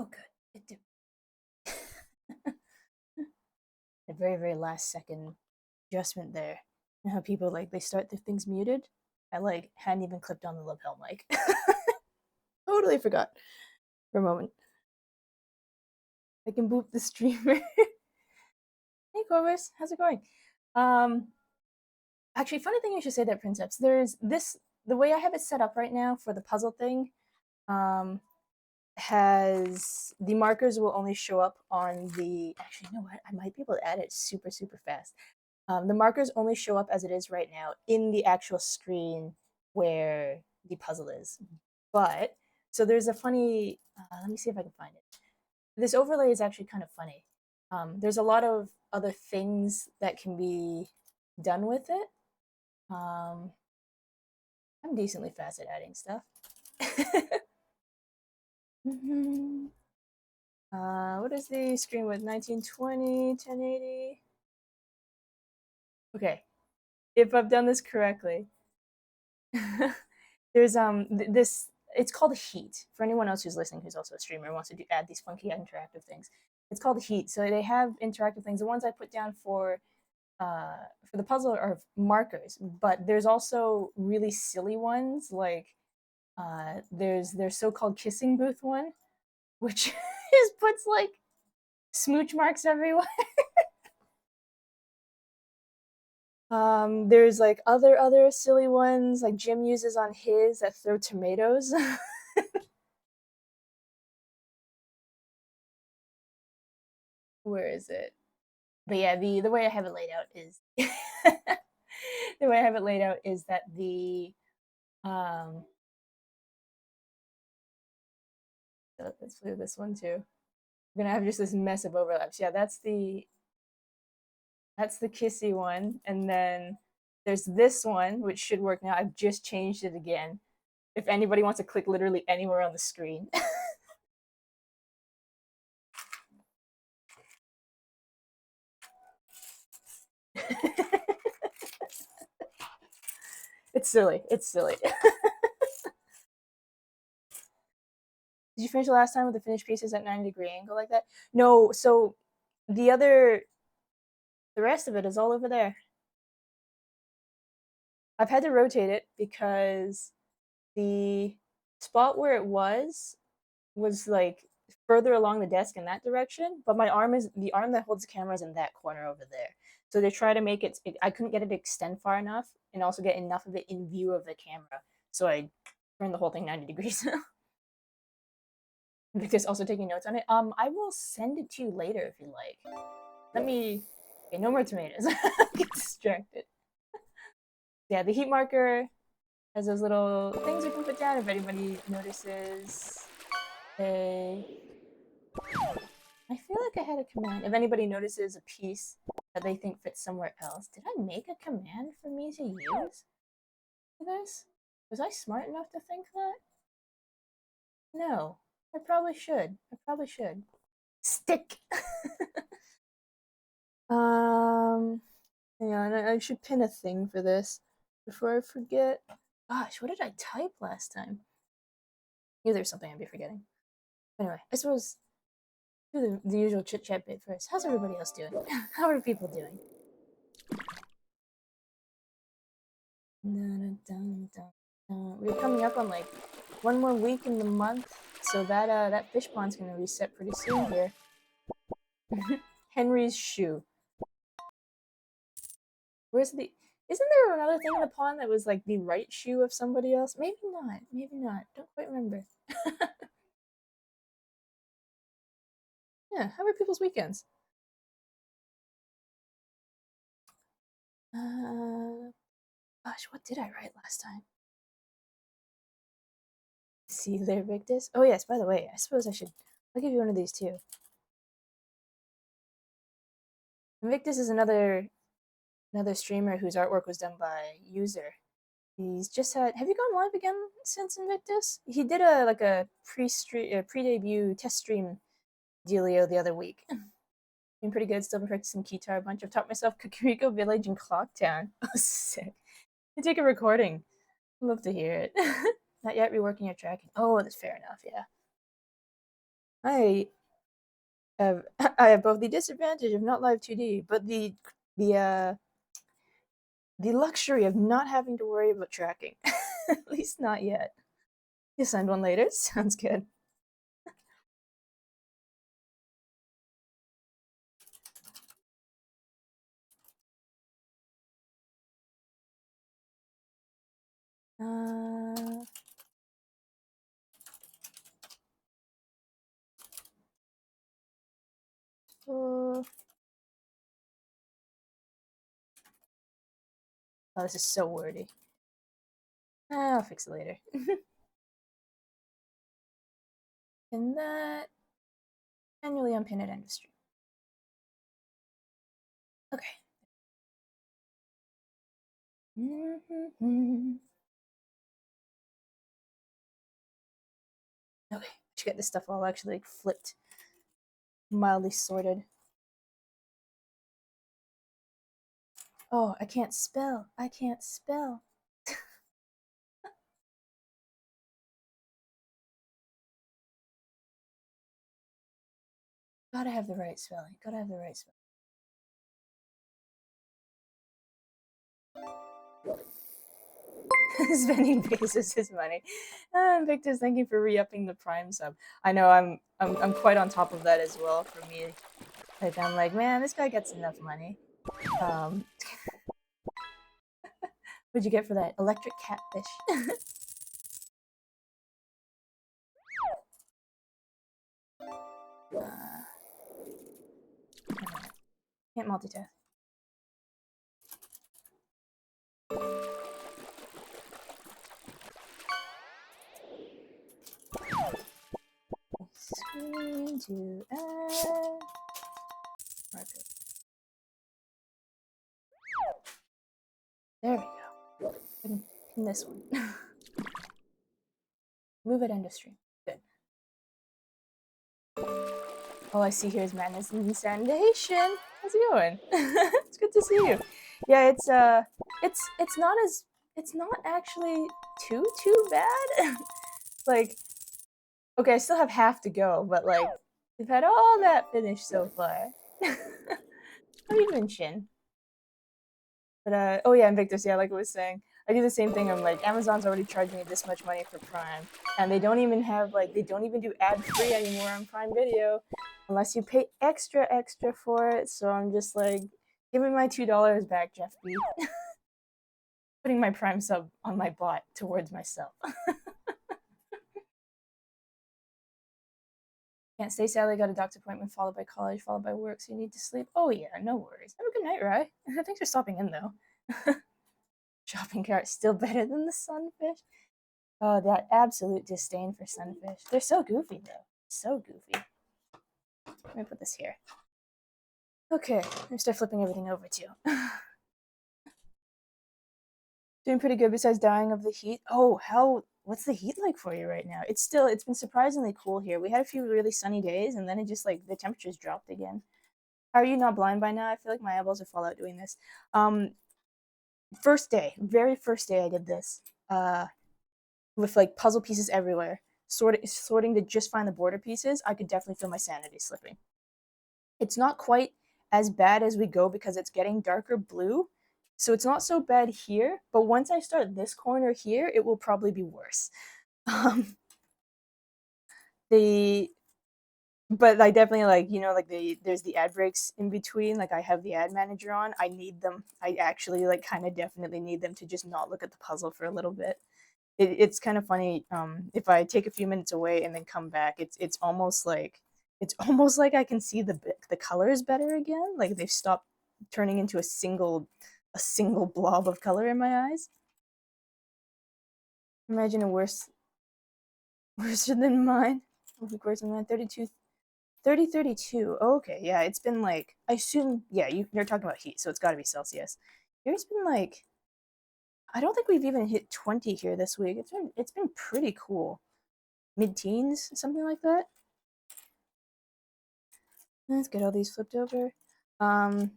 Oh, good. It did. The very, very last second adjustment there. And how people like they start their things muted. I like hadn't even clipped on the lapel mic. Totally forgot for a moment. I can boop the streamer. Hey Corvus, how's it going? Um Actually, funny thing you should say that, Princeps. There's this the way I have it set up right now for the puzzle thing, um, has the markers will only show up on the actually you know what? I might be able to add it super, super fast. The markers only show up as it is right now in the actual screen where the puzzle is. But so there's a funny let me see if I can find it. This overlay is actually kind of funny. There's a lot of other things that can be done with it. Um, I'm decently fast at adding stuff. What is the screen with 1920, 1080? Okay, if I've done this correctly, there's this. It's called Heat. For anyone else who's listening, who's also a streamer and wants to add these funky interactive things, it's called Heat. So they have interactive things. The ones I put down uh, for the puzzle are markers, but there's also really silly ones like there's their so-called kissing booth one, which is puts like smooch marks everywhere. There's like other silly ones like Jim uses on his that throw tomatoes. Where is it? But yeah, the way I have it laid out is the way I have it laid out is that the um let's play this one too. We're gonna have just this mess of overlaps. Yeah, that's the kissy one, and then there's this one which should work now. I've just changed it again. If anybody wants to click literally anywhere on the screen. It's silly. It's silly. Did you finish the last time with the finished pieces at 90-degree angle like that? No, so the other the rest of it is all over there. I've had to rotate it because the spot where it was like further along the desk in that direction, but my arm is the arm that holds the camera is in that corner over there. So they try to make it I couldn't get it to extend far enough and also get enough of it in view of the camera. So I turned the whole thing 90 degrees. Victor's also taking notes on it. I will send it to you later if you like. Let me. Okay, no more tomatoes. Get distracted. Yeah, the heat marker has those little things you can put down if anybody notices. A. I feel like I had a command. If anybody notices a piece that they think fits somewhere else, did I make a command for me to use for this? Was I smart enough to think that? No. I probably should. I probably should. Stick. um. Yeah, and I should pin a thing for this before I forget. Gosh, what did I type last time? Knew there's something I'd be forgetting. Anyway, I suppose do the usual chit chat bit first. How's everybody else doing? How are people doing? We're coming up on like one more week in the month, so that fish pond's gonna reset pretty soon here. Henry's shoe. Where's the? Isn't there another thing in the pond that was like the right shoe of somebody else? Maybe not. Maybe not. Don't quite remember. Yeah, how were people's weekends? Uh, Gosh, what did I write last time? See you there, Victus. Oh yes, by the way, I suppose I should. I'll give you one of these too. Victus is another streamer whose artwork was done by User. He's just had. Have you gone live again since Invictus? He did a like a pre-debut test stream dealio the other week. Been pretty good. Still been practicing guitar a bunch. I've taught myself Kakariko Village and Clocktown. Oh, sick. I take a recording. I'd love to hear it. Not yet reworking your tracking. Oh, that's fair enough. Yeah. I have I have both the disadvantage of not live 2D, but the uh the luxury of not having to worry about tracking. At least not yet. You'll send one later. Sounds good. Uh, oh, oh, this is so wordy. I'll fix it later. And that manually unpin at industry. Okay. Okay, should get this stuff all actually like flipped, mildly sorted. Oh, I can't spell. I can't spell. Gotta have the right spelling. Gotta have the right spelling. Spending Bezos' money. Victor's, thank you for re-upping the Prime sub. I know I'm quite on top of that as well. For me, like I'm like, man, this guy gets enough money. Um, what'd you get for that? Electric catfish. uh, can't multitask. Screen to add marker. There we go. In this one. Move it industry. Good. All I see here is madness and sandation. How's it going? It's good to see you. Yeah, it's not as it's not actually too bad. Like, okay, I still have half to go, but like we've had all that finished so far. How you doing, Shin? But oh yeah, Invictus, yeah, like I was saying, I do the same thing. I'm like, Amazon's already charging me this much money for Prime, and they don't even have like they don't even do ad free anymore on Prime Video, unless you pay extra for it. So I'm just like, give me my $2 back, Jeff B. Putting my Prime sub on my bot towards myself. Can't stay sadly. Got a doctor's appointment followed by college, followed by work, so you need to sleep. Oh yeah, no worries. Have a good night, Rye. Thanks for stopping in though. Shopping cart still better than the sunfish. Oh, that absolute disdain for sunfish. They're so goofy though. So goofy. Let me put this here. Okay, I'm gonna start flipping everything over too. Doing pretty good besides dying of the heat. Oh, what's the heat like for you right now? It's been surprisingly cool here. We had a few really sunny days and then it just like the temperatures dropped again. How are you not blind by now? I feel like my eyeballs will fall out doing this. First day, very first day I did this. With like puzzle pieces everywhere, sorting to just find the border pieces, I could definitely feel my sanity slipping. It's not quite as bad as we go because it's getting darker blue. So it's not so bad here, but once I start this corner here, it will probably be worse. The but I definitely like, like there's the ad breaks in between. Like I have the ad manager on. I need them. I actually like kind of definitely need them to just not look at the puzzle for a little bit. It's kind of funny. If I take a few minutes away and then come back, it's almost like I can see the colors better again. Like they've stopped turning into a single blob of color in my eyes. Imagine a worse than mine. Worse than mine. 32 30 32. Oh, okay, yeah, it's been like I assume yeah, you're talking about heat, so it's got to be Celsius. Here's been like I don't think we've even hit 20 here this week. It's been pretty cool. Mid-teens, something like that. Let's get all these flipped over. Um,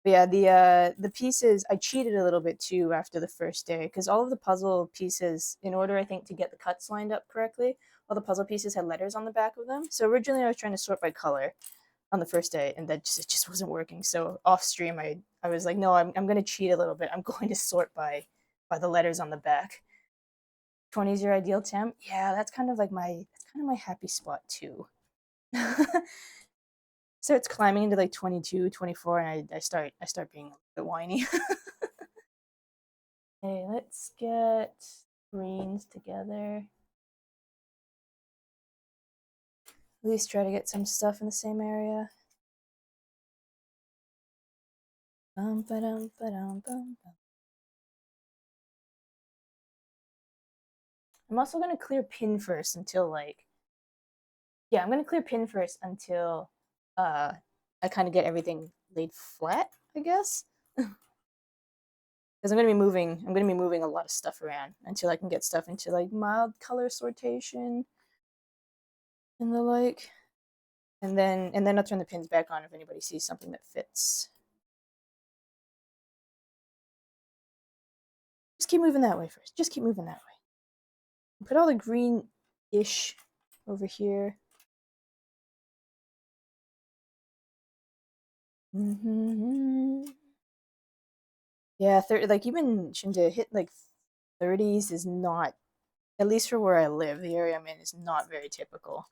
But yeah, the pieces I cheated a little bit too after the first day because all of the puzzle pieces, in order I think to get the cuts lined up correctly, all the puzzle pieces had letters on the back of them. So originally I was trying to sort by color on the first day, and that just it just wasn't working. So off stream, I was like, no, I'm gonna cheat a little bit. I'm going to sort by the letters on the back. 20 is your ideal temp? Yeah, that's kind of my happy spot too. Starts climbing into like 22, 24, and I start being a bit whiny. Okay, let's get greens together. At least try to get some stuff in the same area. Bum, ba-dum, ba-dum, bum, bum. I'm also gonna clear pin first until like, yeah, I'm gonna clear pin first until uh I kind of get everything laid flat, I guess. Because I'm gonna be moving a lot of stuff around until I can get stuff into like mild color sortation and the like. And then I'll turn the pins back on if anybody sees something that fits. Just keep moving that way first. Just keep moving that way. Put all the green-ish over here. Mm-hmm. Yeah, like even to hit like 30s is not, at least for where I live, the area I'm in is not very typical.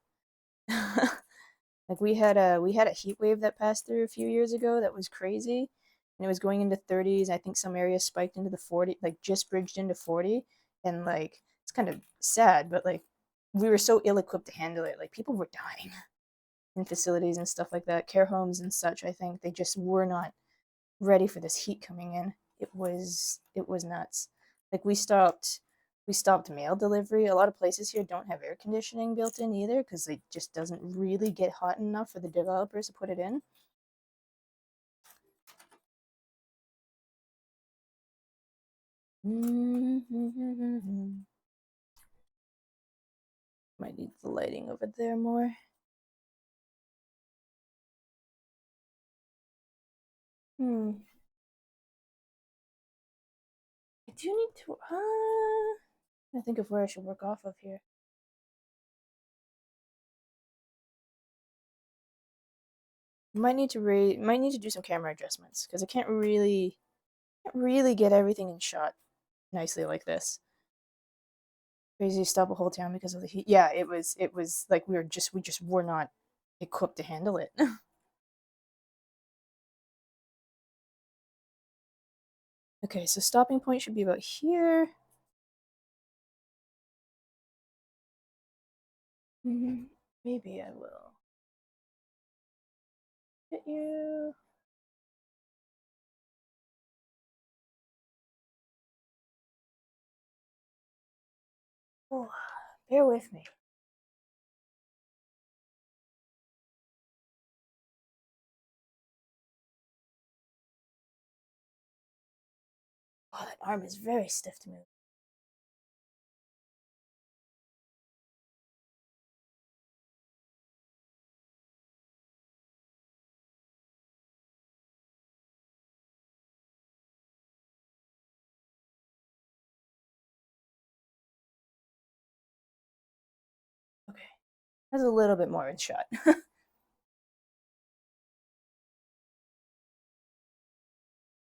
Like we had a heat wave that passed through a few years ago that was crazy, and it was going into 30s. I think some areas spiked into the 40, like just bridged into 40, and like it's kind of sad, but like we were so ill-equipped to handle it. Like people were dying in facilities and stuff like that, care homes and such. I think they just were not ready for this heat coming in. It was nuts. Like we stopped mail delivery. A lot of places here don't have air conditioning built in either because it just doesn't really get hot enough for the developers to put it in. Might need the lighting over there more. Hmm. I do need to. I think of where I should work off of here. Might need to do some camera adjustments because I can't really get everything in shot nicely like this. Crazy to stop a whole town because of the heat. Yeah, it was like we just were not equipped to handle it. Okay, so stopping point should be about here. Maybe I will hit you. Oh, bear with me. Oh, that arm is very stiff to move. Okay, that's a little bit more in shot.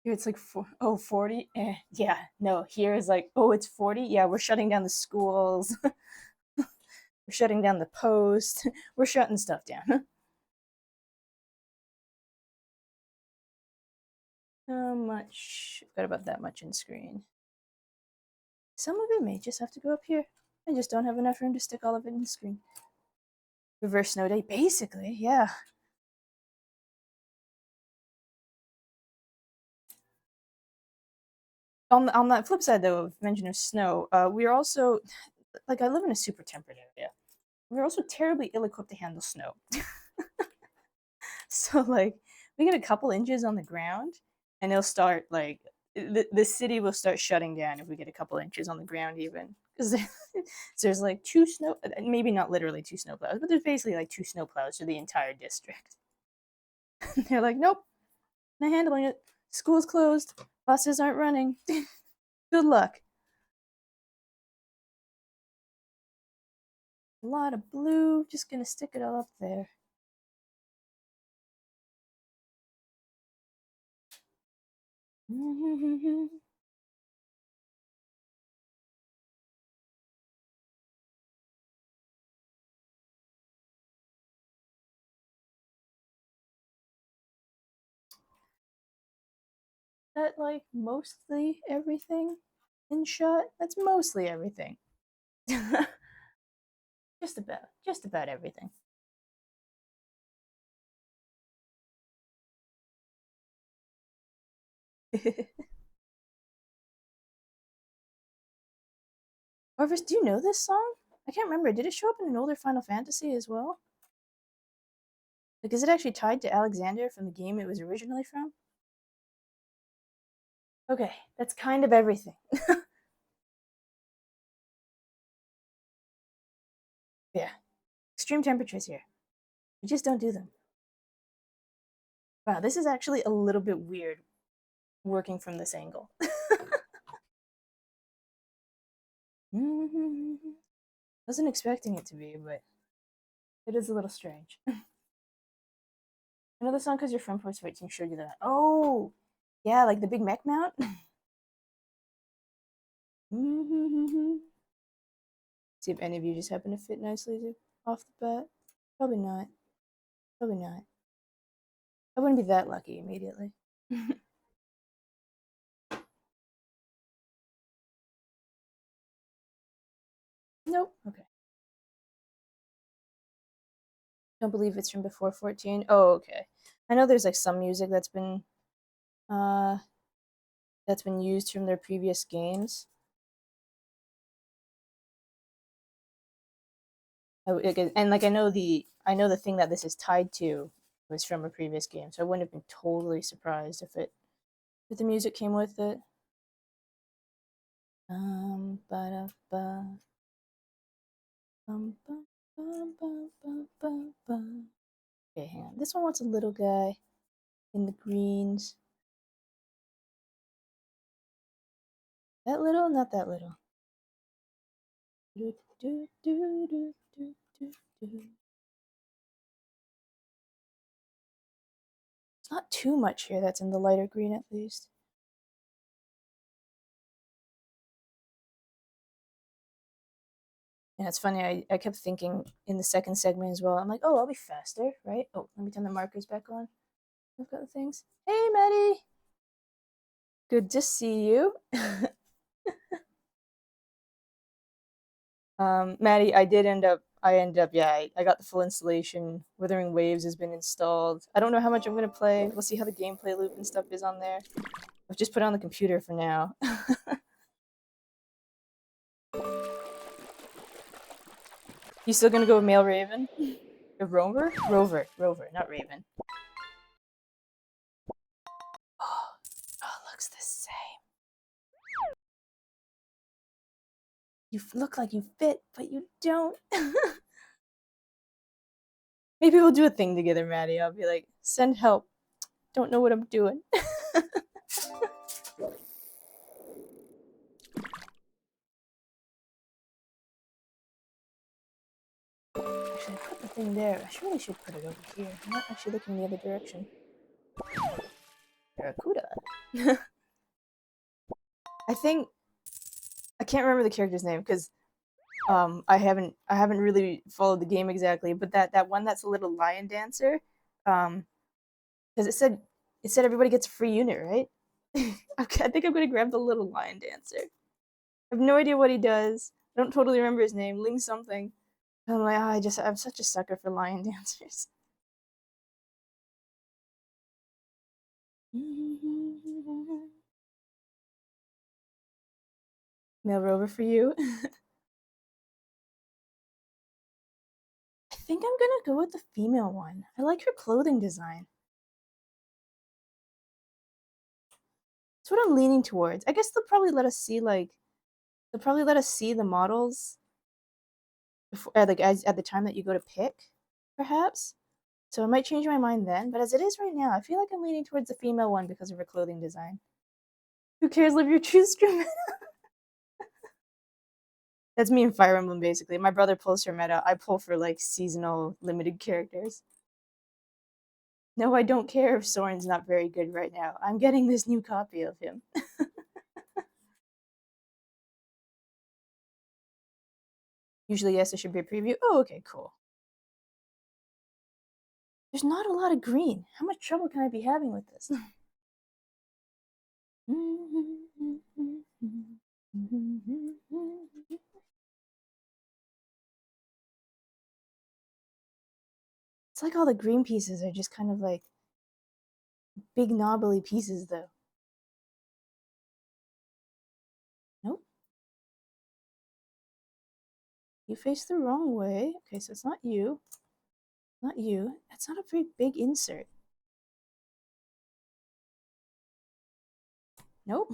Here it's like 40. Yeah, no, here is like, oh, it's 40. Yeah, we're shutting down the schools. We're shutting down the post. We're shutting stuff down. How much? I've got about that much in screen. Some of it may just have to go up here. I just don't have enough room to stick all of it in the screen. Reverse snow day, basically, yeah. On that flip side, though, of mention of snow, we're also, like, I live in a super temperate area. We're also terribly ill-equipped to handle snow. So, like, we get a couple inches on the ground, and it'll start, like, the city will start shutting down if we get a couple inches on the ground, even. Because there's, like, two snow, maybe not literally two snow plows, but there's basically, like, two snow plows for the entire district. They're like, nope, not handling it. School's closed. Buses aren't running. Good luck. A lot of blue. Just gonna stick it all up there. That like mostly everything in shot? That's mostly everything. Just about everything. Orvis, do you know this song? I can't remember. Did it show up in an older Final Fantasy as well? Like, is it actually tied to Alexander from the game it was originally from? Okay, that's kind of everything. Yeah, extreme temperatures here. We just don't do them. Wow, this is actually a little bit weird working from this angle. Wasn't expecting it to be, but it is a little strange. Another song because your friend post fight team showed you that. Oh, yeah, like the big mech mount. See if any of you just happen to fit nicely off the bat. Probably not. Probably not. I wouldn't be that lucky immediately. Nope. Okay. Don't believe it's from before 14. Oh, okay. I know there's like some music uh that's been used from their previous games. And like I know the thing that this is tied to was from a previous game, so I wouldn't have been totally surprised if the music came with it. Ba ba bum bum bum bum bum bum bum. Okay, hang on. This one wants a little guy in the greens. That little, not that little. Do, do, do, do, do, do, do. It's not too much here that's in the lighter green, at least. Yeah, it's funny. I kept thinking in the second segment as well. I'm like, oh, I'll be faster, right? Oh, let me turn the markers back on. I've got the things. Hey, Maddie. Good to see you. Maddie, I ended up, yeah, I got the full installation. Withering Waves has been installed. I don't know how much I'm gonna play. We'll see how the gameplay loop and stuff is on there. I've just put it on the computer for now. You still gonna go with Male Raven? Or Rover? Rover, not Raven. Oh, it looks the same. You look like you fit, but you don't. Maybe we'll do a thing together, Maddie. I'll be like, send help. Don't know what I'm doing. Actually, I put the thing there. I really should put it over here. I'm not actually looking the other direction. Barracuda. I think I can't remember the character's name because I haven't really followed the game exactly, but that one that's a little lion dancer, because it said everybody gets a free unit, right? Okay, I think I'm gonna grab the little lion dancer. I have no idea what he does. I don't totally remember his name. Ling something. I'm like, I'm such a sucker for lion dancers. Mail rover for you. I think I'm gonna go with the female one. I like her clothing design. That's what I'm leaning towards. I guess they'll probably let us see the models before, like as at the time that you go to pick, perhaps. So I might change my mind then, but as it is right now, I feel like I'm leaning towards the female one because of her clothing design. Who cares? Live your truth, Scream. That's me in Fire Emblem, basically. My brother pulls for meta. I pull for like seasonal limited characters. No, I don't care if Soren's not very good right now. I'm getting this new copy of him. Usually, yes, it should be a preview. Oh, okay, cool. There's not a lot of green. How much trouble can I be having with this? It's like all the green pieces are just kind of like big knobbly pieces, though. Nope. You face the wrong way. Okay, so it's not you. Not you. That's not a very big insert. Nope.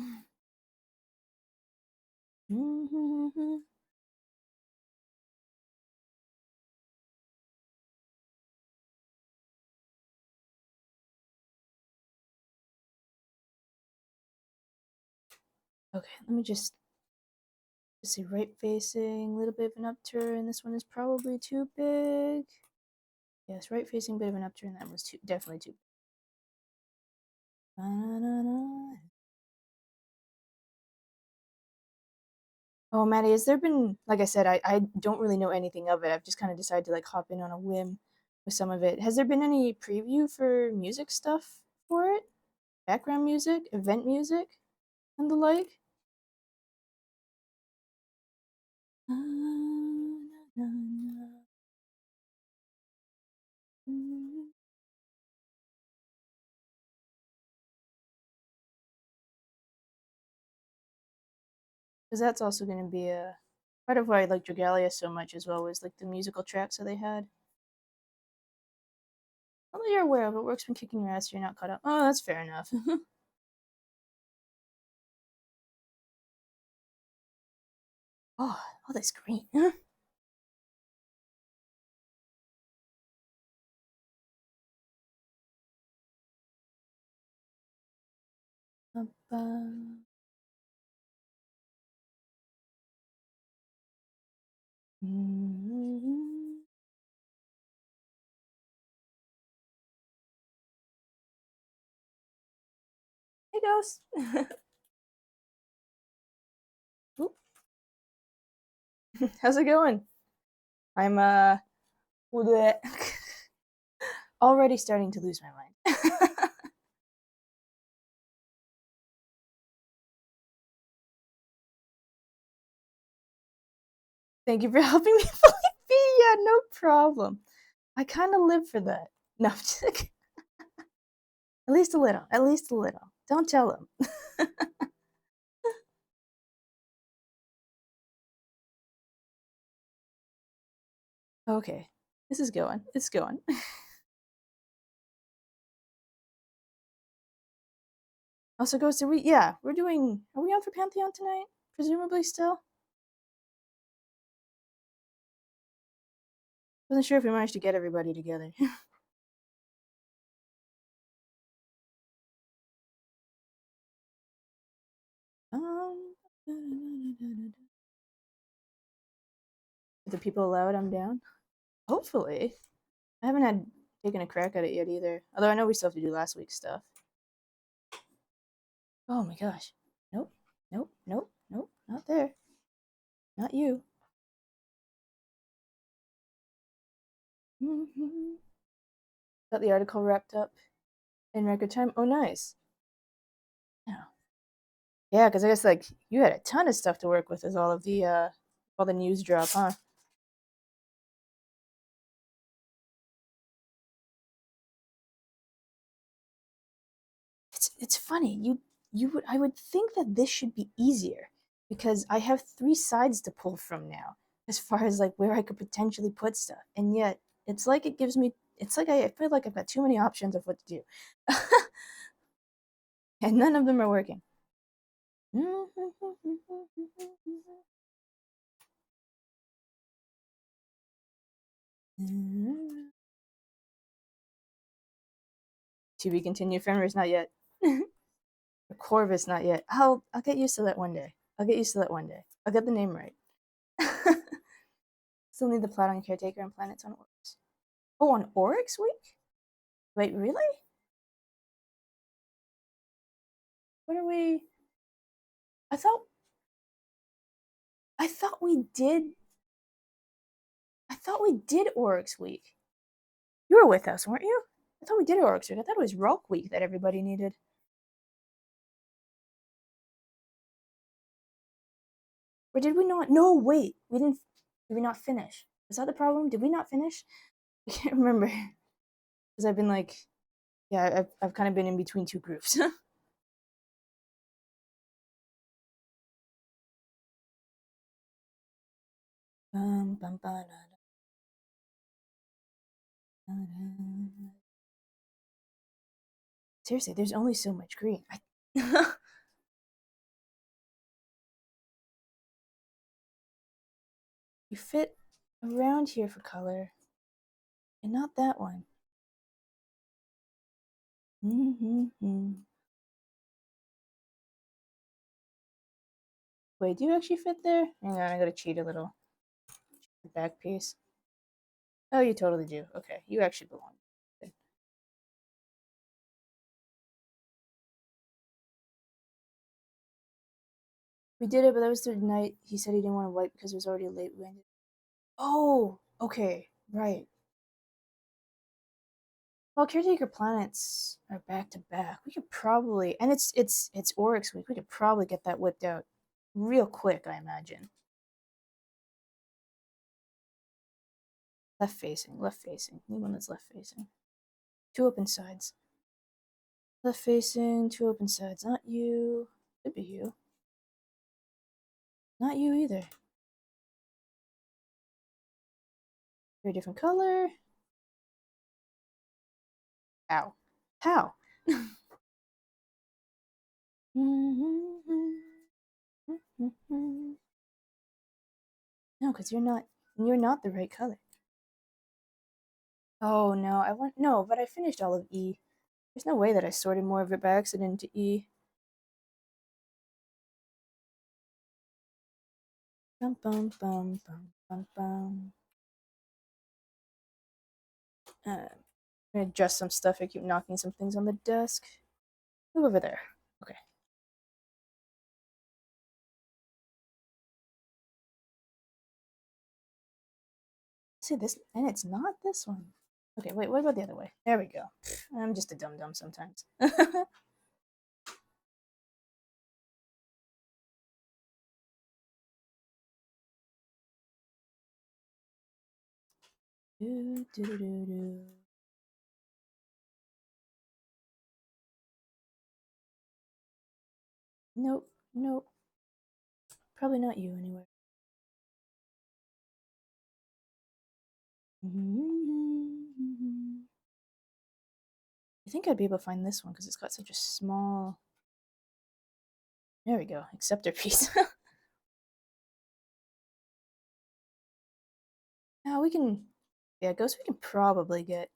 Okay, let me just see, right facing, a little bit of an upturn. This one is probably too big. Yes, right facing, bit of an upturn. That was too, definitely too. Oh, Maddie, has there been, like I said, I don't really know anything of it. I've just kind of decided to like hop in on a whim with some of it. Has there been any preview for music stuff for it? Background music, event music, and the like? Because that's also going to be a part of why I like Dragalia so much as well, was like the musical tracks that they had. Although you're aware of it, works when kicking your ass, so you're not caught up. Oh, that's fair enough. Oh, all this green. Hey, Ghost. How's it going? I'm already starting to lose my mind. Thank you for helping me find B. Yeah, no problem. I kind of live for that. No, at least a little. At least a little. Don't tell him. Okay, this is going. It's going. Also, Ghost, are we? Yeah, we're doing. Are we on for Pantheon tonight? Presumably still. Wasn't sure if we managed to get everybody together. um, the people allowed, I'm down. Hopefully, I haven't had taken a crack at it yet either. Although I know we still have to do last week's stuff. Oh my gosh. Nope. Nope. Nope. Nope. Not there. Not you. Got the article wrapped up in record time. Oh, nice. Yeah. Yeah, because I guess like you had a ton of stuff to work with as all the news drop, huh? It's funny. I would think that this should be easier because I have three sides to pull from now as far as like where I could potentially put stuff. And yet it's like it gives me it's like I feel like I've got too many options of what to do. And none of them are working. To be continued. Fenrir's not yet. Corvus not yet. I'll get used to that one day. I'll get used to that one day. I'll get the name right. Still need the plot on Caretaker and planets on Oryx. Oh, on Oryx week? Wait, really? What are we? I thought I thought we did I thought we did Oryx week. You were with us, weren't you? I thought we did Oryx week. I thought it was Rock week that everybody needed. Or did we not? No, wait. We didn't. Did we not finish? Is that the problem? Did we not finish? I can't remember. Because I've been like, yeah, I've kind of been in between two groups. Bum, bum, ba, da, da, da. Seriously, there's only so much green. You fit around here for color, and not that one. Wait, do you actually fit there? Hang on, I gotta cheat a little. Back piece. Oh, you totally do. Okay, you actually belong. Good. We did it, but that was the night he said he didn't want to wipe because it was already late. We ended. Oh, okay, right. Well, caretaker planets are back to back. We could probably, and it's Oryx week. We could probably get that whipped out real quick, I imagine. Left facing, left facing. Need one that's left facing. Two open sides. Left facing, two open sides. Not you. Could be you. Not you either. Very different color. Ow. How? No, because you're not the right color. Oh no, I want no, but I finished all of E. There's no way that I sorted more of it by accident into E. Bum bum bum bum bum bum. I'm gonna adjust some stuff. I keep knocking some things on the desk. Move over there. Okay. See this, and it's not this one. Okay, wait. What about the other way? There we go. I'm just a dum dum sometimes. do, do, do, do, do. Nope. Nope. Probably not you anywhere. I think I'd be able to find this one because it's got such a small. There we go. Acceptor piece. Now we can. Yeah, Ghost, we can probably get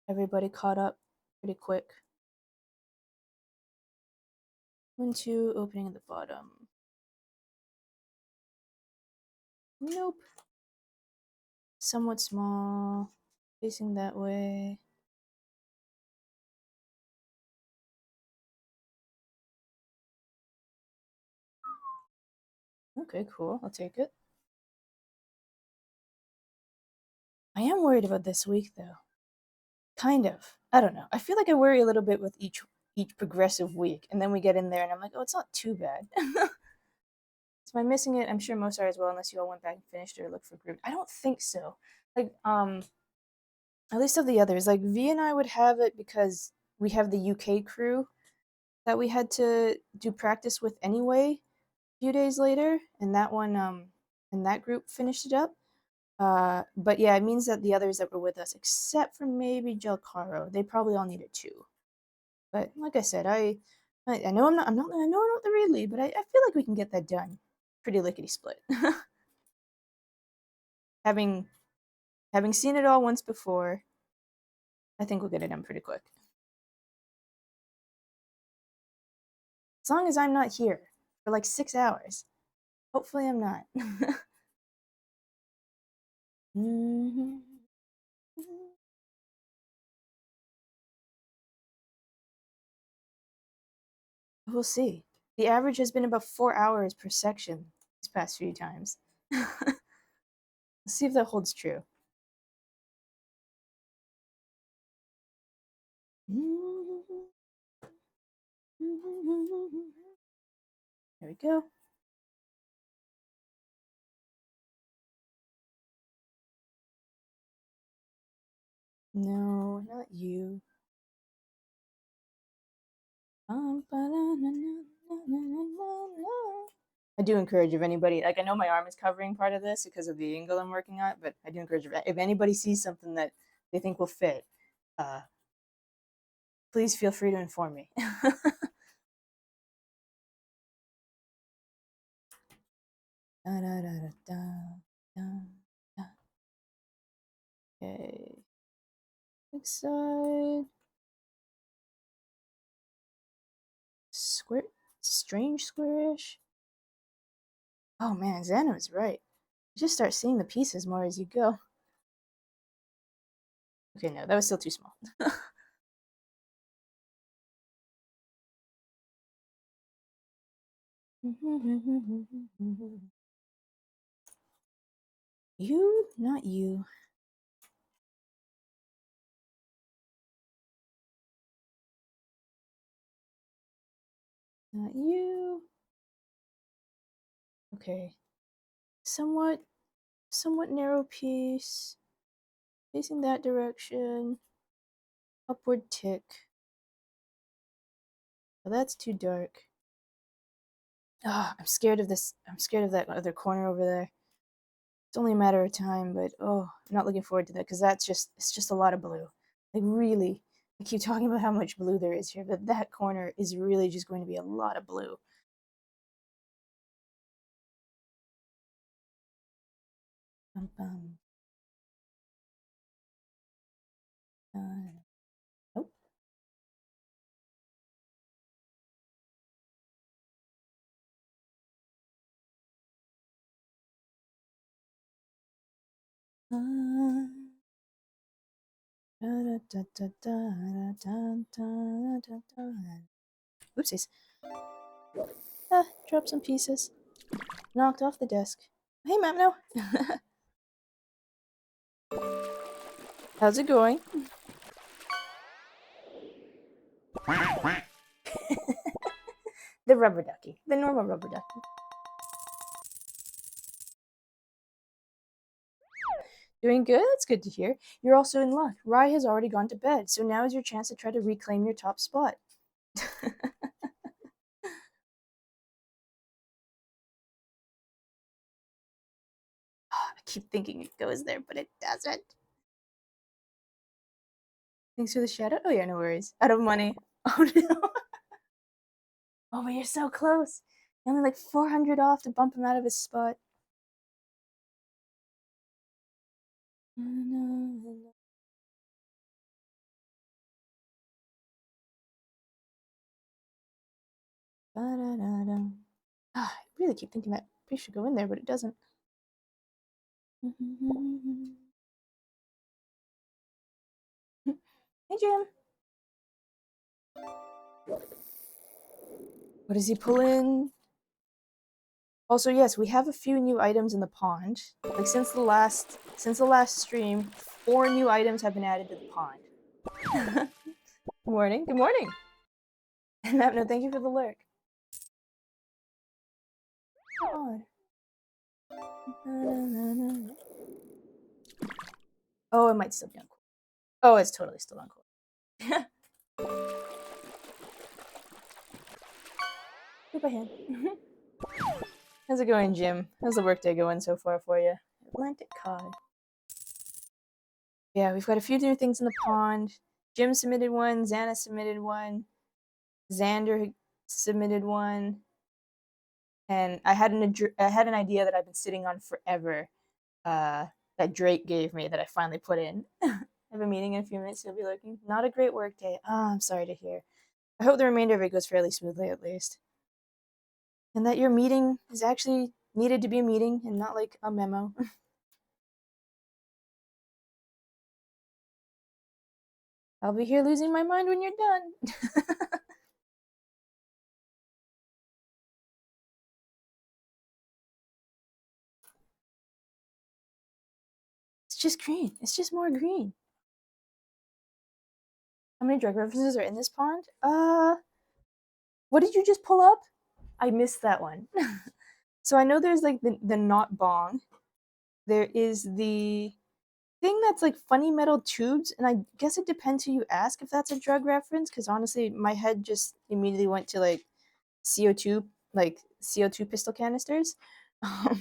everybody caught up pretty quick. 1, 2, opening at the bottom. Nope. Somewhat small. Facing that way. Okay, cool. I'll take it. I am worried about this week though. Kind of. I don't know. I feel like I worry a little bit with each progressive week, and then we get in there and I'm like, oh, it's not too bad. So am I missing it? I'm sure most are as well, unless you all went back and finished or looked for group. I don't think so. Like, at least of the others, like V and I would have it because we have the UK crew that we had to do practice with anyway a few days later, and that one and that group finished it up. But yeah, it means that the others that were with us, except for maybe L.K.A.I.O, they probably all needed two. But like I said, I know I'm not the real lead, but I feel like we can get that done pretty lickety split. having having seen it all once before, I think we'll get it done pretty quick. As long as I'm not here for like 6 hours. Hopefully I'm not. We'll see. The average has been about 4 hours per section these past few times. Let's see if that holds true. There we go. No, not you. I do encourage if anybody, like I know my arm is covering part of this because of the angle I'm working on, but I do encourage if anybody sees something that they think will fit, uh, please feel free to inform me. Okay. Next side. Square, strange squarish. Oh man, Xana was right. You just start seeing the pieces more as you go. Okay, no, that was still too small. You, not you. Not you. Okay. Somewhat narrow piece. Facing that direction. Upward tick. Oh, that's too dark. Ah, I'm scared of this. I'm scared of that other corner over there. It's only a matter of time, but oh, I'm not looking forward to that because it's just a lot of blue. Like really, I keep talking about how much blue there is here, but that corner is really just going to be a lot of blue. Bum, bum. Nope. Oopsies. Ah, dropped some pieces. Knocked off the desk. Hey, Map, no. How's it going? The rubber ducky. The normal rubber ducky. Doing good? That's good to hear. You're also in luck. Rai has already gone to bed, so now is your chance to try to reclaim your top spot. I keep thinking it goes there, but it doesn't. Thanks for the shout out. Oh, yeah, no worries. Out of money. Oh, no. Oh, but you're so close. You're only like 400 off to bump him out of his spot. Ah, I really keep thinking that piece should go in there, but it doesn't. Hey, Jim. What does he pull in? Also, yes, we have a few new items in the pond. Like since the last stream, 4 new items have been added to the pond. Good morning. Good morning. No, thank you for the lurk. God. Oh, it might still be uncool. Oh, it's totally still uncool. Goodbye, hand. How's it going, Jim? How's the workday going so far for you? Atlantic cod. Yeah, we've got a few new things in the pond. Jim submitted one. Xana submitted one. Xander submitted one. And I had an idea that I've been sitting on forever. That Drake gave me that I finally put in. I have a meeting in a few minutes. So you'll be looking. Not a great work day. Oh, I'm sorry to hear. I hope the remainder of it goes fairly smoothly, at least. and that your meeting is actually needed to be a meeting and not like a memo. I'll be here losing my mind when you're done. It's just green. It's just more green. How many drug references are in this pond? What did you just pull up? I missed that one. So I know there's like the not bong. There is the thing that's like funny metal tubes, and I guess it depends who you ask if that's a drug reference. Because honestly, my head just immediately went to like CO2, like CO2 pistol canisters. oh,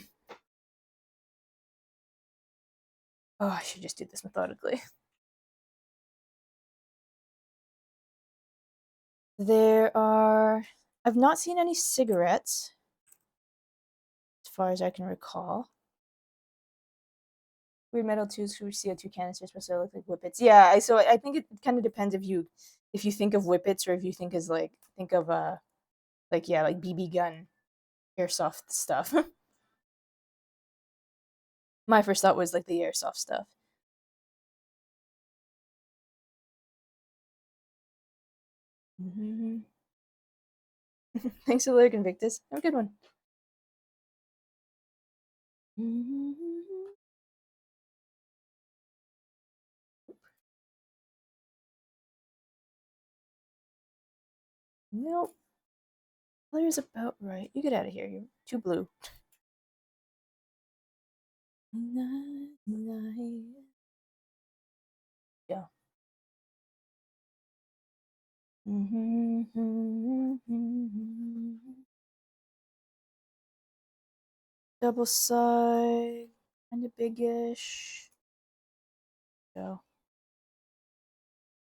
I should just do this methodically. There are. I've not seen any cigarettes, as far as I can recall. Weird metal tubes for CO2 canisters supposed to look like whippets. Yeah, so I think it kind of depends if you think of whippets or if you think as like think of like yeah like BB gun airsoft stuff. My first thought was like the airsoft stuff. Mm-hmm. Thanks for the Invictus. Have a good one. Mm-hmm. Nope. Color's about right. You get out of here. You're too blue. Yeah. Double side, kind of biggish. Go.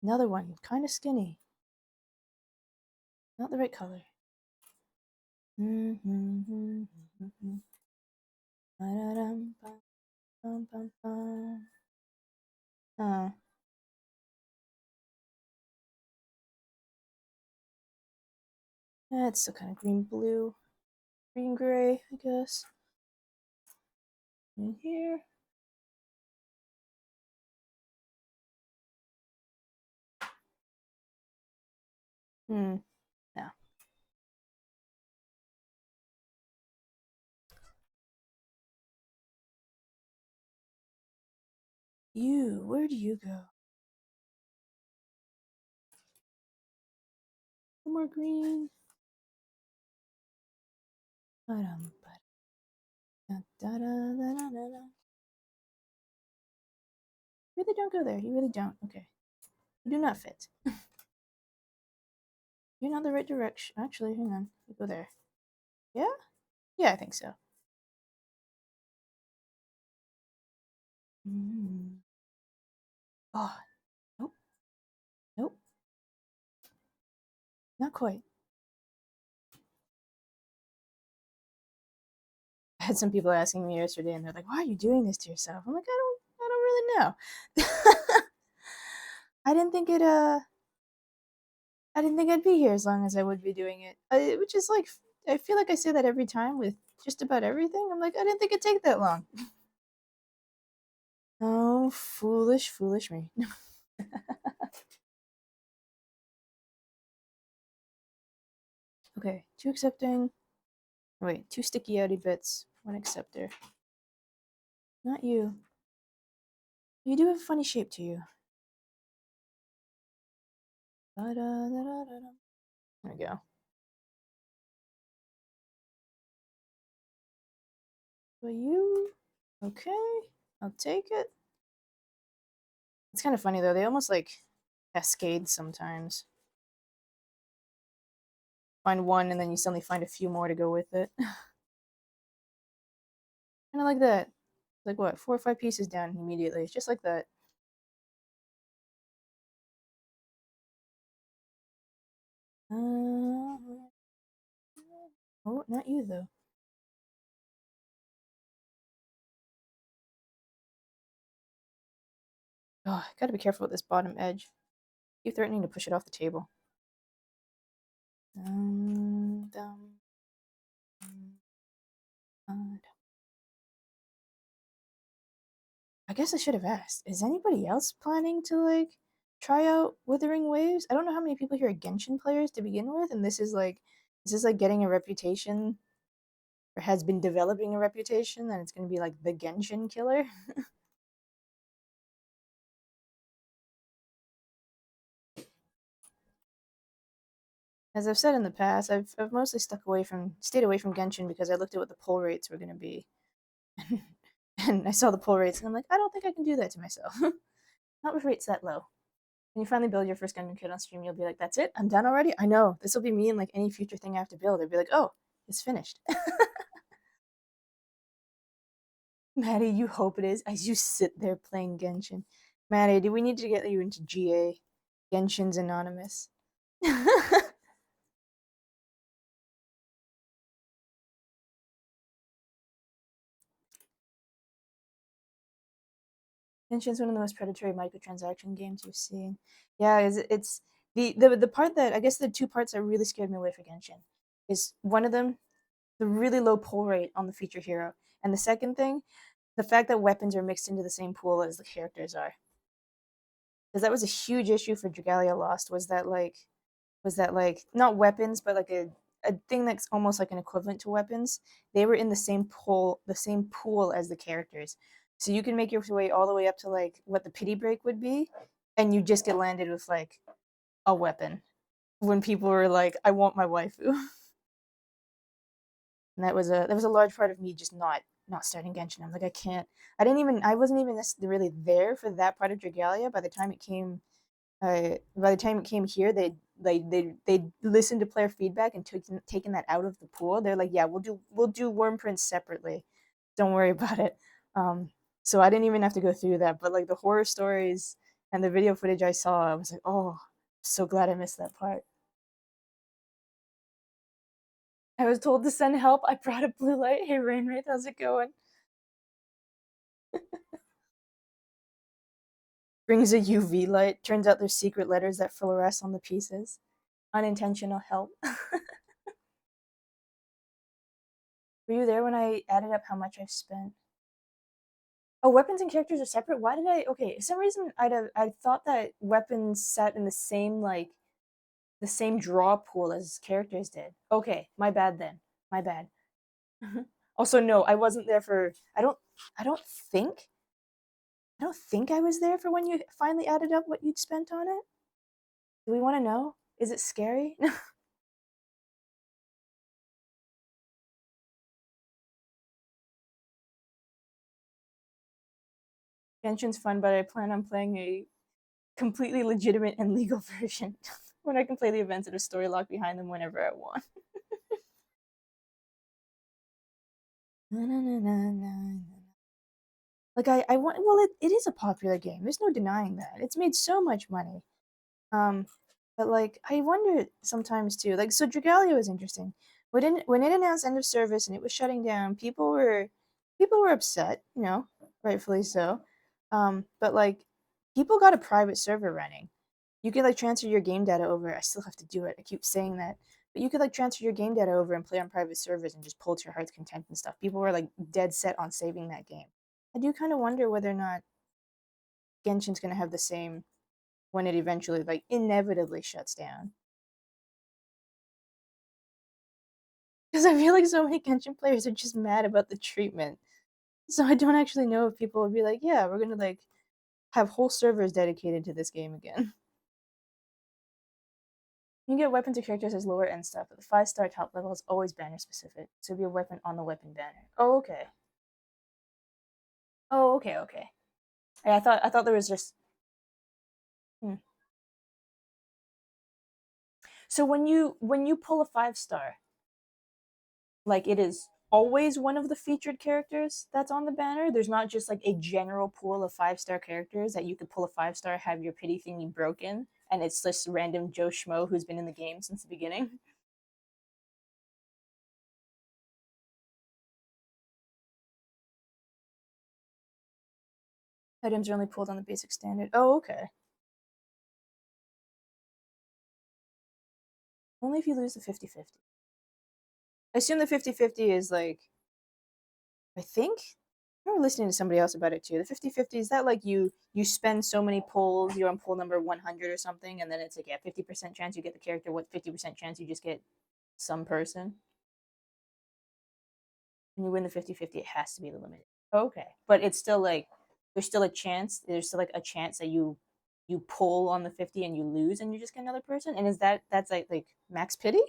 Another one, kind of skinny. Not the right color. Oh, it's still kind of green blue, green gray, I guess. In here. No. You, where do you go? Some more green. Really don't go there. You really don't. Okay. You do not fit. You're not the right direction. Actually, hang on. You go there. Yeah? Yeah, I think so. Mm. Oh, nope. Nope. Not quite. I had some people asking me yesterday, and they're like, "Why are you doing this to yourself?" I'm like, I don't really know. I didn't think it. I didn't think I'd be here as long as I would be doing it. Which is like, I feel like I say that every time with just about everything. I'm like, I didn't think it'd take that long. Oh, foolish, foolish me. Okay, two accepting. Wait, two sticky outy bits, one acceptor. Not you. You do have a funny shape to you. There we go. For you, okay, I'll take it. It's kind of funny though. They almost like cascade sometimes. Find one and then you suddenly find a few more to go with it. Kind of like that. Like what, 4 or 5 pieces down immediately. It's just like that. Oh, not you though. Oh, gotta be careful with this bottom edge. Keep threatening to push it off the table. Dum, dum. Uh, I guess I should have asked. Is anybody else planning to like try out Withering Waves? I don't know how many people here are Genshin players to begin with, and this is like getting a reputation or has been developing a reputation that it's going to be like the Genshin killer. As I've said in the past, I've mostly stayed away from Genshin because I looked at what the pull rates were going to be, and I saw the pull rates, and I'm like, I don't think I can do that to myself. Not with rates that low. When you finally build your first Gundam kit on stream, you'll be like, "That's it, I'm done already." I know this will be me in like any future thing I have to build. I'd be like, "Oh, it's finished." Maddie, you hope it is as you sit there playing Genshin. Maddie, do we need to get you into GA? Genshin's Anonymous. Genshin's one of the most predatory microtransaction games you've seen. Yeah, it's the part that I guess the two parts that really scared me away for Genshin is one of them the really low pull rate on the feature hero, and the second thing, the fact that weapons are mixed into the same pool as the characters are. Because that was a huge issue for Dragalia Lost. Was that like not weapons, but like a thing that's almost like an equivalent to weapons. They were in the same pool as the characters. So you can make your way all the way up to like what the pity break would be, and you just get landed with like a weapon when people were like, "I want my waifu," and that was a large part of me just not starting Genshin. I'm like, I can't. I wasn't even really there for that part of Dragalia by the time it came by the time it came here, they listened to player feedback and taken that out of the pool. They're like, yeah, we'll do Worm Prince separately. Don't worry about it. So I didn't even have to go through that. But like the horror stories and the video footage I saw, I was like, oh, so glad I missed that part. I was told to send help. I brought a blue light. Hey, Rainwraith, how's it going? Brings a UV light. Turns out there's secret letters that fluoresce on the pieces. Unintentional help. Were you there when I added up how much I've spent? Oh, weapons and characters are separate. Why did I? Okay, for some reason I thought that weapons sat in the same like the same draw pool as characters did. Okay, my bad then. My bad. Also, no, I wasn't there for. I don't think. I don't think I was there for when you finally added up what you'd spent on it. Do we want to know? Is it scary? Genshin's fun, but I plan on playing a completely legitimate and legal version when I can play the events that are story locked behind them whenever I want. Na, na, na, na, na. Like I want well it is a popular game. There's no denying that. It's made so much money. Um but like I wonder sometimes too. Like so Dragalia was interesting. When it announced end of service and it was shutting down, people were upset, you know, rightfully so. But like people got a private server running. You could like transfer your game data over. I still have to do it. I keep saying that. But you could like transfer your game data over and play on private servers and just pull to your heart's content and stuff. People were like dead set on saving that game. I do kind of wonder whether or not Genshin's going to have the same when it eventually, like, inevitably shuts down. Because I feel like so many Genshin players are just mad about the treatment. So I don't actually know if people would be like, yeah, we're going to, like, have whole servers dedicated to this game again. You can get weapons or characters as lower end stuff, but the 5-star top level is always banner specific. So it'll be a weapon on the weapon banner. Oh, okay. Oh, okay, okay. Yeah, I thought there was just. Hmm. So when you pull a 5-star, like it is always one of the featured characters that's on the banner. There's not just like a general pool of 5-star characters that you could pull a 5-star, have your pity thingy broken, and it's just random Joe Schmo who's been in the game since the beginning. Items are only pulled on the basic standard. Oh, okay. Only if you lose the 50-50. I assume the 50-50 is like I think I remember listening to somebody else about it too. The 50-50, is that like you spend so many pulls, you're on pull number 100 or something, and then it's like, yeah, 50% chance you get the character, what 50% chance you just get some person? When you win the 50-50, it has to be the limited. Okay. But it's still like there's still a chance, there's still like a chance that you pull on the 50 and you lose and you just get another person? And is that's like max pity?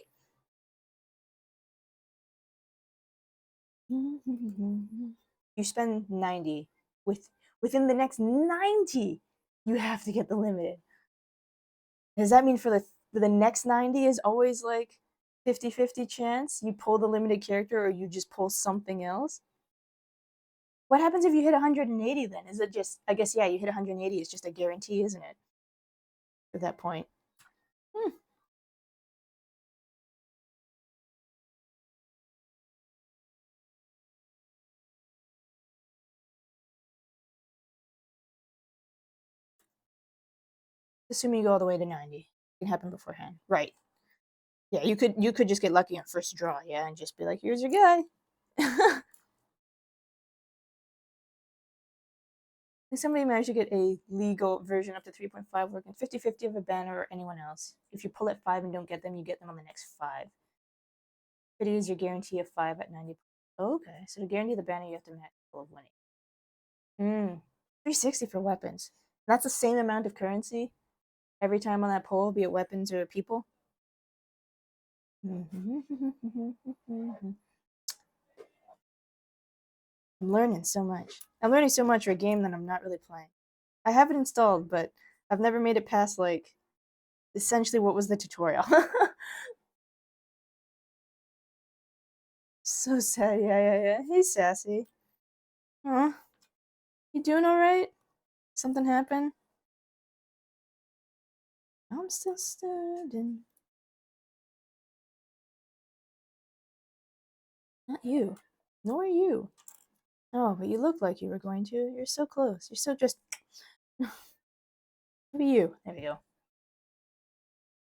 You spend 90 with within the next 90 you have to get the limited. Does that mean for the next 90 is always like 50-50 chance you pull the limited character or you just pull something else? What happens if you hit 180 then? Is it just, I guess, yeah, you hit 180, it's just a guarantee, isn't it? At that point. Hmm. Assuming you go all the way to 90. It can happen beforehand. Right. Yeah, you could just get lucky on first draw, yeah, and just be like, here's your guy. If somebody managed to get a legal version up to 3.5 working 50-50 of a banner or anyone else. If you pull at 5 and don't get them, you get them on the next 5. It is your guarantee of 5 at 90. Okay, so to guarantee the banner, you have to match a pull of 180. 360 for weapons. That's the same amount of currency every time on that poll, be it weapons or people. I'm learning so much. I'm learning so much for a game that I'm not really playing. I have it installed, but I've never made it past like essentially what was the tutorial. So sad. Yeah, yeah, yeah. Hey, Sassy. Huh? You doing all right? Something happened? I'm still standing. Not you. Nor you. Oh, but you look like you were going to. You're so close. You're so just. Maybe you. There we go.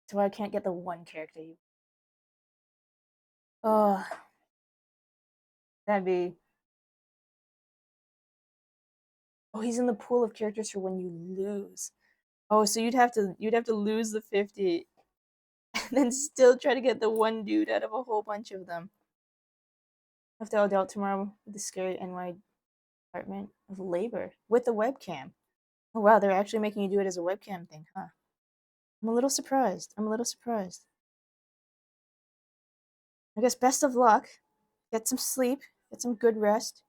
That's why I can't get the one character you. Oh, that'd be. Oh, he's in the pool of characters for when you lose. Oh, so you'd have to lose the 50 and then still try to get the one dude out of a whole bunch of them. I have to all out tomorrow with the scary NY Department of Labor with the webcam. Oh wow, they're actually making you do it as a webcam thing, huh? I'm a little surprised. I'm a little surprised. I guess best of luck. Get some sleep. Get some good rest.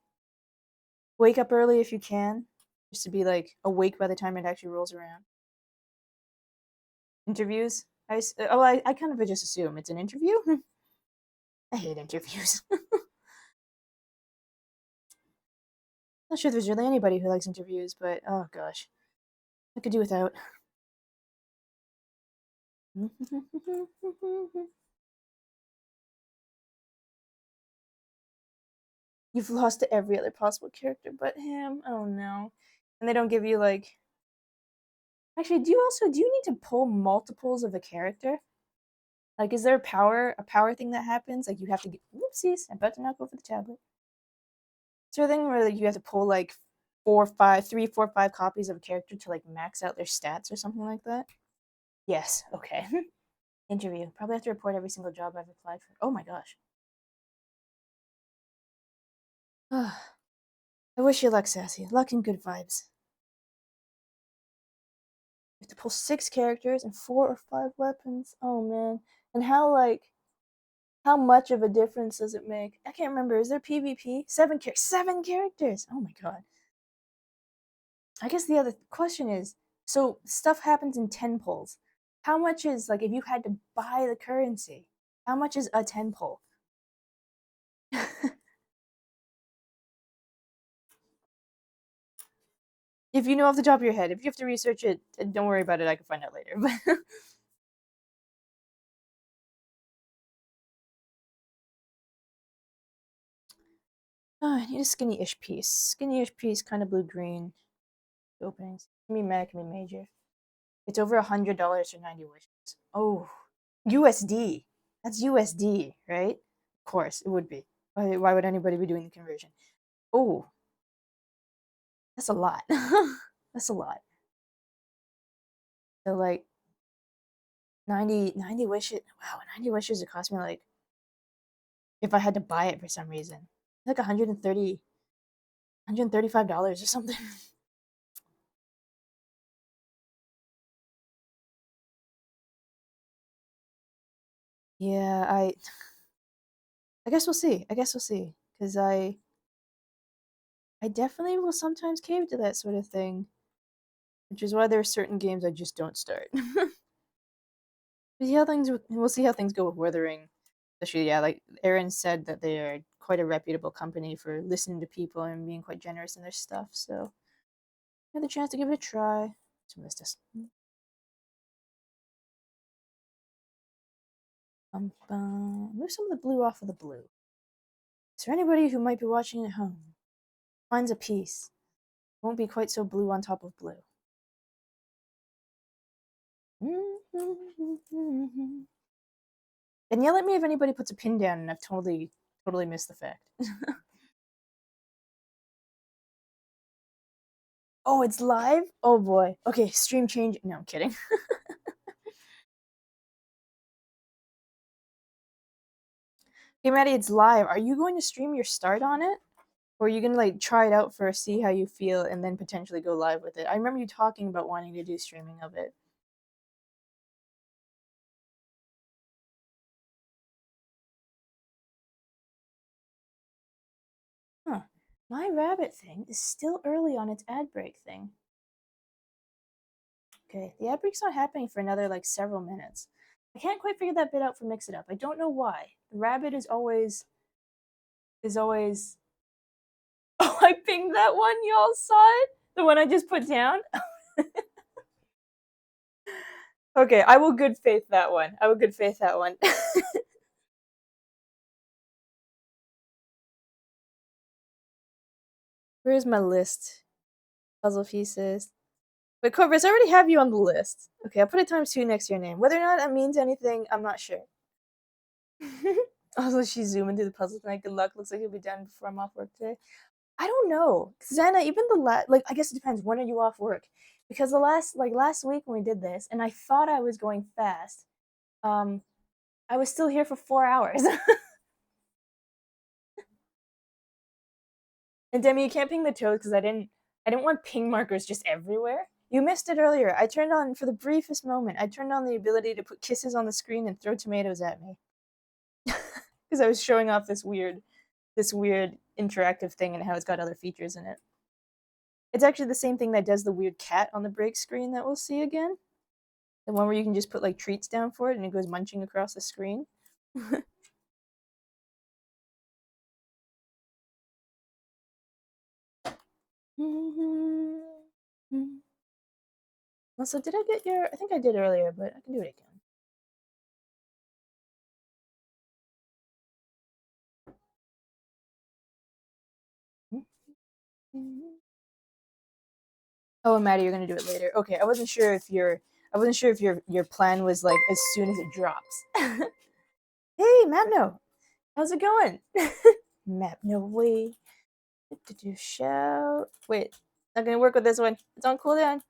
Wake up early if you can, just to be like awake by the time it actually rolls around. Interviews. I kind of just assume it's an interview. I hate interviews. Not sure there's really anybody who likes interviews, but oh gosh, I could do without. You've lost to every other possible character but him. Oh no. And they don't give you like. Actually, do you need to pull multiples of a character? Like, is there a power thing that happens? Like, you have to get. Whoopsies! I'm about to not go for the tablet. Is there a thing where like, you have to pull like 3, 4, 5 copies of a character to like max out their stats or something like that? Yes. Okay. Interview. Probably have to report every single job I've applied for. Oh my gosh. I wish you luck, Sassy. Luck and good vibes. You have to pull 6 characters and 4 or 5 weapons. Oh man. And how much of a difference does it make? I can't remember. Is there PvP? 7 characters. Oh my god. I guess the other question is, so stuff happens in 10 pulls. How much is like if you had to buy the currency? How much is a 10 pull? If you know off the top of your head, if you have to research it, don't worry about it. I can find out later. But oh, I need a skinny-ish piece. Skinny-ish piece, kind of blue-green openings. Can be mad, can be major. It's over $100 for 90 wishes. Oh, USD. That's USD, right? Of course, it would be. Why would anybody be doing the conversion? Oh, that's a lot. That's a lot. So like 90 wishes. Wow, 90 wishes. It cost me like, if I had to buy it for some reason, like 135 dollars or something. Yeah, I guess we'll see. I guess we'll see. Because I definitely will sometimes cave to that sort of thing, which is why there are certain games I just don't start. We'll see how things go with Wuthering. Especially, yeah, like Aaron said that they are quite a reputable company for listening to people and being quite generous in their stuff. So I had the chance to give it a try. To miss this. Move some of the blue off of the blue. Is there anybody who might be watching at home finds a piece? Won't be quite so blue on top of blue. And yell at me if anybody puts a pin down and I've totally missed the fact. Oh, it's live? Oh boy. Okay, stream change. No, I'm kidding. Hey Maddie, it's live. Are you going to stream your start on it? Or are you gonna like try it out first, see how you feel, and then potentially go live with it? I remember you talking about wanting to do streaming of it. Huh. My rabbit thing is still early on its ad break thing. Okay, the ad break's not happening for another like several minutes. I can't quite figure that bit out for Mix It Up. I don't know why. The rabbit is always. Oh, I pinged that one. Y'all saw it. The one I just put down. Okay, I will good faith that one. I will good faith that one. Where's my list? Puzzle pieces. Wait, Corvus, I already have you on the list. Okay, I'll put it times 2 next to your name. Whether or not that means anything, I'm not sure. Also, she's zooming through the puzzle tonight. Good luck. Looks like you'll be done before I'm off work today. I don't know, Xana. Even the like, I guess it depends. When are you off work? Because the last week when we did this, and I thought I was going fast. Um, I was still here for 4 hours. And Demi, you can't ping the toes because I didn't want ping markers just everywhere. You missed it earlier. I turned on for the briefest moment. I turned on the ability to put kisses on the screen and throw tomatoes at me because I was showing off this weird interactive thing and how it's got other features in it. It's actually the same thing that does the weird cat on the break screen that we'll see again. The one where you can just put like treats down for it and it goes munching across the screen. Also, did I get your? I think I did earlier, but I can do it again. Oh, and Maddie, you're gonna do it later. Okay, I wasn't sure if your plan was like as soon as it drops. Hey, Mapno, how's it going? Mapno, wait. Shout. Wait, not gonna work with this one. It's on cooldown.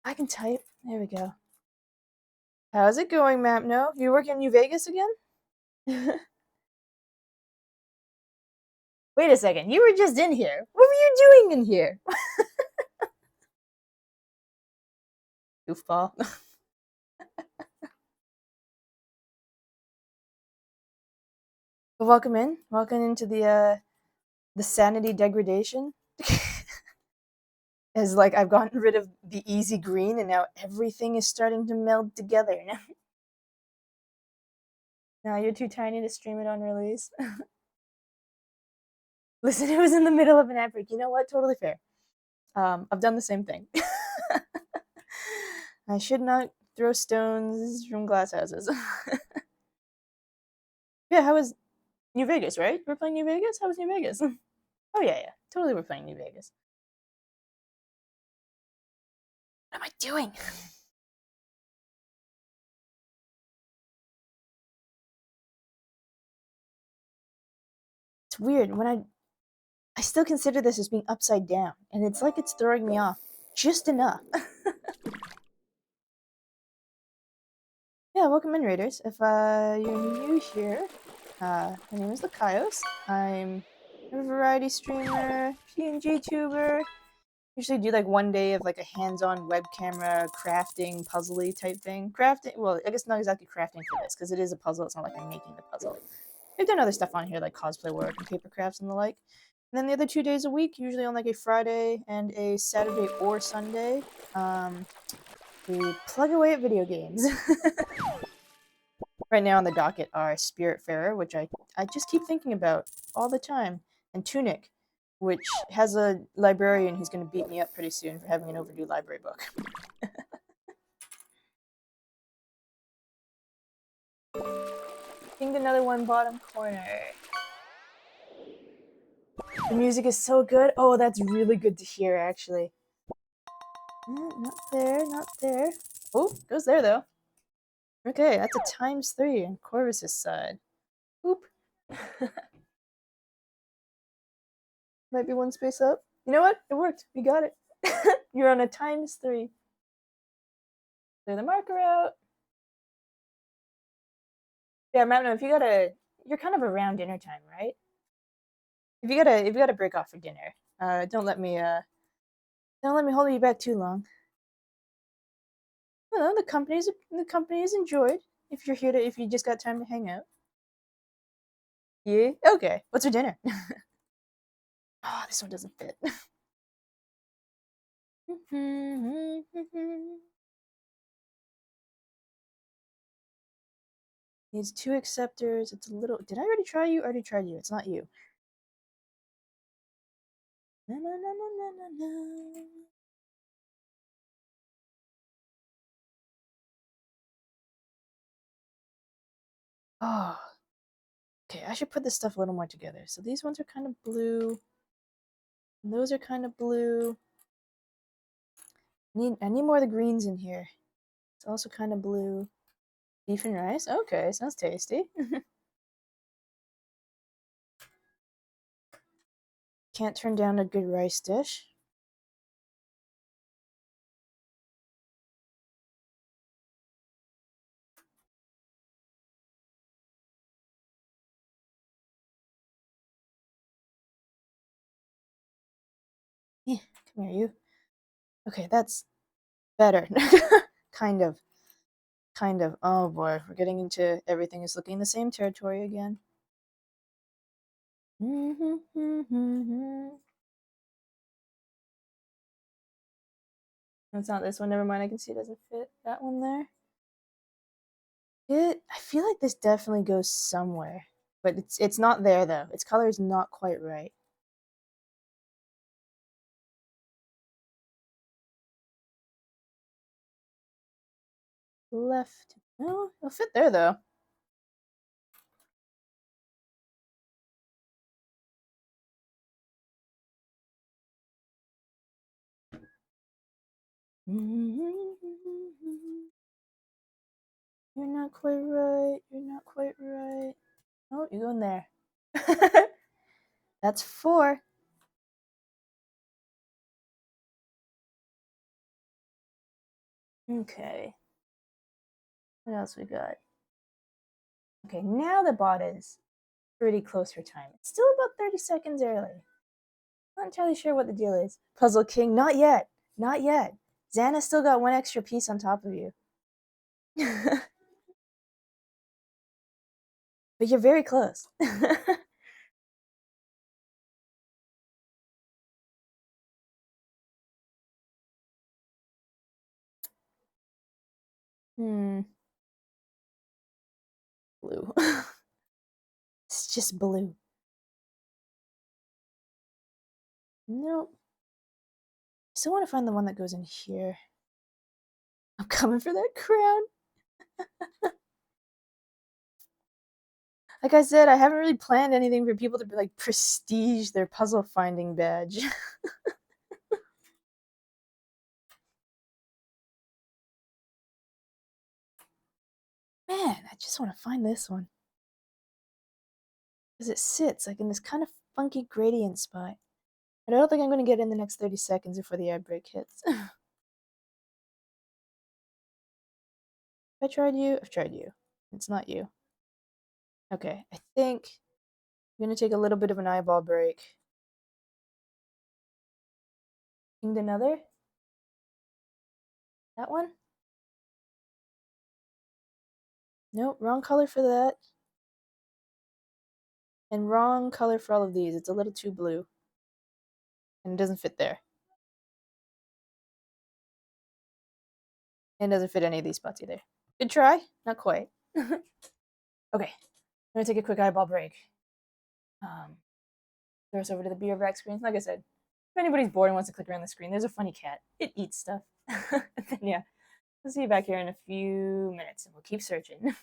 I can type. There we go. How's it going, Mapno? You working in New Vegas again? Wait a second. You were just in here. What were you doing in here? Goofball. Welcome in. Welcome into the sanity degradation. As like I've gotten rid of the easy green and now everything is starting to meld together. Now you're too tiny to stream it on release. Listen, it was in the middle of an ad break. You know what? Totally fair. I've done the same thing. I should not throw stones from glass houses. Yeah, how was New Vegas, right? We're playing New Vegas? How was New Vegas? Oh yeah, yeah. Totally we're playing New Vegas. What am I doing? It's weird. I still consider this as being upside down, and it's like it's throwing me off just enough. Yeah, welcome in, Raiders. If you're new here, my name is L.Y.K.A.I.O.S. I'm a variety streamer, PNG tuber. Usually do like one day of like a hands-on web camera crafting puzzly type thing. Crafting, well, I guess not exactly crafting for this because it is a puzzle. It's not like I'm making the puzzle. I've done other stuff on here like cosplay work and paper crafts and the like. And then the other 2 days a week, usually on like a Friday and a Saturday or Sunday, we plug away at video games. Right now on the docket are Spiritfarer, which I just keep thinking about all the time, and Tunic, which has a librarian who's going to beat me up pretty soon for having an overdue library book. Think another one bottom corner. The music is so good. Oh, that's really good to hear, actually. Not there, not there. Oh, goes there, though. Okay, that's a ×3 on Corvus's side. Oop. Might be one space up. You know what? It worked. We got it. You're on a ×3. Clear the marker out. Yeah, Magnum, if you gotta, you're kind of around dinner time, right? If you gotta break off for dinner, don't let me hold you back too long. Well, the company is enjoyed. If you just got time to hang out. Yeah. Okay. What's for dinner? Oh, this one doesn't fit. Needs 2 acceptors. It's a little. Did I already try you? I already tried you. It's not you. Na, na, na, na, na, na. Oh, okay. I should put this stuff a little more together. So these ones are kind of blue. And those are kind of blue. I need more of the greens in here. It's also kind of blue. Beef and rice. Okay, sounds tasty. Can't turn down a good rice dish. Yeah, come here, you. Okay, that's better. Kind of. Kind of. Oh boy, we're getting into everything is looking the same territory again. That's not this one. Never mind. I can see it doesn't fit that one there. I feel like this definitely goes somewhere, but it's not there though. Its color is not quite right. Left. No, it'll fit there though. You're not quite right. You're not quite right. Oh, you're going there. That's 4. Okay. What else we got? Okay, now the bot is pretty close for time. It's still about 30 seconds early. Not entirely sure what the deal is. Puzzle King, not yet. Not yet. Xana's still got 1 extra piece on top of you. But you're very close. Hmm. Blue. It's just blue. Nope. Still want to find the one that goes in here. I'm coming for that crown. Like I said, I haven't really planned anything for people to be like prestige their puzzle finding badge. Man, I just want to find this one. Because it sits like in this kind of funky gradient spot. And I don't think I'm gonna get in the next 30 seconds before the ad break hits. If I tried you, I've tried you. It's not you. Okay, I think I'm gonna take a little bit of an eyeball break. Pinged another? That one? Nope, wrong color for that. And wrong color for all of these. It's a little too blue. And it doesn't fit there. And it doesn't fit any of these spots either. Good try, not quite. Okay, I'm gonna take a quick eyeball break. Throw us over to the beer back screen. Like I said, if anybody's bored and wants to click around the screen, there's a funny cat. It eats stuff. Then yeah, we'll see you back here in a few minutes and we'll keep searching.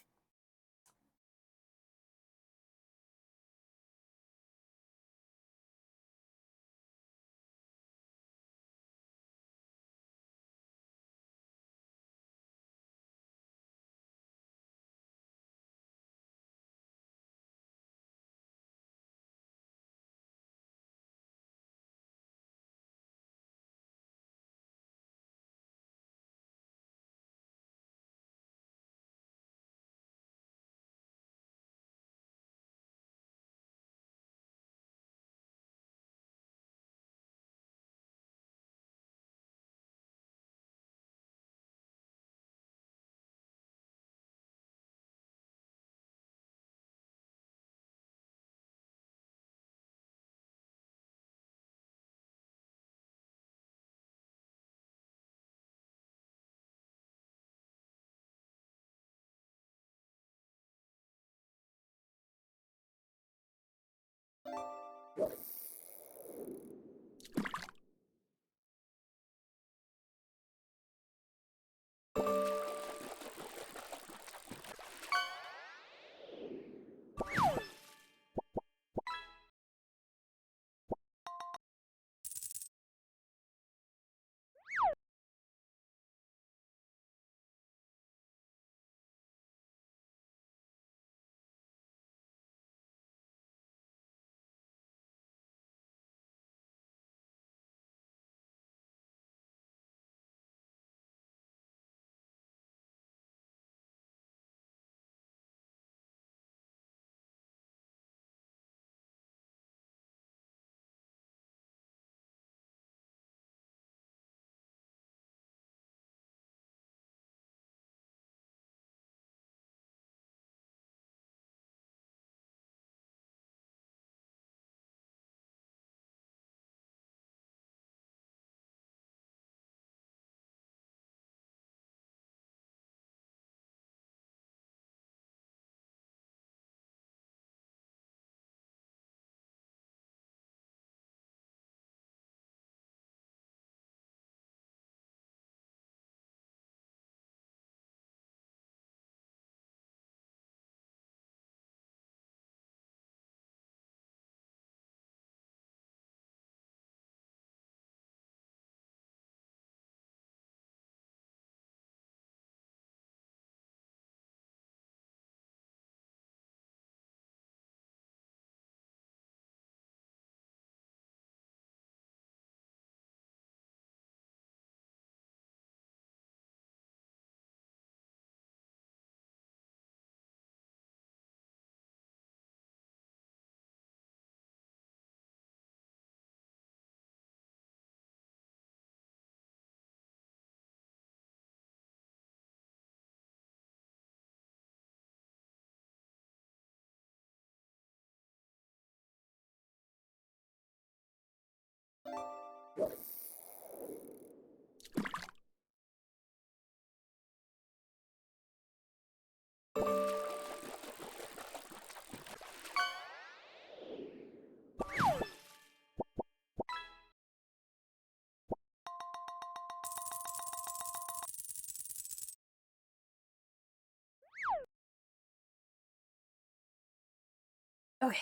Okay,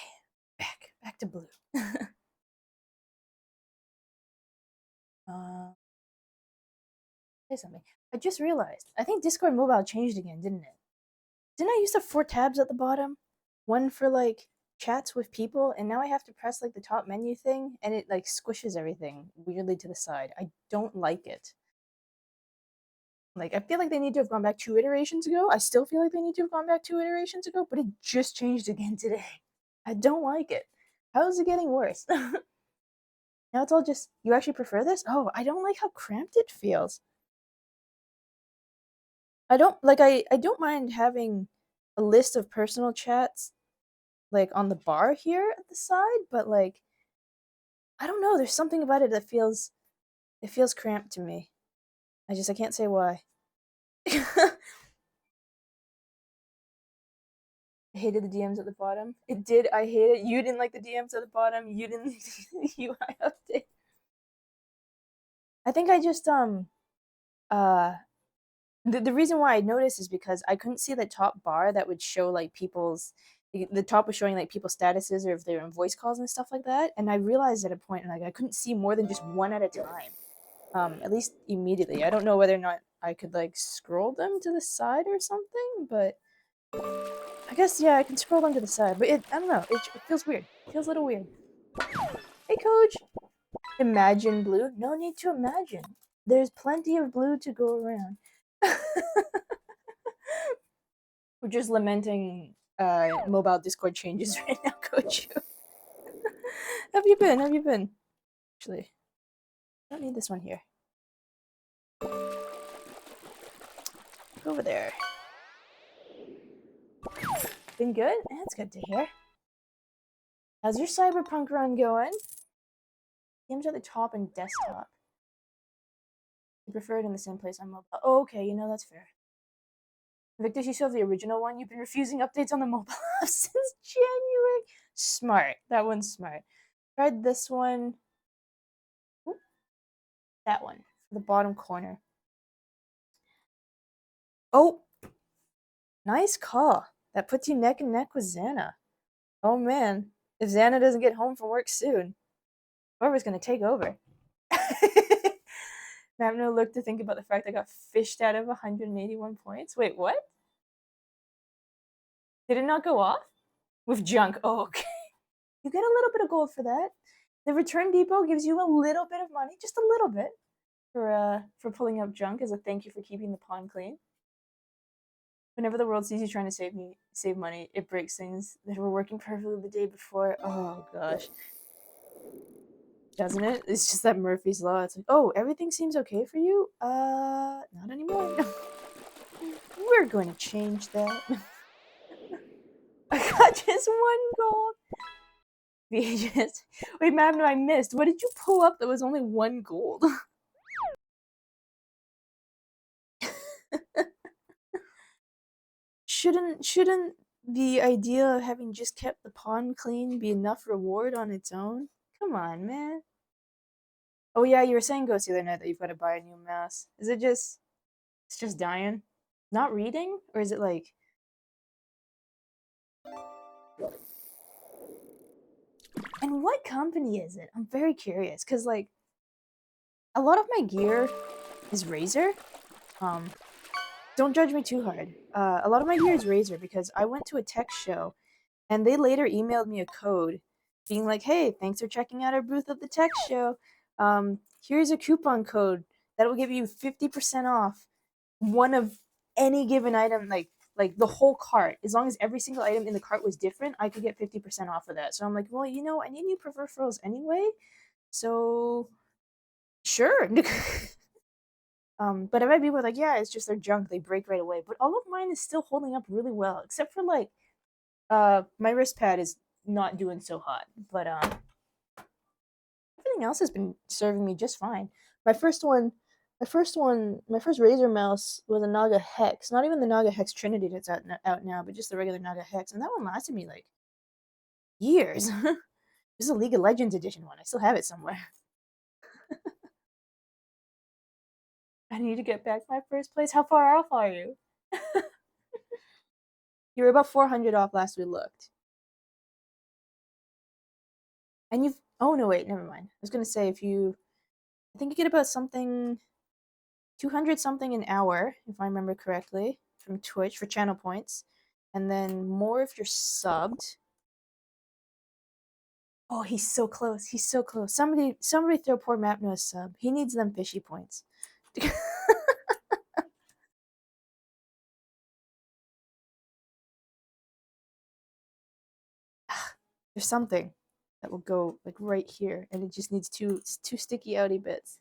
back to blue. uh, say something. I just realized. I think Discord Mobile changed again, didn't it? Didn't I used to have 4 tabs at the bottom? One for like chats with people, and now I have to press like the top menu thing, and it like squishes everything weirdly to the side. I don't like it. Like, I feel like they need to have gone back 2 iterations ago. I still feel like they need to have gone back 2 iterations ago, but it just changed again today. I don't like it. How is it getting worse? Now it's all just, you actually prefer this? Oh, I don't like how cramped it feels. I don't mind having a list of personal chats like on the bar here at the side, but like I don't know, there's something about it that feels cramped to me. I can't say why. I hated the DMs at the bottom. It did. I hate it. You didn't like the DMs at the bottom. You didn't like the UI update. I think I just uh the reason why I noticed is because I couldn't see the top bar that would show like people's the top was showing like people's statuses or if they're in voice calls and stuff like that. And I realized at a point like I couldn't see more than just one at a time. At least immediately. I don't know whether or not I could like scroll them to the side or something, but I guess yeah, I can scroll them to the side. But I don't know. It feels weird. It feels a little weird. Hey, coach. Imagine blue. No need to imagine. There's plenty of blue to go around. We're just lamenting mobile Discord changes right now, coach. Have you been? Have you been? Actually, I don't need this one here. Go over there. Been good? That's good to hear. How's your cyberpunk run going? Games at the top and desktop. You prefer it in the same place on mobile. Oh, okay, that's fair. Victor, you still have the original one. You've been refusing updates on the mobile app since January. Smart. That one's smart. Tried this one. Ooh, that one. The bottom corner. Oh, nice call. That puts you neck and neck with Xana. Oh man. If Xana doesn't get home from work soon, whoever's gonna take over. I have no look to think about the fact I got fished out of 181 points. Wait, what? Did it not go off? With junk. Oh, okay. You get a little bit of gold for that. The return depot gives you a little bit of money, just a little bit, for pulling up junk as a thank you for keeping the pond clean. Whenever the world sees you trying to save money, it breaks things that were working perfectly the day before. Oh gosh. Doesn't it? It's just that Murphy's Law. It's like, oh, everything seems okay for you? Not anymore. We're going to change that. I got just one gold. VHS. Wait, madam, I missed. What did you pull up that was only one gold? Shouldn't the idea of having just kept the pond clean be enough reward on its own? Come on, man. Oh yeah, you were saying Ghost the other night that you've got to buy a new mouse. Is it just it's just dying? Not reading? Or is it like and what company is it? I'm very curious because like a lot of my gear is Razer. Um, don't judge me too hard. A lot of my gear is Razer because I went to a tech show and they later emailed me a code being like, hey, thanks for checking out our booth at the tech show. Here's a coupon code that will give you 50% off one of any given item, like the whole cart. As long as every single item in the cart was different, I could get 50% off of that. So I'm like, well, I need new peripherals anyway. So sure. But I might be like, yeah, it's just their junk. They break right away. But all of mine is still holding up really well, except for like my wrist pad is not doing so hot. But everything else has been serving me just fine. My first one, my first Razer mouse was a Naga Hex. Not even the Naga Hex Trinity that's out now, but just the regular Naga Hex, and that one lasted me like years. This is a League of Legends edition one. I still have it somewhere. I need to get back my first place. How far off are you? You were about 400 off last we looked. And you've oh no wait, never mind. I was gonna say I think you get about something 200 something an hour, if I remember correctly, from Twitch for channel points. And then more if you're subbed. Oh, he's so close. He's so close. Somebody throw poor Mapno a sub. He needs them fishy points. There's something that will go like right here, and it just needs two sticky outy bits.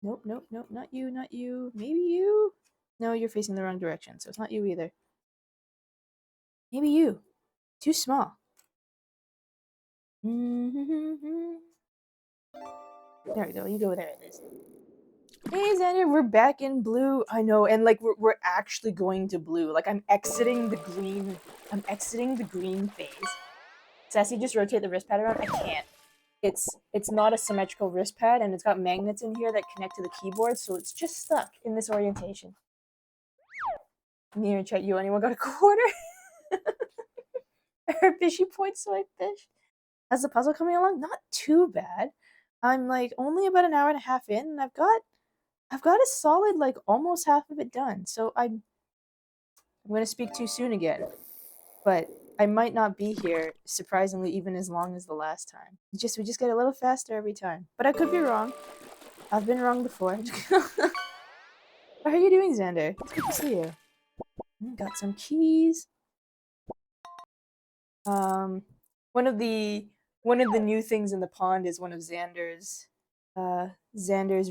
Nope, nope, nope, not you, not you. Maybe you? No, you're facing the wrong direction, so it's not you either. Maybe you. Too small. There we go. You go there it is. Hey Xander, we're back in blue. I know, and like we're actually going to blue. Like I'm exiting the green. I'm exiting the green phase. Sassy, just rotate the wrist pad around. I can't. It's not a symmetrical wrist pad, and it's got magnets in here that connect to the keyboard, so it's just stuck in this orientation. Near chat, you anyone got a quarter? Her fishy points, so I fished. How's the puzzle coming along? Not too bad. I'm like only about an hour and a half in, and I've got a solid like almost half of it done. So I'm gonna speak too soon again, but I might not be here surprisingly even as long as the last time. We just get a little faster every time, but I could be wrong. I've been wrong before. How are you doing, Xander? It's good to see you. Got some keys. Um, one of the new things in the pond is one of Xander's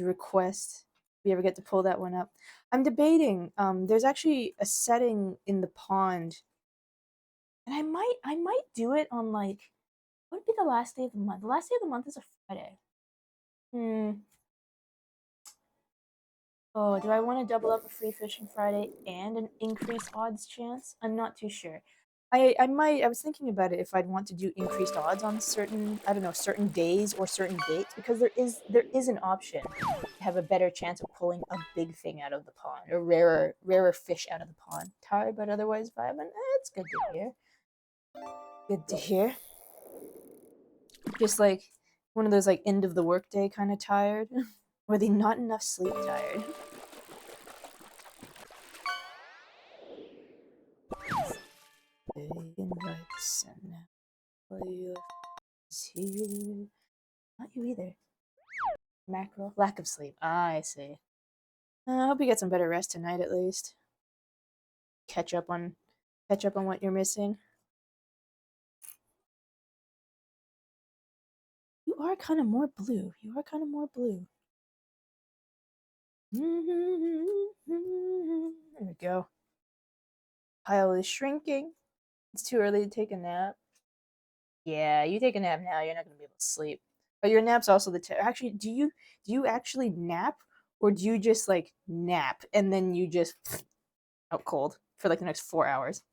requests. If we ever get to pull that one up, I'm debating. There's actually a setting in the pond, and I might do it on like what would be the last day of the month? The last day of the month is a Friday. Oh, do I want to double up a free fishing Friday and an increased odds chance? I'm not too sure. I was thinking about it if I'd want to do increased odds on certain, I don't know, certain days or certain dates, because there is an option to have a better chance of pulling a big thing out of the pond or rarer fish out of the pond. Tired but otherwise vibing. It's good to hear. Good to hear. Just like one of those like end of the workday kind of tired, or the not enough sleep tired. Invite send now. Is here. Not you either. Mackerel. Lack of sleep. Ah, I see. I hope you get some better rest tonight at least. Catch up on what you're missing. You are kind of more blue. You are kind of more blue. There we go. Pile is shrinking. It's too early to take a nap. Yeah, you take a nap now, you're not gonna be able to sleep. But your nap's also actually. Do you actually nap, or do you just like nap and then you just out cold for like the next 4 hours?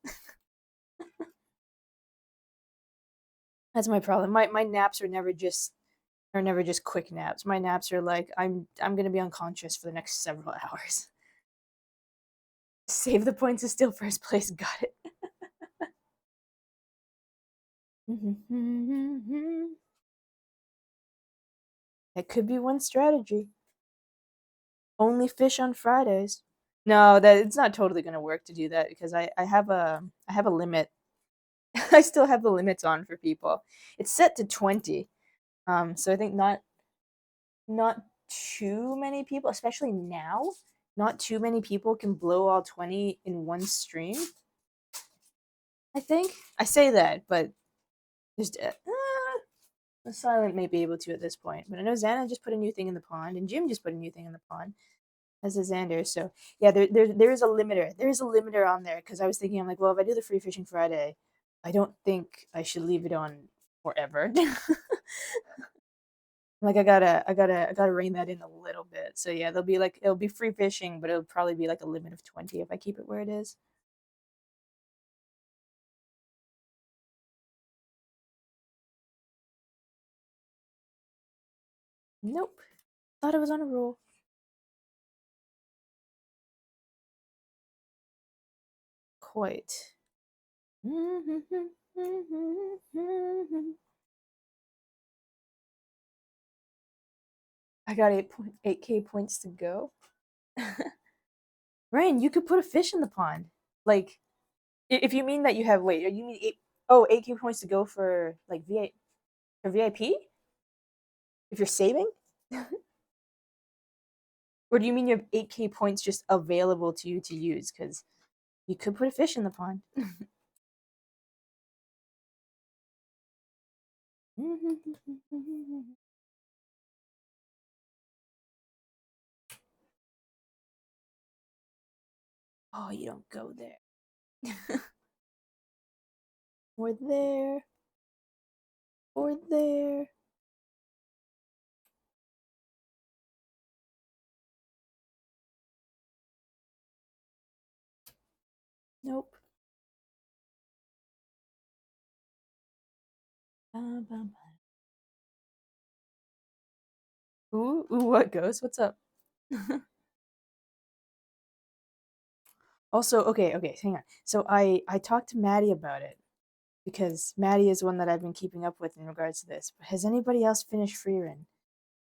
That's my problem. My naps are never just quick naps. My naps are like I'm gonna be unconscious for the next several hours. Save the points is still first place. Got it. That could be one strategy. Only fish on Fridays. No, that it's not totally gonna work to do that because I have a limit. I still have the limits on for people. It's set to 20. So I think not too many people, especially now, not too many people can blow all 20 in one stream. I think I say that, but there's the silent may be able to at this point. But I know Xana just put a new thing in the pond, and Jim just put a new thing in the pond, as a Xander. So yeah, there is a limiter. There is a limiter on there because I was thinking, I'm like, well, if I do the free fishing Friday, I don't think I should leave it on forever. Like I gotta rein that in a little bit. So yeah, it'll be free fishing, but it'll probably be like a limit of 20 if I keep it where it is. Nope. Thought I was on a roll. Quite. I got 8K points to go. Ryan, you could put a fish in the pond. Like, if you mean that you have, wait, you mean eight? Oh, 8K points to go for like for VIP if you're saving? Or do you mean you have 8K points just available to you to use? Because you could put a fish in the pond. Oh, you don't go there. Or there. Or there. Nope. Ooh, what goes? What's up? Also, okay, hang on. So I talked to Maddie about it because Maddie is one that I've been keeping up with in regards to this. But has anybody else finished Freerin?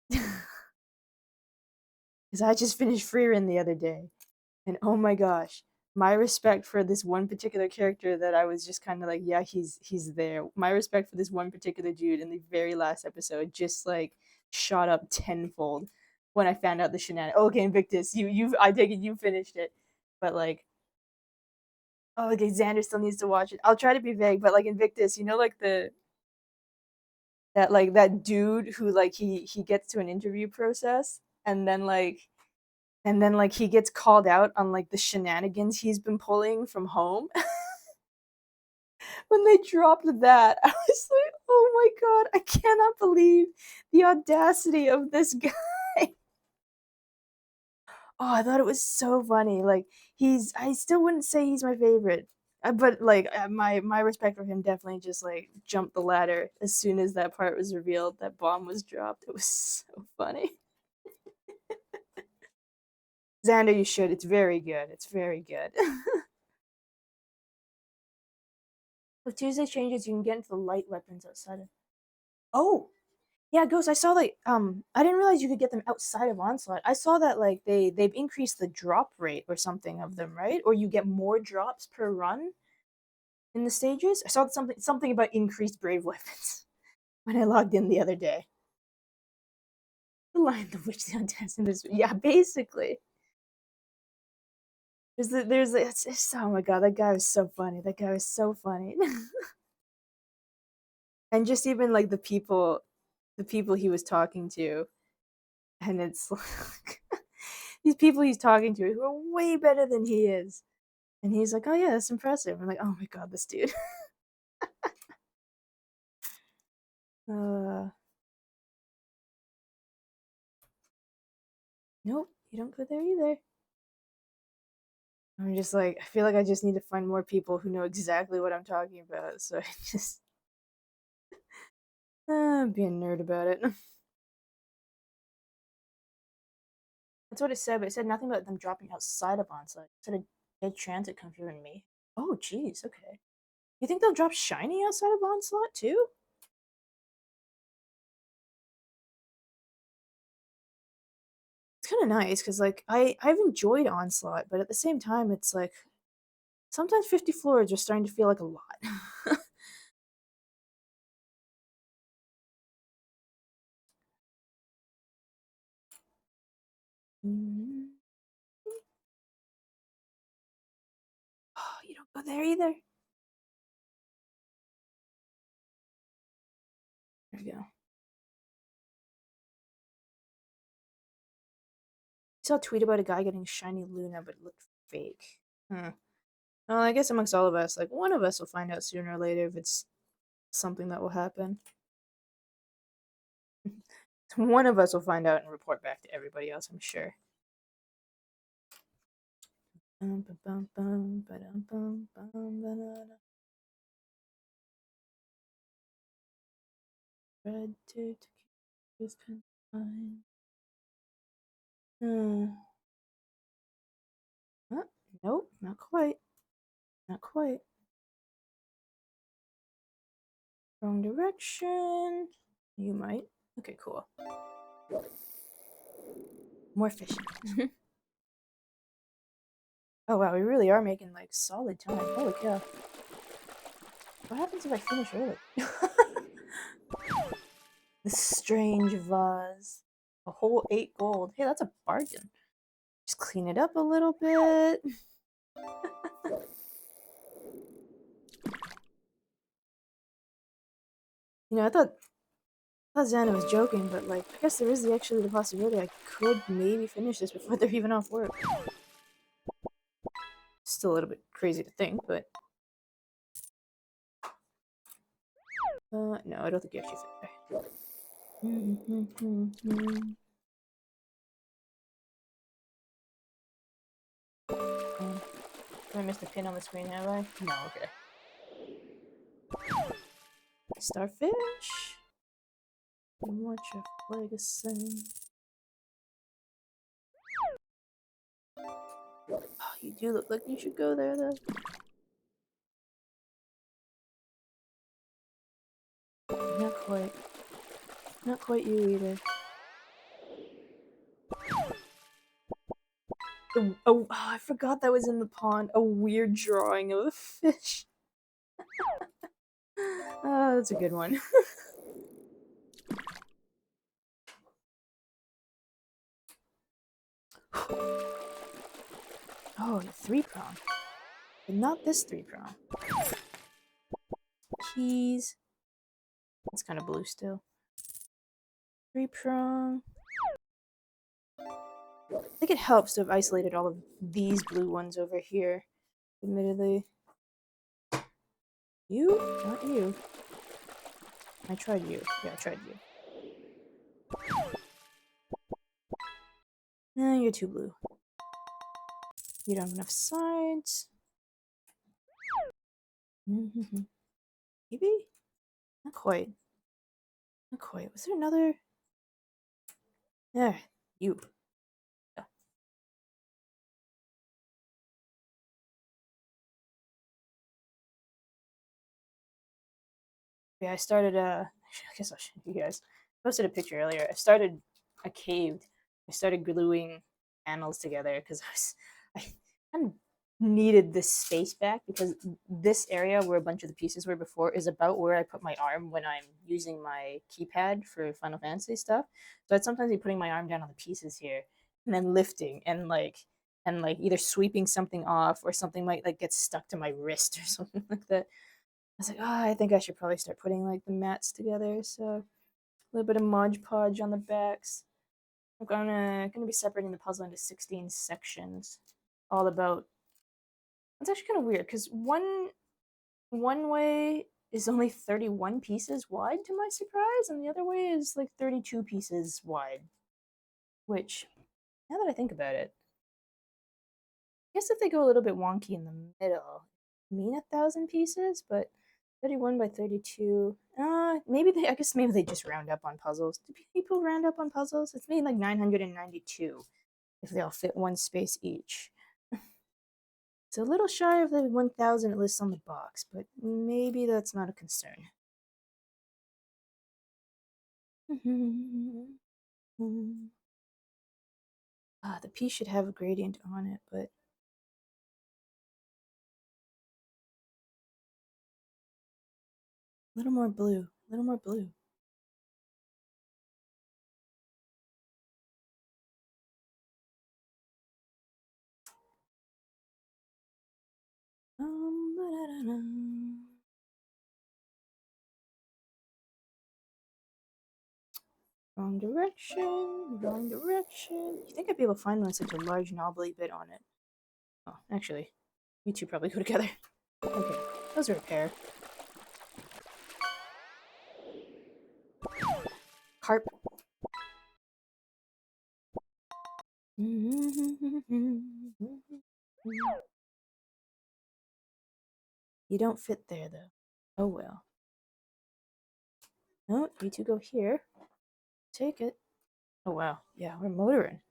Because I just finished Freerin the other day, and oh my gosh, my respect for this one particular character that I was just kind of like, yeah, he's there. My respect for this one particular dude in the very last episode just like shot up tenfold when I found out the shenanigans. Okay, Invictus, you I take it you finished it, but like, oh, okay, Xander still needs to watch it. I'll try to be vague, but like Invictus, you know, like that dude who like he gets to an interview process and then like he gets called out on like the shenanigans he's been pulling from home. When they dropped that, I was like, oh my god, I cannot believe the audacity of this guy. Oh, I thought it was so funny. Like I still wouldn't say he's my favorite. But like my respect for him definitely just like jumped the ladder as soon as that part was revealed, that bomb was dropped. It was so funny. Xander, you should. It's very good. It's very good. With Tuesday changes, you can get into the light weapons outside of. Oh, yeah, Ghost. I saw like I didn't realize you could get them outside of Onslaught. I saw that like they've increased the drop rate or something of them, right? Or you get more drops per run in the stages. I saw something about increased brave weapons when I logged in the other day. The Lion, the Witch, the Untested. Yeah, basically. Oh my god, that guy was so funny. That guy was so funny. And just even like the people he was talking to, and it's like these people he's talking to who are way better than he is, and he's like, oh yeah, that's impressive. I'm like, oh my god, this dude. uh nope, you don't go there either. I'm just like, I feel like I just need to find more people who know exactly what I'm talking about, so I just be a nerd about it. That's what it said, but it said nothing about them dropping outside of Onslaught. It said a dead transit come through in me. Oh jeez, okay. You think they'll drop shiny outside of Onslaught too? It's kind of nice because like I've enjoyed Onslaught, but at the same time, it's like sometimes 50 floors are starting to feel like a lot. Oh, you don't go there either. There we go. I saw a tweet about a guy getting shiny Luna, but it looked fake. Huh. Well, I guess amongst all of us, like one of us will find out sooner or later if it's something that will happen. One of us will find out and report back to everybody else, I'm sure. Red to is kind of fine. Huh? Nope, not quite. Not quite. Wrong direction. You might. Okay, cool. More fishing. Oh wow, we really are making like solid time. Holy cow. What happens if I finish early? This strange vase. A whole 8 gold. Hey, that's a bargain. Just clean it up a little bit. You know, I thought Xana was joking, but like, I guess there is actually the possibility I could maybe finish this before they're even off work. Still a little bit crazy to think, but no, I don't think you actually fit there. I missed a pin on the screen, have I? No, okay. Starfish. Watch your flag ascend. Oh, you do look like you should go there, though. Not quite. Not quite you either. Oh, I forgot that was in the pond. A weird drawing of a fish. Oh, that's a good one. Oh, a 3-prong. But not this 3-prong. Keys. It's kind of blue still. 3-prong. I think it helps to have isolated all of these blue ones over here. Admittedly. You? Not you. I tried you. Yeah, I tried you. Nah, you're too blue. You don't have enough sides. Maybe? Not quite. Not quite. Was there another? Yeah, you. Yeah. Yeah, I started I guess I'll show you guys. I posted a picture earlier. I started I caved. I started gluing panels together because I kind of needed this space back because this area where a bunch of the pieces were before is about where I put my arm when I'm using my keypad for Final Fantasy stuff. So I'd sometimes be putting my arm down on the pieces here and then lifting and like either sweeping something off or something might like get stuck to my wrist or something like that. I was like, oh, I think I should probably start putting like the mats together. So a little bit of Mod Podge on the backs. I'm gonna be separating the puzzle into 16 sections, all about. It's actually kind of weird because one way is only 31 pieces wide to my surprise, and the other way is like 32 pieces wide. Which, now that I think about it, I guess if they go a little bit wonky in the middle, mean 1,000 pieces, but 31 by 32. Maybe they. I guess maybe they just round up on puzzles. Do people round up on puzzles? It's made like 992 if they all fit one space each. It's a little shy of the 1,000 it lists on the box, but maybe that's not a concern. The piece should have a gradient on it, but a little more blue. A little more blue. Wrong direction, wrong direction. You think I'd be able to find one with such a large knobbly bit on it? Oh, actually, you two probably go together. Okay, those are a pair. Carp. You don't fit there, though. Oh well. No, you two go here. Take it. Oh wow. Yeah, we're motoring.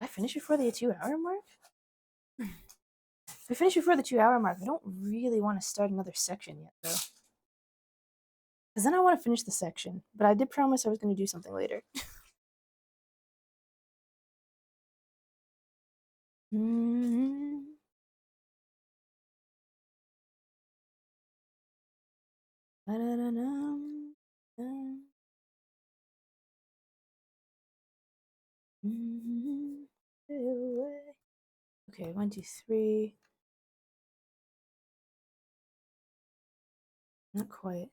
I finish before the 2 hour mark? If we finish before the 2 hour mark, I don't really want to start another section yet, though. Because then I want to finish the section. But I did promise I was going to do something later. Da-da-da-dum, dum. Mhm. Stay away. Okay, 1, 2, 3. Not quite.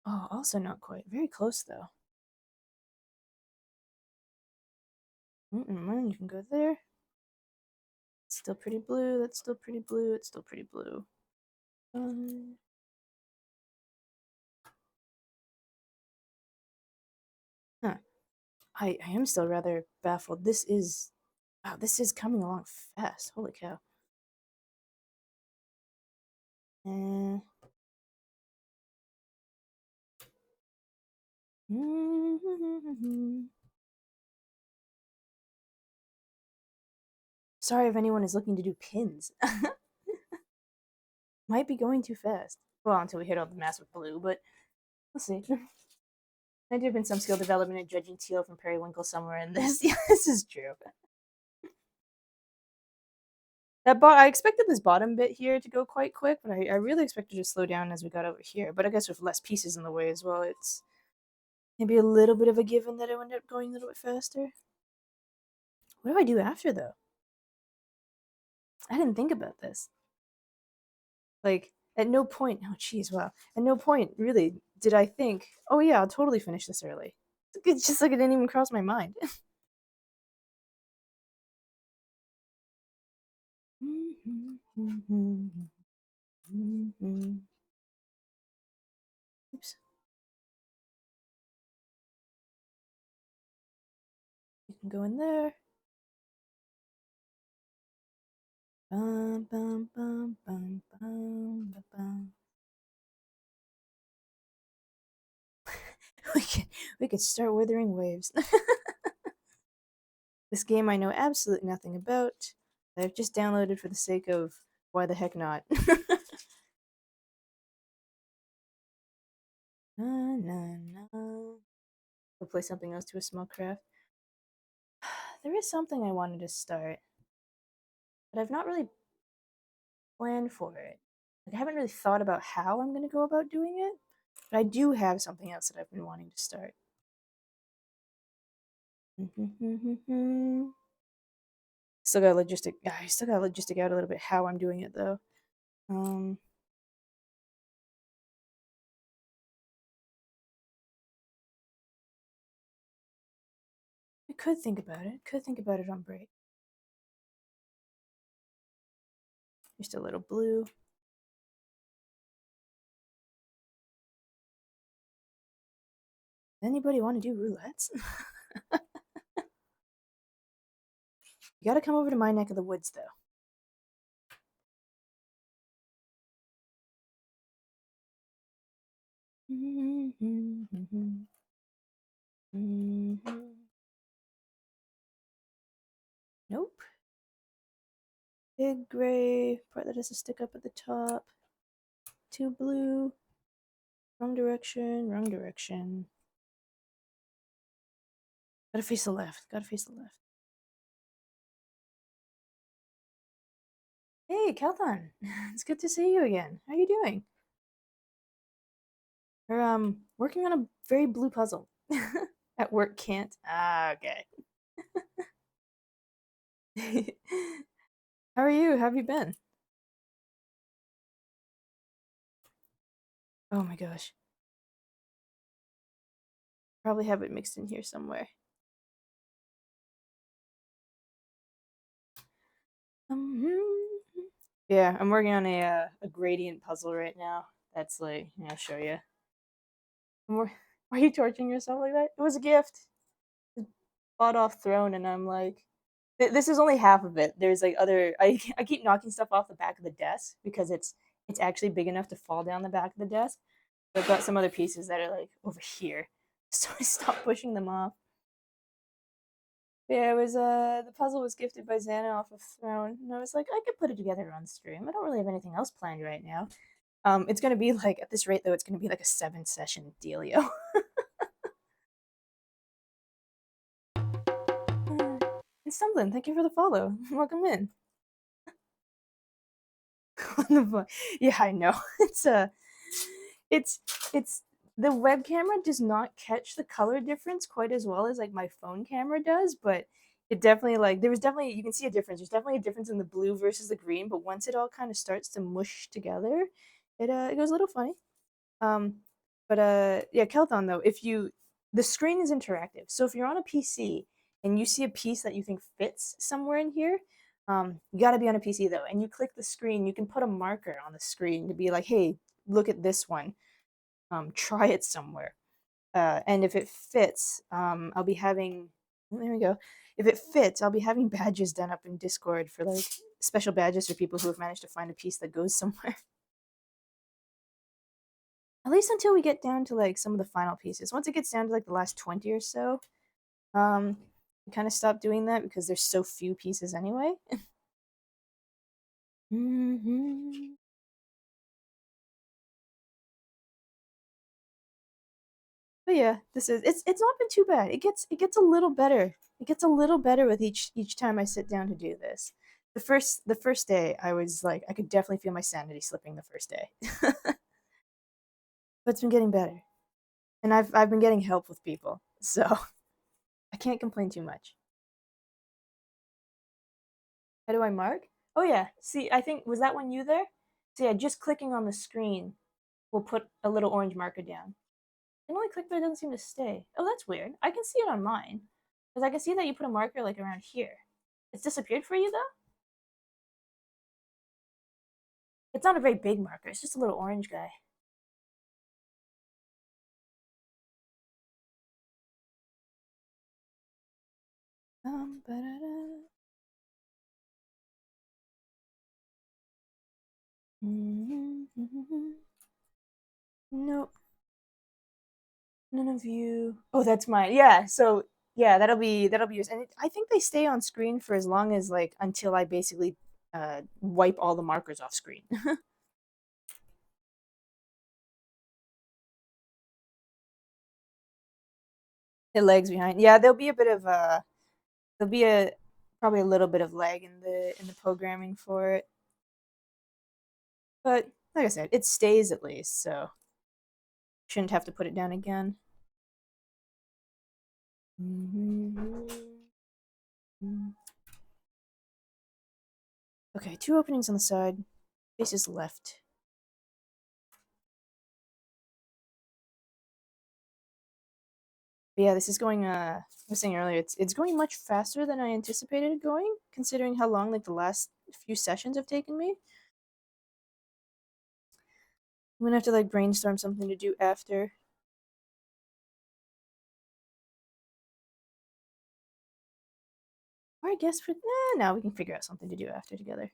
Oh, also not quite. Very close though. You can go there. It's still pretty blue. That's still pretty blue. It's still pretty blue. Um, huh. I am still rather baffled. This is wow. This is coming along fast. Holy cow. Eh. Sorry if anyone is looking to do pins. Might be going too fast. Well, until we hit all the mass with blue, but we'll see. There have been some skill development in judging teal from periwinkle somewhere in this. Yeah, this is true. I expected this bottom bit here to go quite quick, but I really expected to slow down as we got over here. But I guess with less pieces in the way as well, it's maybe a little bit of a given that it would end up going a little bit faster. What do I do after though? I didn't think about this. Like at no point. Oh, geez, wow. At no point really did I think, oh yeah, I'll totally finish this early. It's just like it didn't even cross my mind. Oops. You can go in there. Bum, bum, bum, bum, bum, bum, bum. we can we could start withering waves. This game I know absolutely nothing about. I've just downloaded for the sake of why the heck not. Na, na, na. We'll play something else to a small craft. There is something I wanted to start, but I've not really planned for it. Like I haven't really thought about how I'm going to go about doing it, but I do have something else that I've been wanting to start. Still got logistic. I still got logistic out a little bit how I'm doing it though. Um, I could think about it. Could think about it on break. Just a little blue. Anybody want to do roulettes? You got to come over to my neck of the woods though. Nope. Big gray part that has to stick up at the top. Too blue. Wrong direction. Wrong direction. Gotta face the left. Gotta face the left. Hey, Kelthon. It's good to see you again. How are you doing? We're working on a very blue puzzle. At work can't. Ah, okay. How are you? How have you been? Oh my gosh. Probably have it mixed in here somewhere. Yeah, I'm working on a gradient puzzle right now. That's like, I'll show you. Why are you torturing yourself like that? It was a gift. Bought off throne, and I'm like, this is only half of it. There's like other. I keep knocking stuff off the back of the desk because it's actually big enough to fall down the back of the desk. But I've got some other pieces that are like over here, so I stopped pushing them off. Yeah, it was the puzzle was gifted by Xana off of Throne, and I was like, I could put it together on stream. I don't really have anything else planned right now. It's gonna be like at this rate though, it's gonna be like a 7 session dealio. And Stumbling, thank you for the follow. Welcome in. Yeah, I know. It's a it's it's the web camera does not catch the color difference quite as well as like my phone camera does, but it definitely like there was definitely you can see a difference. There's definitely a difference in the blue versus the green, but once it all kind of starts to mush together, it goes a little funny. Um, but yeah, Kelthon though, if you the screen is interactive, so if you're on a PC and you see a piece that you think fits somewhere in here, you got to be on a PC though, and you click the screen, you can put a marker on the screen to be like, hey, look at this one, try it somewhere, and if it fits, I'll be having there we go. If it fits, I'll be having badges done up in Discord for like special badges for people who have managed to find a piece that goes somewhere. At least until we get down to like some of the final pieces. Once it gets down to like the last 20 or so, um, we kind of stop doing that because there's so few pieces anyway. Mhm. But yeah, this is it's not been too bad. It gets a little better. It gets a little better with each time I sit down to do this. The first day I was like I could definitely feel my sanity slipping the first day. But it's been getting better. And I've been getting help with people. So I can't complain too much. How do I mark? Oh yeah. See, I think was that when you there? So yeah, just clicking on the screen will put a little orange marker down. I can only click, but it doesn't seem to stay. Oh, that's weird. I can see it on mine because I can see that you put a marker like around here. It's disappeared for you though. It's not a very big marker. It's just a little orange guy. Ba-da-da. Nope, none of you. Oh, that's mine. Yeah. So yeah, that'll be yours. And I think they stay on screen for as long as like until I basically wipe all the markers off screen. It lags behind. Yeah, there'll be a bit of there'll be a probably a little bit of lag in the programming for it. But like I said, it stays at least, so shouldn't have to put it down again. Okay, two openings on the side, faces left. But yeah, this is going I was saying earlier, it's going much faster than I anticipated it going, considering how long like the last few sessions have taken me. I'm gonna have to like brainstorm something to do after. Or I guess for now we can figure out something to do after together.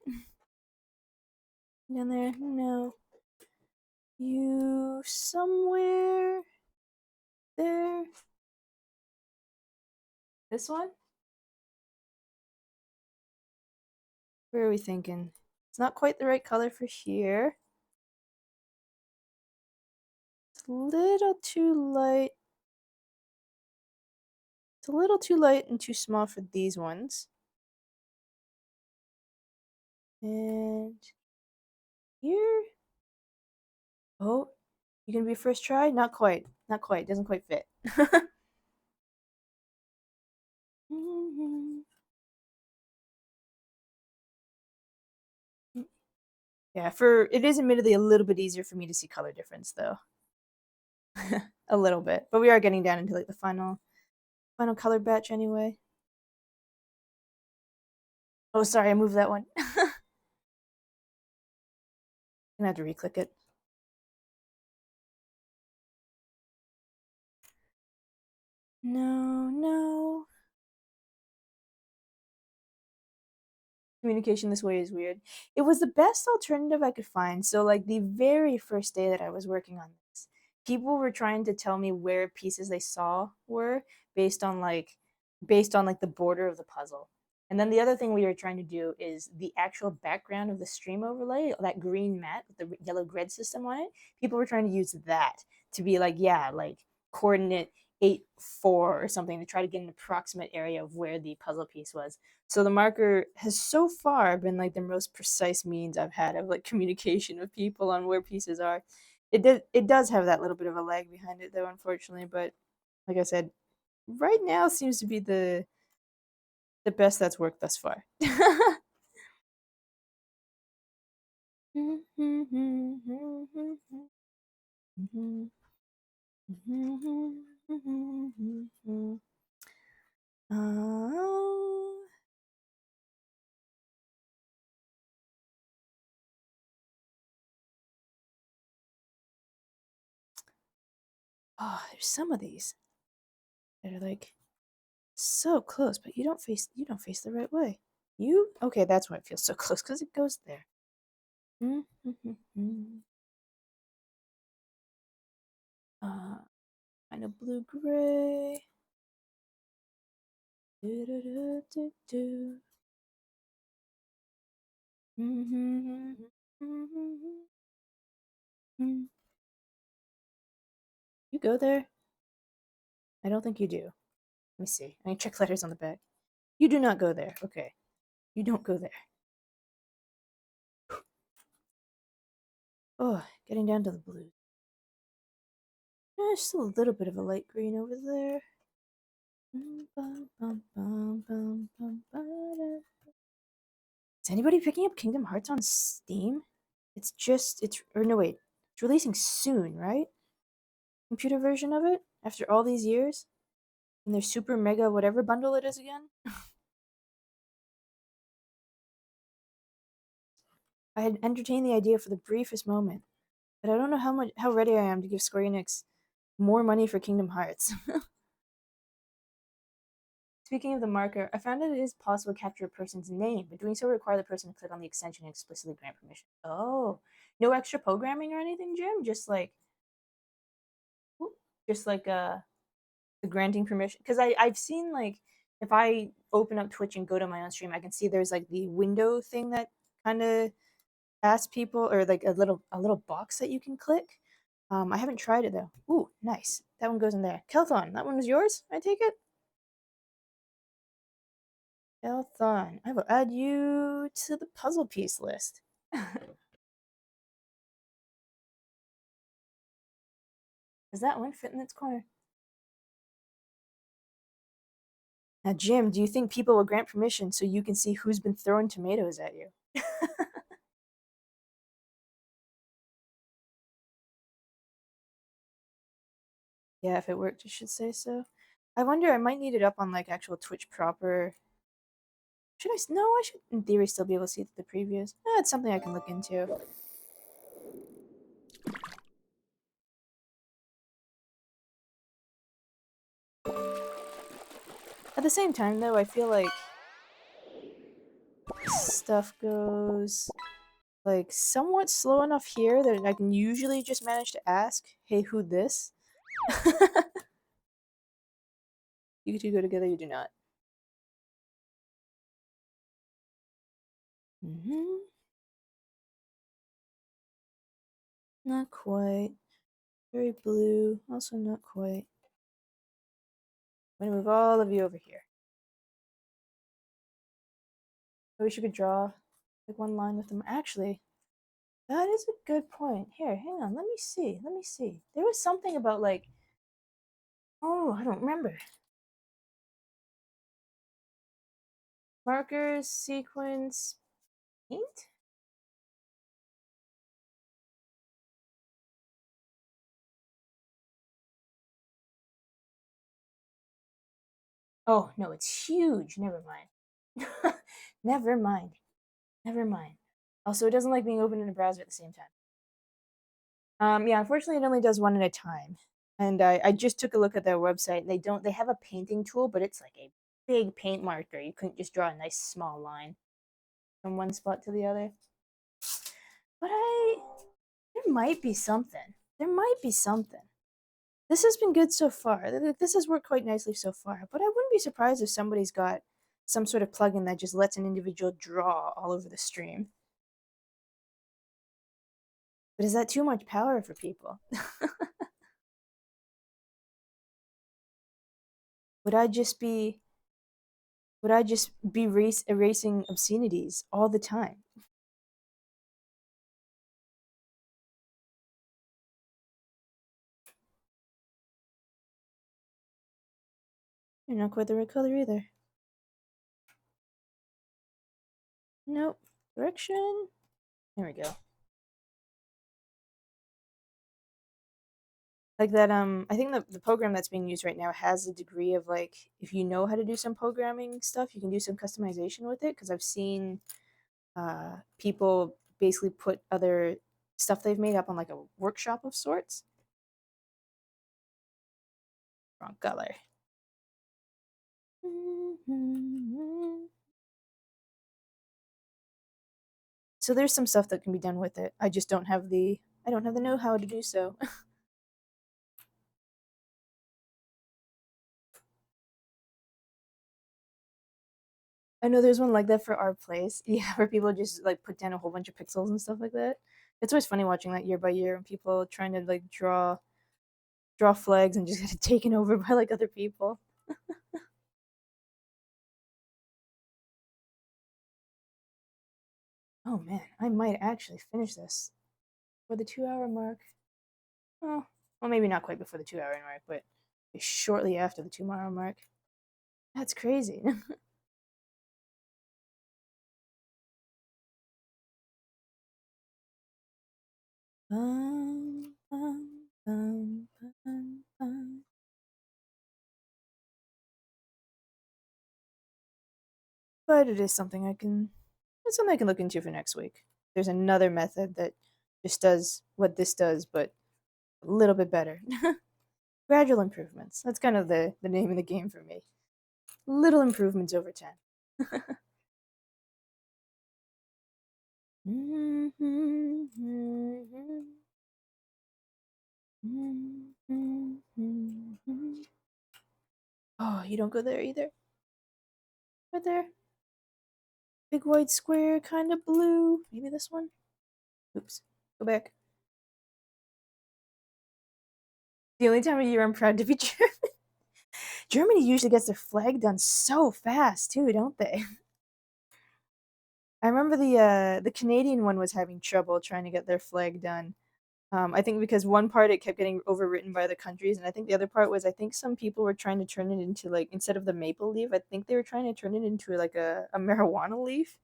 Down there, no. You somewhere there. This one? Where are we thinking? It's not quite the right color for here. It's a little too light. It's a little too light and too small for these ones. And here. Oh, you gonna be first try? Not quite. Not quite. Doesn't quite fit. Yeah, for it is admittedly a little bit easier for me to see color difference though. A little bit. But we are getting down into like the final color batch anyway. Oh, sorry, I moved that one. I'm gonna have to re-click it. No, no. Communication this way is weird. It was the best alternative I could find. So, like, the very first day that I was working on this, people were trying to tell me where pieces they saw were based on like the border of the puzzle. And then the other thing we were trying to do is the actual background of the stream overlay, that green mat with the yellow grid system on it. People were trying to use that to be like, yeah, like coordinate 8-4 or something to try to get an approximate area of where the puzzle piece was. So the marker has so far been like the most precise means I've had of like communication with people on where pieces are. It does have that little bit of a lag behind it though, unfortunately, but like I said, right now seems to be the best that's worked thus far. Oh, there's some of these that are like so close, but you don't face the right way. You okay? That's why it feels so close because it goes there. uh, kind of blue gray. Do, do, do, do, do. You go there? I don't think you do. Let me see. I need check letters on the back. You do not go there. Okay. You don't go there. Oh, getting down to the blue. There's still a little bit of a light green over there. Is anybody picking up Kingdom Hearts on Steam? Or no, wait. It's releasing soon, right? Computer version of it? After all these years? In their super mega whatever bundle it is again? I had entertained the idea for the briefest moment, but I don't know how ready I am to give Square Enix more money for Kingdom Hearts. Speaking of the marker, I found that it is possible to capture a person's name, but doing so requires the person to click on the extension and explicitly grant permission. Oh, no extra programming or anything, Jim? Just like the granting permission. Because I've seen like if I open up Twitch and go to my own stream, I can see there's like the window thing that kind of asks people, or like a little box that you can click. I haven't tried it though. Ooh, nice. That one goes in there. Kelthon, that one was yours. I take it. Elthon, I will add you to the puzzle piece list. Does that one fit in its corner? Now, Jim, do you think people will grant permission so you can see who's been throwing tomatoes at you? Yeah, if it worked, you should say so. I wonder, I might need it up on like actual Twitch proper. Should I? No, I should, in theory, still be able to see the previews. It's something I can look into. At the same time, though, I feel like stuff goes like somewhat slow enough here that I can usually just manage to ask, "Hey, who this?" You two go together. You do not. Not quite. Very blue. Also not quite. I'm gonna move all of you over here. I wish you could draw like one line with them. Actually, that is a good point. Here, hang on. Let me see. Let me see. There was something about like, oh, I don't remember. Markers, sequence, paint? Oh, no, it's huge. Never mind. Never mind. Never mind. Also, it doesn't like being opened in a browser at the same time. Yeah, unfortunately, it only does one at a time. And I just took a look at their website. They have a painting tool, but it's like a big paint marker. You couldn't just draw a nice small line from one spot to the other. But there might be something. There might be something. This has been good so far. This has worked quite nicely so far. But I wouldn't be surprised if somebody's got some sort of plugin that just lets an individual draw all over the stream. But is that too much power for people? Would I just be erasing obscenities all the time? You're not quite the right color either. Nope. Correction. There we go. Like that, I think the program that's being used right now has a degree of like, if you know how to do some programming stuff, you can do some customization with it. Because I've seen people basically put other stuff they've made up on like a workshop of sorts. Wrong color. So there's some stuff that can be done with it. I just don't have the know-how to do so. I know there's one like that for our place. Yeah, where people just like put down a whole bunch of pixels and stuff like that. It's always funny watching that year by year and people trying to like draw flags and just get taken over by like other people. Oh man, I might actually finish this for the 2 hour mark. Oh, well, maybe not quite before the 2 hour mark, but shortly after the 2 hour mark. That's crazy. Bum, bum, bum. But it is something it's something I can look into for next week. There's another method that just does what this does, but a little bit better. Gradual improvements. That's kind of the name of the game for me. Little improvements over time. Oh, you don't go there either? Right there. Big white square, kind of blue. Maybe this one? Oops. Go back. The only time of year I'm proud to be German. Germany usually gets their flag done so fast too, don't they? I remember the Canadian one was having trouble trying to get their flag done. I think because one part it kept getting overwritten by other countries, and I think the other part was I think some people were trying to turn it into like instead of the maple leaf, I think they were trying to turn it into like a marijuana leaf.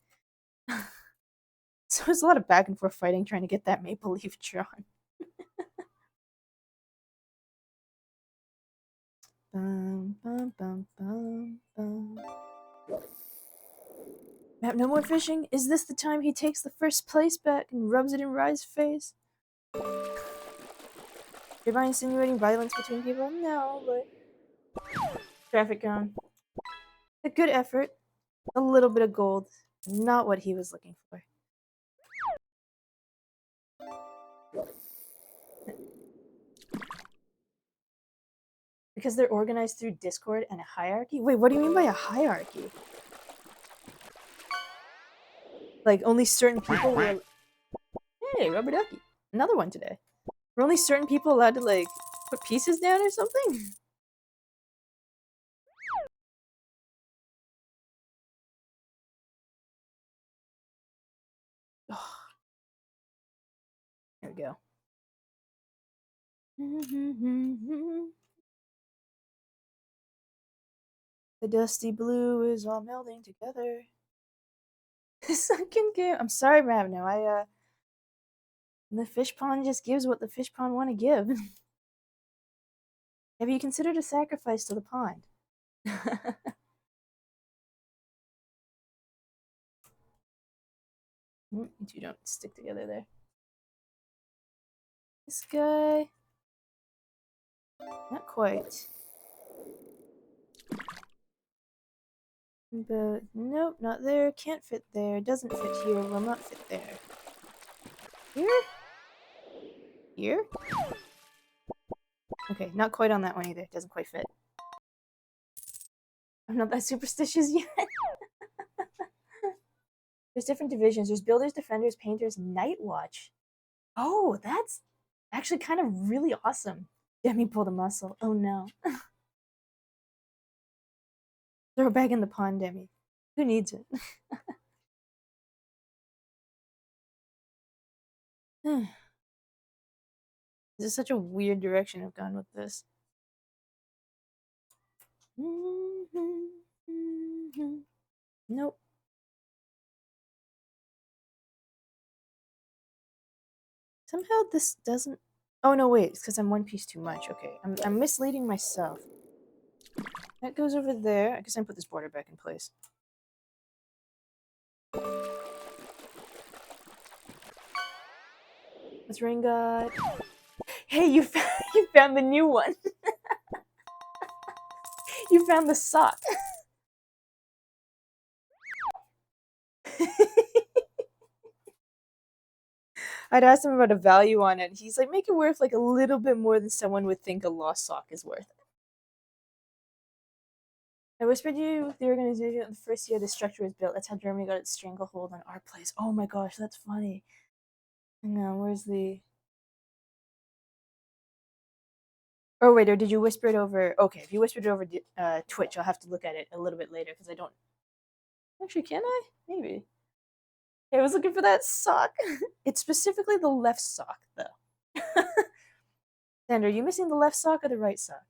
So it was a lot of back and forth fighting trying to get that maple leaf drawn. Bum, bum, bum, bum, bum. Map, no more fishing? Is this the time he takes the first place back and rubs it in Rye's face? Thereby insinuating violence between people? No, but traffic cone. A good effort. A little bit of gold. Not what he was looking for. Because they're organized through Discord and a hierarchy? Wait, what do you mean by a hierarchy? Like only certain people were. Hey, rubber ducky. Another one today. Were only certain people allowed to like put pieces down or something? Oh, there we go. The dusty blue is all melding together. Sunken game. I'm sorry, Ravno. The fish pond just gives what the fish pond want to give. Have you considered a sacrifice to the pond? You two don't stick together there. This guy. Not quite. But nope, not there. Can't fit there. Doesn't fit here. Will not fit there. Here? Here? Okay, not quite on that one either. Doesn't quite fit. I'm not that superstitious yet. There's different divisions. There's builders, defenders, painters, night watch. Oh, that's actually kind of really awesome. Demi pulled a muscle. Oh no. Throw it back in the pond, Demi. Who needs it? This is such a weird direction I've gone with this. Nope. Somehow this doesn't. Oh no, wait, it's because I'm one piece too much. Okay, I'm misleading myself. That goes over there. I guess I put this border back in place. Let's Rain God. Hey, you found, you found the new one. You found the sock. I'd asked him about a value on it. He's like, make it worth like a little bit more than someone would think a lost sock is worth. I whispered you with the organization the first year the structure was built. That's how Germany got its stranglehold on our place. Oh my gosh, that's funny. No, where's the. Oh wait, or did you whisper it over? Okay, if you whispered it over Twitch, I'll have to look at it a little bit later because I don't. Actually, can I? Maybe. Yeah, I was looking for that sock. It's specifically the left sock, though. Sandra, are you missing the left sock or the right sock?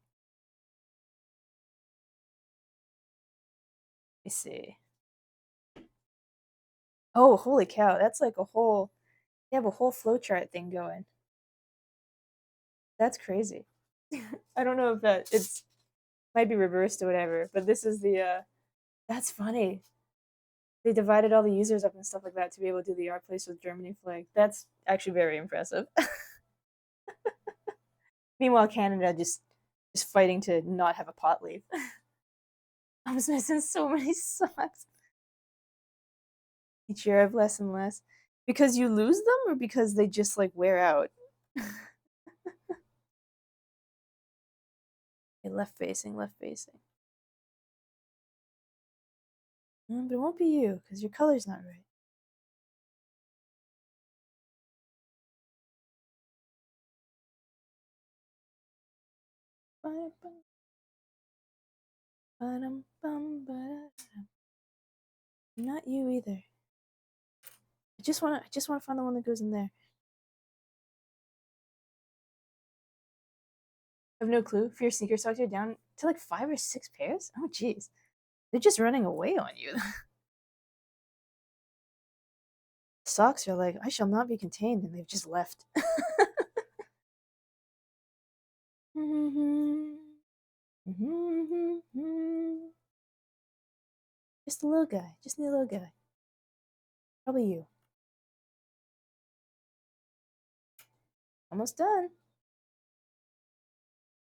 Let me see. Oh, holy cow! That's like a whole. They have a whole flowchart thing going. That's crazy. I don't know if that it's might be reversed or whatever, but this is the. That's funny. They divided all the users up and stuff like that to be able to do the Our Place with Germany flag. That's actually very impressive. Meanwhile, Canada just fighting to not have a pot leave. I was missing so many socks. Each year I have less and less. Because you lose them or because they just like wear out? Okay, left facing, left facing. But it won't be you because your color's not right. Not you either. I just wanna find the one that goes in there. I have no clue. For your sneaker socks, you're down to like 5 or 6 pairs? Oh jeez. They're just running away on you. Socks are like, I shall not be contained, and they've just left. Just a little guy. Just need a little guy. Probably you. Almost done.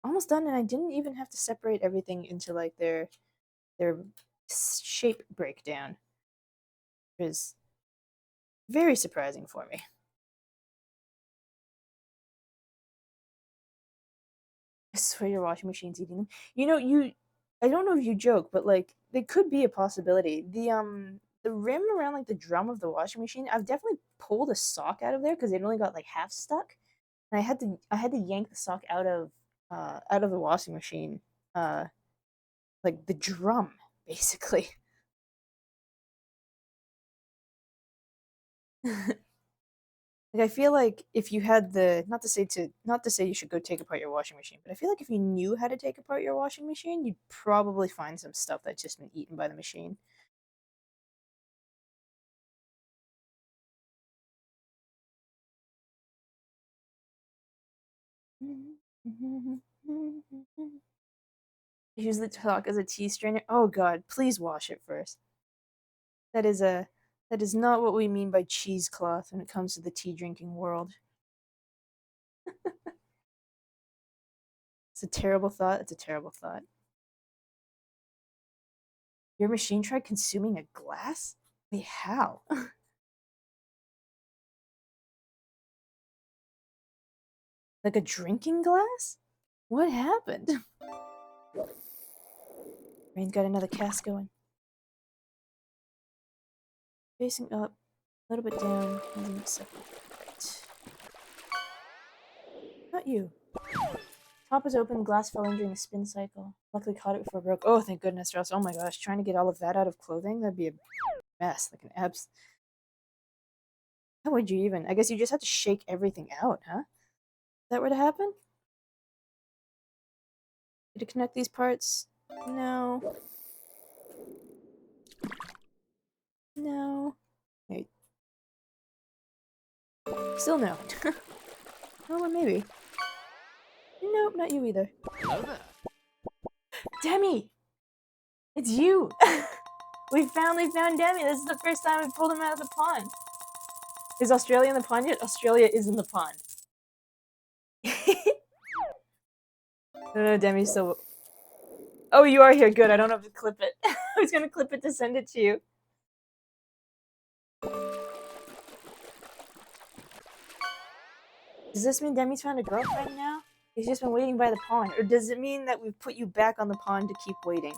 Almost done, and I didn't even have to separate everything into like their shape breakdown. It was very surprising for me. I swear your washing machine's eating them. You know, I don't know if you joke, but like they could be a possibility. The rim around like the drum of the washing machine, I've definitely pulled a sock out of there because it only got like half stuck. And I had to yank the sock out of the washing machine. Uh like the drum, basically. Like I feel like if you had the not to say you should go take apart your washing machine, but I feel like if you knew how to take apart your washing machine, you'd probably find some stuff that's just been eaten by the machine. Use the talk as a tea strainer. Oh god, please wash it first. That is a that is not what we mean by cheesecloth when it comes to the tea drinking world. It's a terrible thought. It's a terrible thought. Your machine tried consuming a glass? Wait, how? Like a drinking glass? What happened? Rain's got another cast going. Facing up, a little bit down, using it separate. Right. Not you. Top is open, glass fell in during the spin cycle. Luckily caught it before it broke. Oh, thank goodness, or else, oh my gosh, trying to get all of that out of clothing, that'd be a mess, like an abs. How would you even? I guess you just have to shake everything out, huh? Is that were to happen? Did it connect these parts? No. No. Wait. Still no. Oh, well, maybe. Nope, not you either. Hello there. Demi! It's you! We finally found Demi. This is the first time we pulled him out of the pond. Is Australia in the pond yet? Australia is in the pond. No, Demi's still. Oh, you are here. Good. I don't have to clip it. I was gonna clip it to send it to you. Does this mean Demi's found a girlfriend now? He's just been waiting by the pond. Or does it mean that we've put you back on the pond to keep waiting?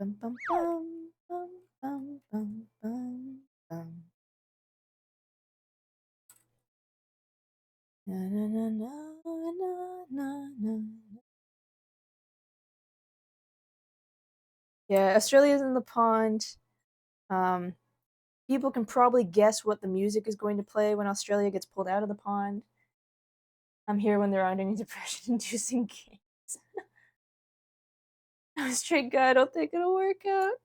Bum, bum, bum, bum, bum, bum, bum, bum. Na, na, na, na, na, na, na. Yeah, Australia's in the pond. People can probably guess what the music is going to play when Australia gets pulled out of the pond. I'm here when there aren't any depression-inducing games. No, straight guy, I don't think it'll work out.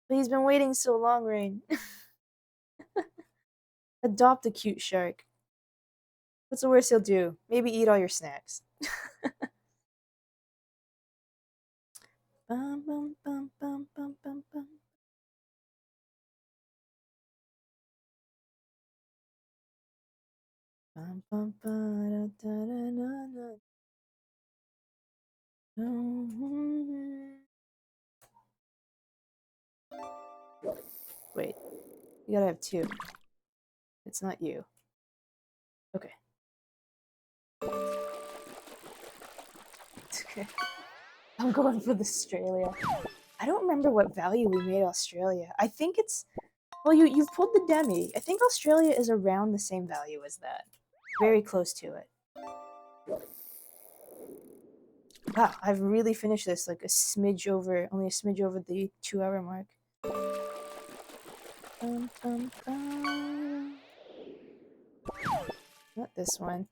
But he's been waiting so long, Rain. Adopt a cute shark. What's the worst he'll do? Maybe eat all your snacks. Bum, bum, bum, bum, bum, bum, bum. Bum, bum, ba, da, da, da, da, da. Wait, you gotta have two. It's not you. Okay. Okay. I'm going for Australia. I don't remember what value we made Australia. I think it's well, you've pulled the Demi. I think Australia is around the same value as that. Very close to it. Wow, I've really finished this like a smidge over, only a smidge over the 2-hour mark. Bum, bum, bum. Not this one.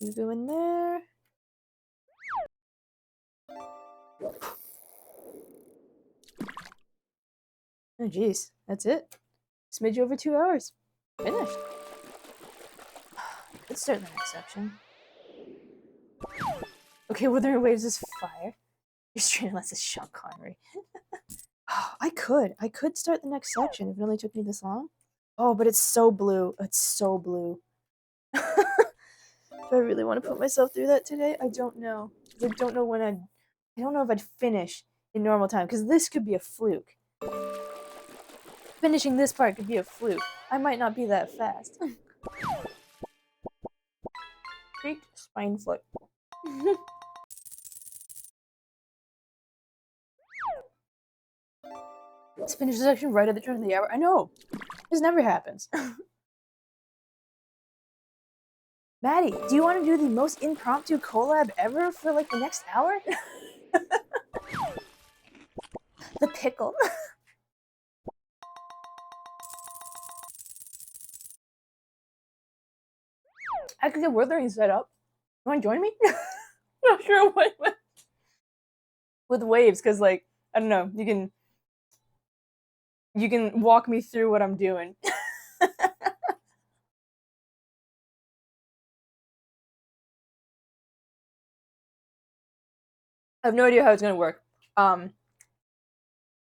You go in there. Oh geez, that's it. Smidge over 2 hours. Finished. Let's start the next section. Okay, Wuthering Waves is fire. You're straight unless it's Sean Connery. Oh, I could start the next section if it only took me this long. Oh, but it's so blue. It's so blue. Do I really want to put myself through that today? I don't know. I don't know when I don't know if I'd finish in normal time because this could be a fluke. Finishing this part could be a fluke. I might not be that fast. Creaked spine foot. Let's finish the section right at the turn of the hour. I know. This never happens. Maddie, do you want to do the most impromptu collab ever for like the next hour? The pickle. I could get Wuthering set up. You want to join me? Not sure what with waves, because like I don't know, you can walk me through what I'm doing. I have no idea how it's gonna work.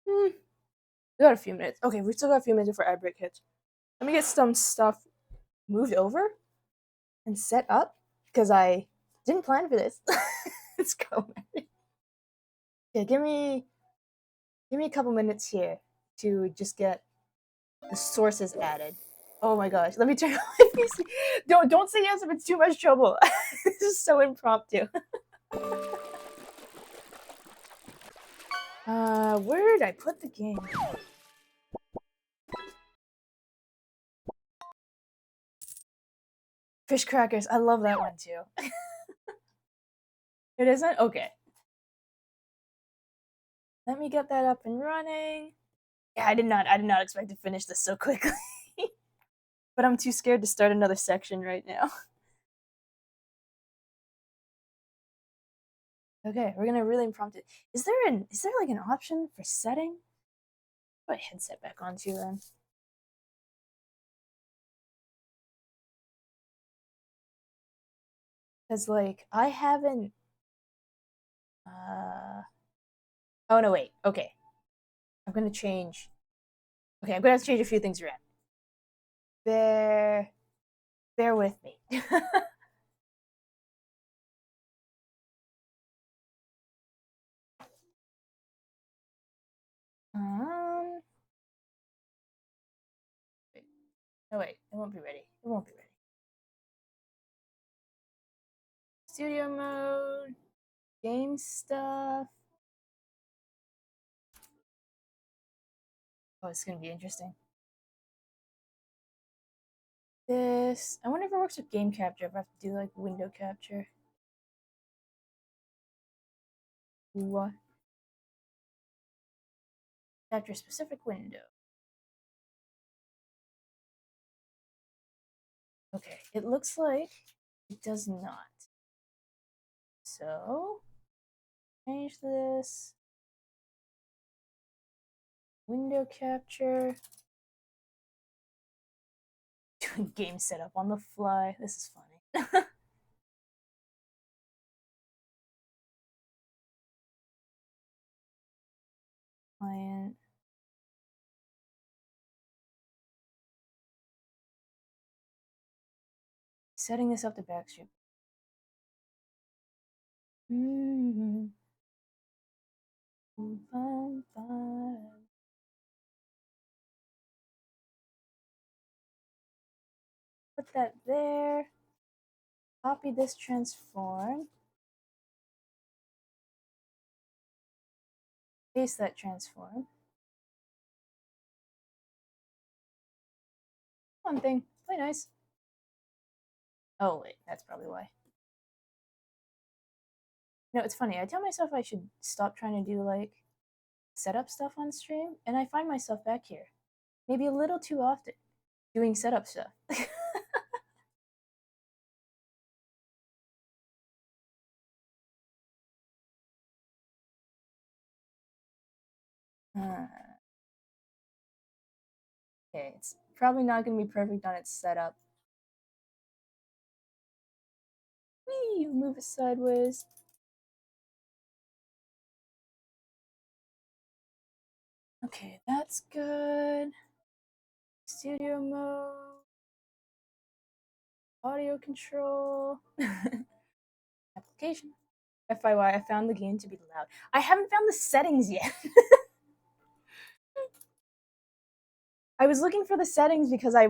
We got a few minutes. Okay, we still got a few minutes before ad break hits. Let me get some stuff moved over and set up because I didn't plan for this. Let's go. Yeah, give me a couple minutes here to just get the sources added. Oh my gosh, let me turn on my PC. Don't say yes if it's too much trouble. This is so impromptu. Where did I put the game? Fish crackers. I love that one too. It isn't? Okay. Let me get that up and running. Yeah, I did not expect to finish this so quickly. But I'm too scared to start another section right now. Okay, we're gonna really impromptu. Is there like an option for setting? Put my headset back on too then. Because like I haven't oh no wait, okay. I'm gonna change. Okay, I'm gonna have to change a few things around. Bear bear with me. um wait. No wait, it won't be ready. It won't be ready. Studio mode, game stuff. Oh, it's gonna be interesting. This I wonder if it works with game capture, if I have to do like window capture. What? Capture specific window. Okay, it looks like it does not. So change this. Window capture. Doing game setup on the fly. This is funny. Client. Setting this up to backstream. Mm-hmm. Put that there. Copy this transform. Paste that transform. One thing. Play nice. Oh wait, that's probably why. No, it's funny. I tell myself I should stop trying to do like setup stuff on stream, and I find myself back here. Maybe a little too often doing setup stuff. Okay, it's probably not going to be perfect on its setup. Whee! You move it sideways. Okay, that's good. Studio mode. Audio control. Application. FYI, I found the game to be loud. I haven't found the settings yet. I was looking for the settings because I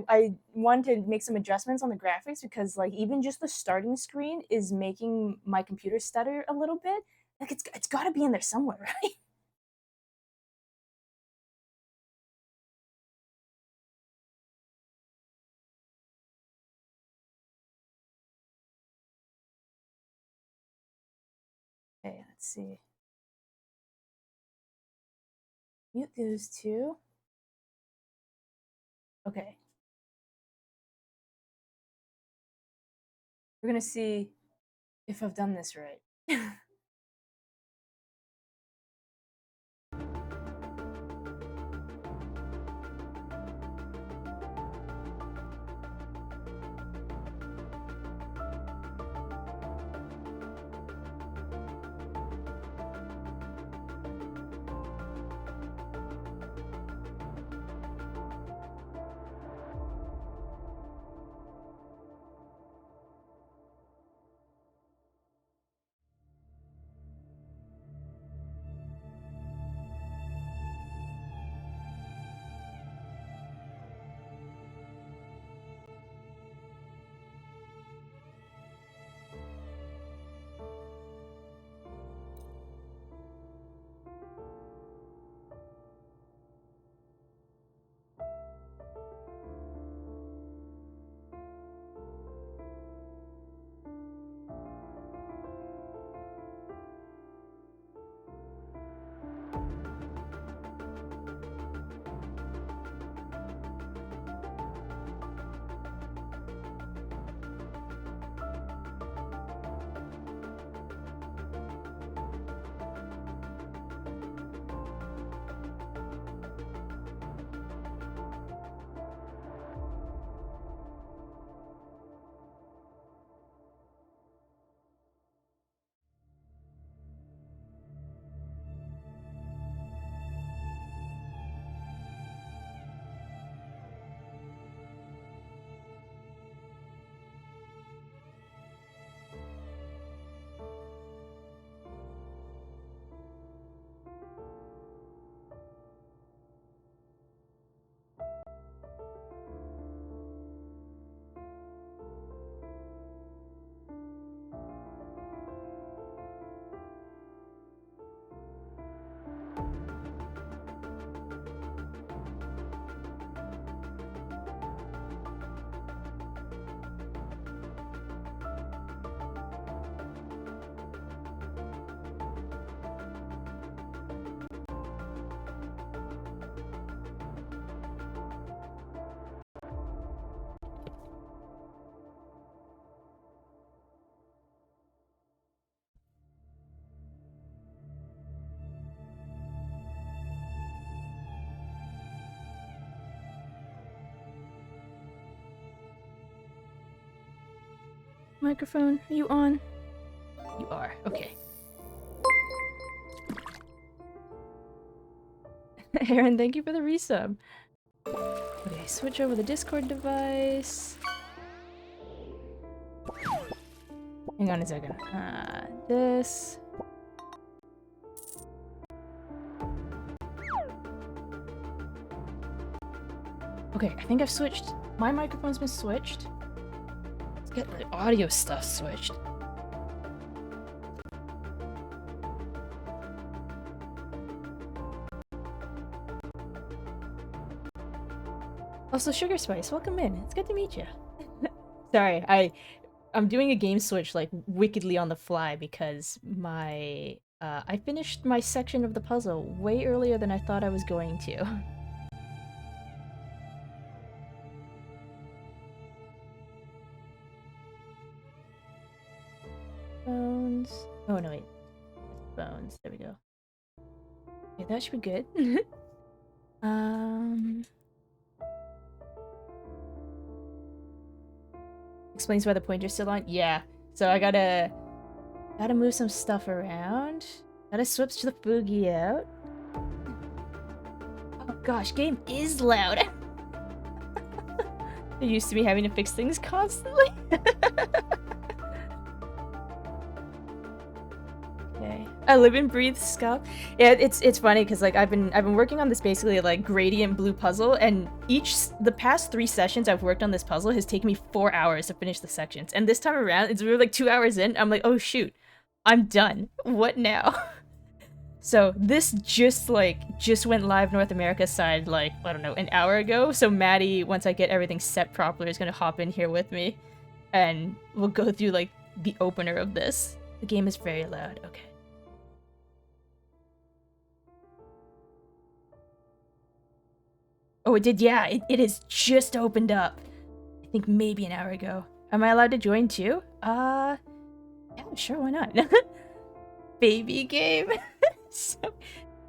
wanted to make some adjustments on the graphics because like even just the starting screen is making my computer stutter a little bit. Like it's got to be in there somewhere, right? Okay, let's see. Mute those two. Okay. We're gonna see if I've done this right. microphone? Are you on? You are. Okay. Aaron, thank you for the resub. Okay, switch over the Discord device. Hang on a second. This. Okay, I think I've switched. My microphone's been switched. Let's get the audio stuff switched. Also, Sugar Spice, welcome in. It's good to meet you. Sorry, I'm doing a game switch like wickedly on the fly because my I finished my section of the puzzle way earlier than I thought I was going to. Bones. Oh no, wait. Bones. There we go. Okay, that should be good. Explains why the pointer's still on. Yeah. So I gotta move some stuff around. Gotta switch the boogie out. Oh gosh, game is loud. They're used to me having to fix things constantly. Okay. I live and breathe Scuff. Yeah, it's funny because like I've been working on this basically like gradient blue puzzle, and the past 3 sessions I've worked on this puzzle has taken me 4 hours to finish the sections, and this time around we were like 2 hours in. I'm like, oh shoot, I'm done. What now? So this just went live North America side like, I don't know, an hour ago. So Maddie, once I get everything set properly, is gonna hop in here with me, and we'll go through like the opener of this. The game is very loud. Okay. Oh, it did. Yeah, it has just opened up. I think maybe an hour ago. Am I allowed to join too? Yeah, sure. Why not? Baby game. So,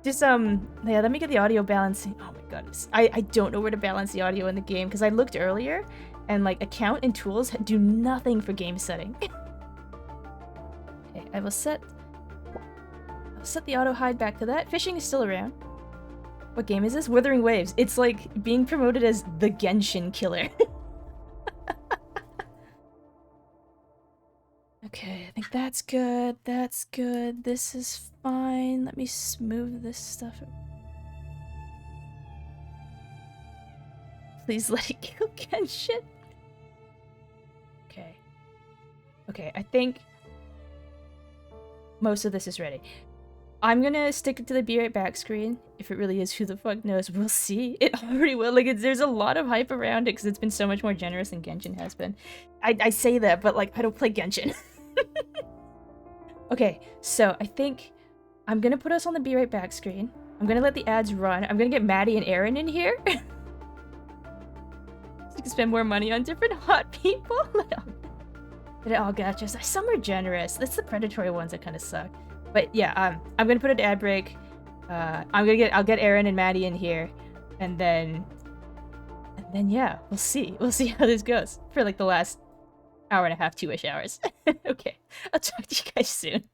just yeah, let me get the audio balancing. Oh my goodness, I don't know where to balance the audio in the game because I looked earlier, and like account and tools do nothing for game setting. Okay, I'll set the auto hide back to that. Fishing is still around. What game is this? Withering Waves. It's like being promoted as the Genshin killer. Okay, I think that's good. That's good. This is fine. Let me smooth this stuff. Please let it kill Genshin. Okay. Okay, I think most of this is ready. I'm gonna stick it to the be right back screen. If it really is, who the fuck knows? We'll see. It already will. Like, there's a lot of hype around it because it's been so much more generous than Genshin has been. I say that, but like, I don't play Genshin. Okay, so I think I'm gonna put us on the be right back screen. I'm gonna let the ads run. I'm gonna get Maddie and Aaron in here. So you can spend more money on different hot people. But it all got just some are generous. That's the predatory ones that kind of suck. But yeah, I'm gonna put an ad break. I'll get Aaron and Maddie in here, and then yeah, we'll see how this goes for like the last hour and a half, 2-ish hours. Okay, I'll talk to you guys soon.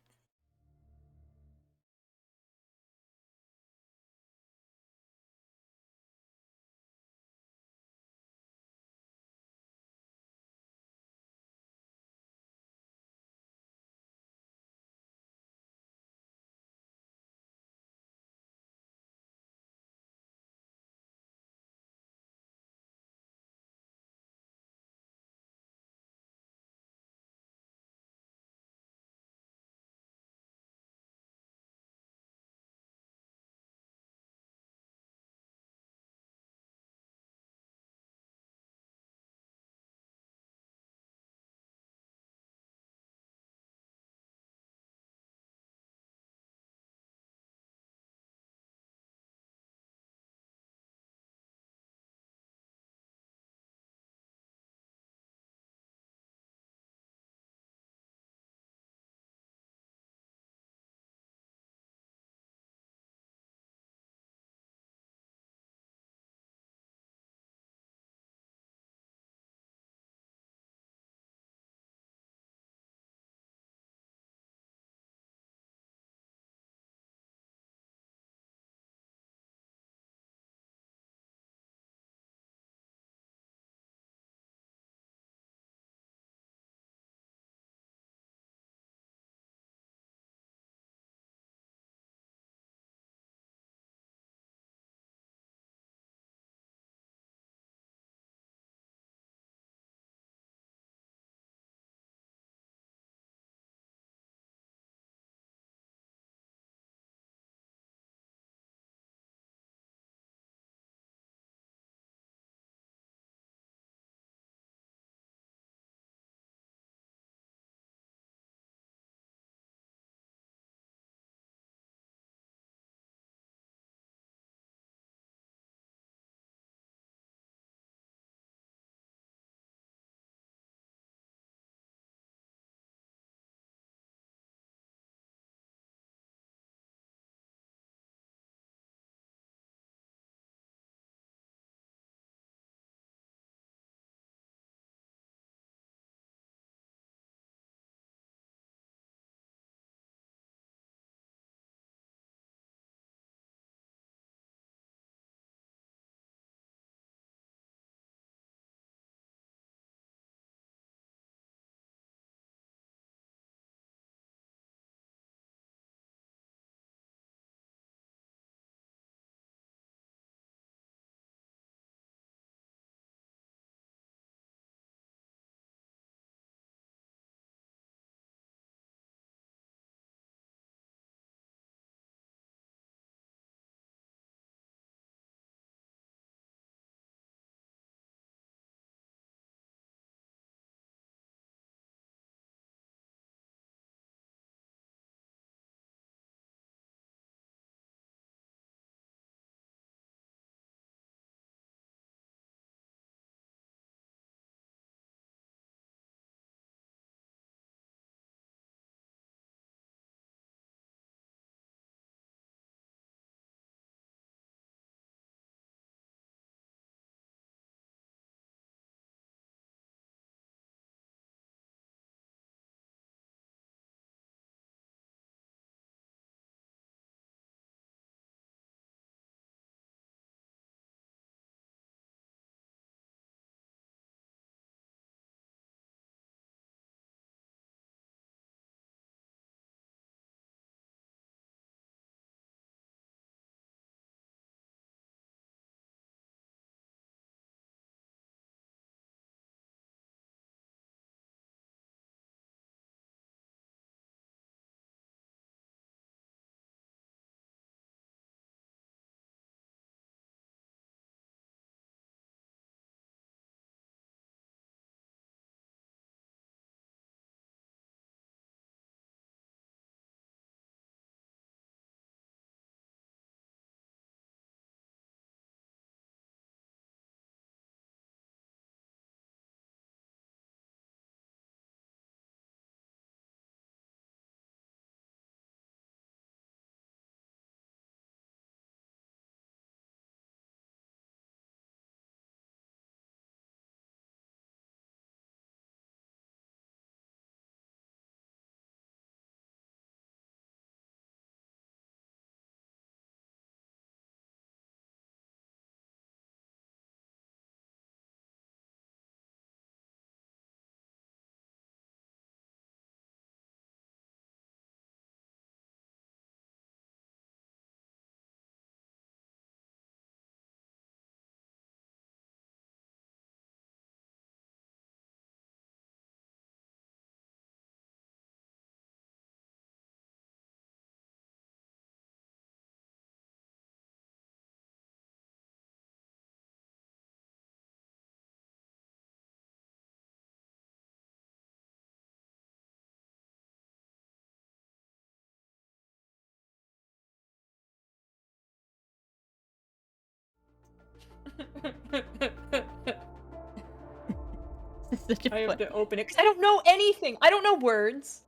Such a I have fun. to open it because I don't know anything. I don't know words.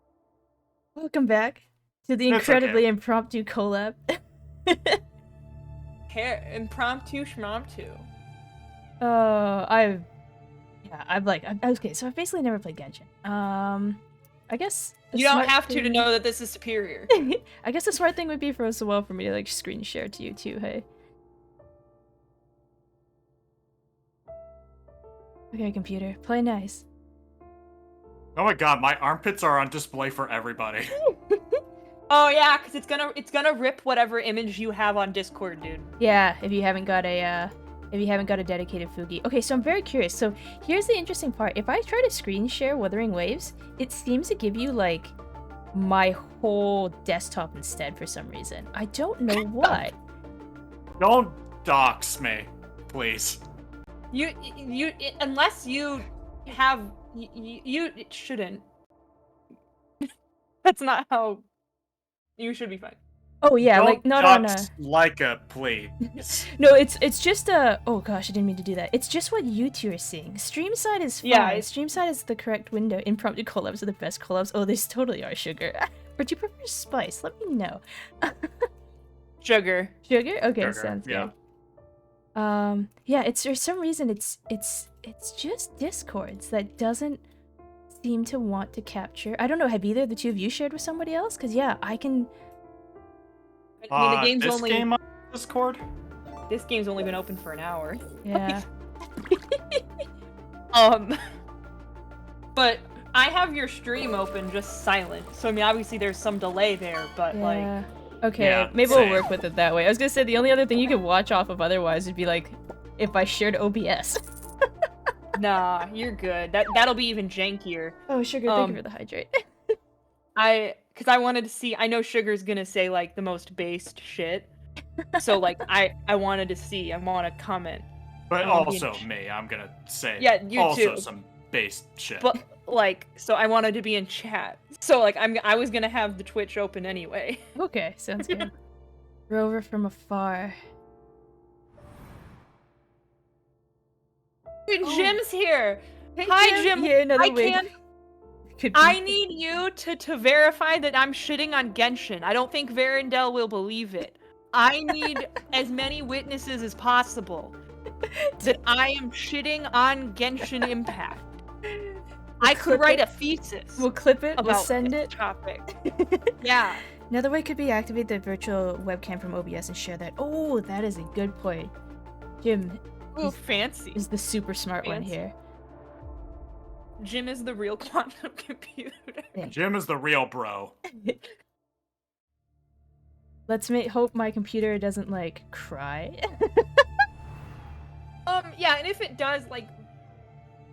Welcome back to the It's incredibly okay. impromptu collab. Impromptu schmomptu. Okay, so I've basically never played Genshin. I guess the You don't smart have to thing... know that this is superior. I guess the smart thing would be for us for me to like screen share to you too, hey? Okay, computer, play nice. Oh my god, my armpits are on display for everybody. Oh yeah, because it's gonna rip whatever image you have on Discord, dude. Yeah, if you haven't got a dedicated Fugi. Okay, so I'm very curious. So here's the interesting part. If I try to screen share Wuthering Waves, it seems to give you like my whole desktop instead for some reason. I don't know why. Don't dox me, please. Unless you have you it shouldn't. That's not how. You should be fine. Oh yeah, Don't like not dox on a... L.Y.K.A.I.O.S, please. No, it's just a... Oh gosh, I didn't mean to do that. It's just what you two are seeing. Stream side is fine. Yeah, Stream side is the correct window. Impromptu collabs are the best collabs. Oh, these totally are sugar. But you prefer spice? Let me know. Sugar. Sugar? Okay, Sugar, sounds yeah. good. Yeah, it's for some reason it's just Discords that doesn't seem to want to capture. I don't know, have either the two of you shared with somebody else? Because yeah, I can... I mean, the game's this only game on Discord? this game's only been open for an hour. Yeah. But I have your stream open just silent. So I mean, obviously there's some delay there, but like Yeah. Okay, Yeah, maybe same. we'll work with it that way. I was gonna say the only other thing you could watch off of otherwise would be like if I shared OBS. nah, you're good. That'll be even jankier. Oh, sugar, thank you for the hydrate. Because I wanted to see. I know Sugar's gonna say like the most based shit. So like I wanted to see. I want to comment. But I wanna be also in me, I'm gonna say Yeah, you also too. some base shit. But like, so I wanted to be in chat. So like, I was gonna have the Twitch open anyway. Okay, sounds good. Rover from afar. Dude, Oh. Jim's here. Hey, Hi, Jim. Yeah, another I way. can't. Could be. I need you to verify that I'm shitting on Genshin. I don't think Verendel will believe it. I need as many witnesses as possible that I am shitting on Genshin Impact. I could write a thesis. We'll clip it. About We'll send this it. topic. Yeah. Another way could be activate the virtual webcam from OBS and share that. Oh, that is a good point. Jim Ooh, fancy. is the super smart one Fancy. here. Jim is the real quantum computer. Jim is the real bro. Let's hope my computer doesn't like cry. Yeah, and if it does, like,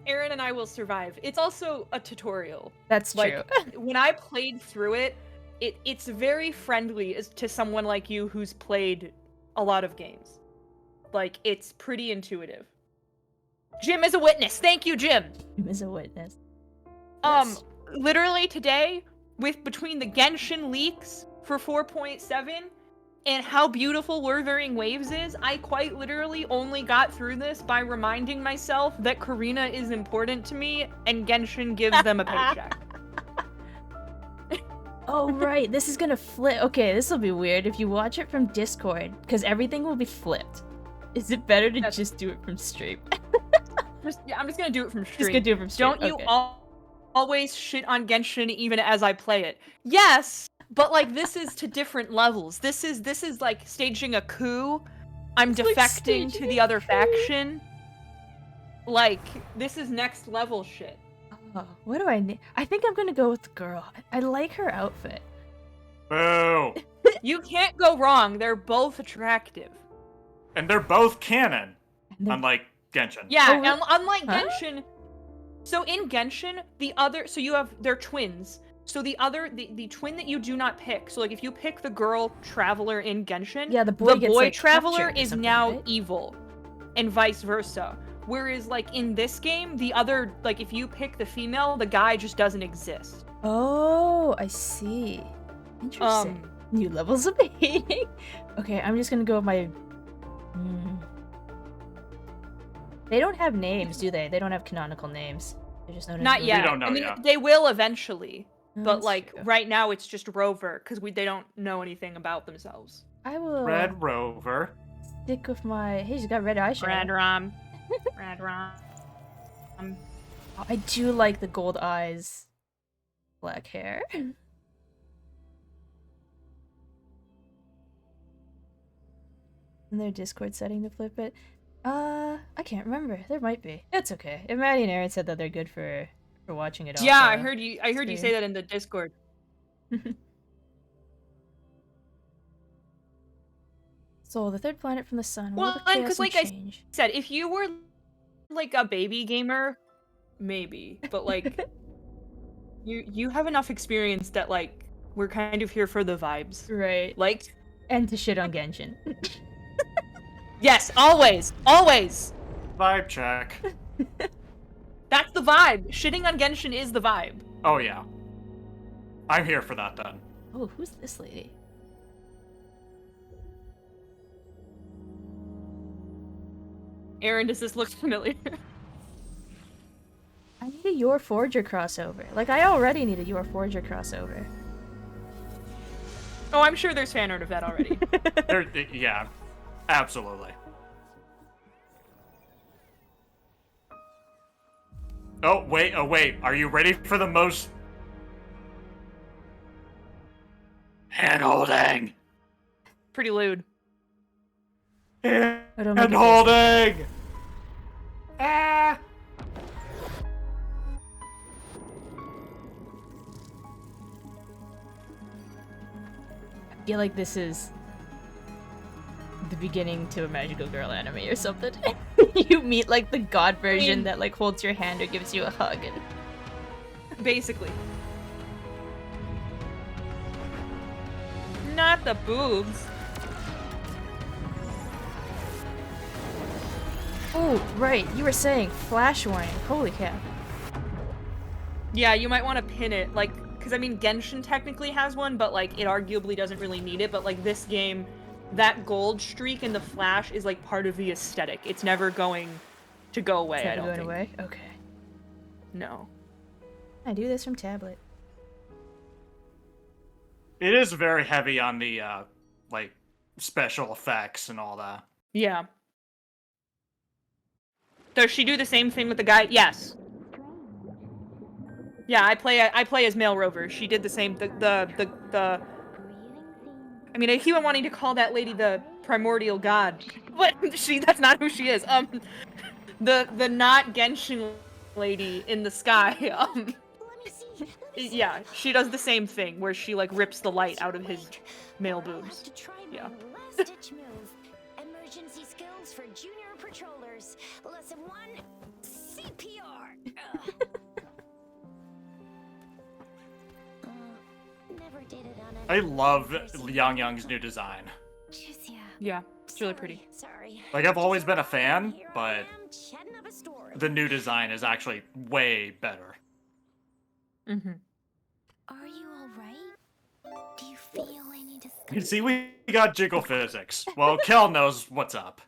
Aaron and I will survive. It's also a tutorial. That's true. Like, when I played through it, it's very friendly to someone like you who's played a lot of games. Like, it's pretty intuitive. Jim is a witness. Thank you, Jim. Jim is a witness. Yes. Literally today, between the Genshin leaks for 4.7 and how beautiful Wuthering Waves is, I quite literally only got through this by reminding myself that Karina is important to me and Genshin gives them a paycheck. Oh, right. This is gonna flip. Okay, this will be weird if you watch it from Discord, because everything will be flipped. Is it better to just do it from stream? I'm just gonna do it from stream. Just gonna do it from stream. Don't you always shit on Genshin even as I play it? Yes, but like this is to different levels. This is like staging a coup. I'm It's like defecting to staging the a other coup. faction. Like this is next level shit. Oh, what do I need? I think I'm gonna go with the girl. I like her outfit. Boo! You can't go wrong. They're both attractive. And they're both canon, And they're- unlike Genshin. Yeah, Oh, unlike huh? Genshin. So in Genshin, they're twins. So the twin that you do not pick. So like if you pick the girl traveler in Genshin, Yeah, the boy gets, like, traveler captured or is something, now right? evil, and vice versa. Whereas like in this game, the other like if you pick the female, the guy just doesn't exist. Oh, I see. Interesting. New levels of hating. Okay, I'm just gonna go with my... They don't have names, do they? They don't have canonical names. They're just known as Not Rover. yet. We don't know I mean, yet. they will eventually, Oh, but that's like true. right now it's just Rover because they don't know anything about themselves. I will Red Rover. stick with my. Hey, she's got red eyeshadow. Red Rom. Red Rom. Oh, I do like the gold eyes, black hair. And their Discord setting to flip it. I can't remember. There might be. It's okay. If Maddie and Aaron said that they're good for watching it. Yeah, off, I heard you. I heard you say that in the Discord. So the third planet from the sun. Well, Will the because chaos like change? I said, if you were like a baby gamer, maybe, but like you have enough experience that like we're kind of here for the vibes, Right. like. And to shit on Genshin. Yes, always, always. Vibe check. That's the vibe. Shitting on Genshin is the vibe. Oh yeah. I'm here for that then. Oh, who's this lady? Aaron, does this look familiar? I need a Your Forger crossover. Like, I already need a Your Forger crossover. Oh, I'm sure there's fan art of that already. Yeah, absolutely. Oh wait, are you ready for the most hand-holding? Pretty lewd. Hand-holding! Ah! I feel like this is the beginning to a magical girl anime or something. You meet like the god version that like holds your hand or gives you a hug and Basically. Not the boobs. oh, right, you were saying flash warning. Holy cow. Yeah, you might want to pin it, like, because I mean, Genshin technically has one, but like, it arguably doesn't really need it. But like, this game, that gold streak in the flash is like part of the aesthetic. It's never going to go away. Is that I don't going think. away? Okay. No. I do this from tablet. It is very heavy on the like special effects and all that. Yeah. Does she do the same thing with the guy? Yes. Yeah, I play as male Rover. She did the same. I mean, I keep on wanting to call that lady the primordial god, but that's not who she is. The not Genshin lady in the sky. Yeah, she does the same thing where she like rips the light out of his male boobs. Yeah. Emergency skills for junior patrollers. Lesson 1, CPR. Never did it on I love Yang Yang's new design. Yeah, it's really pretty. Sorry. Like, I've always been a fan, Here I but am, chatting up a story. the new design is actually way better. Mm-hmm. Are you all right? Do you feel any discomfort? You can see we got jiggle physics. Well, Kel knows what's up.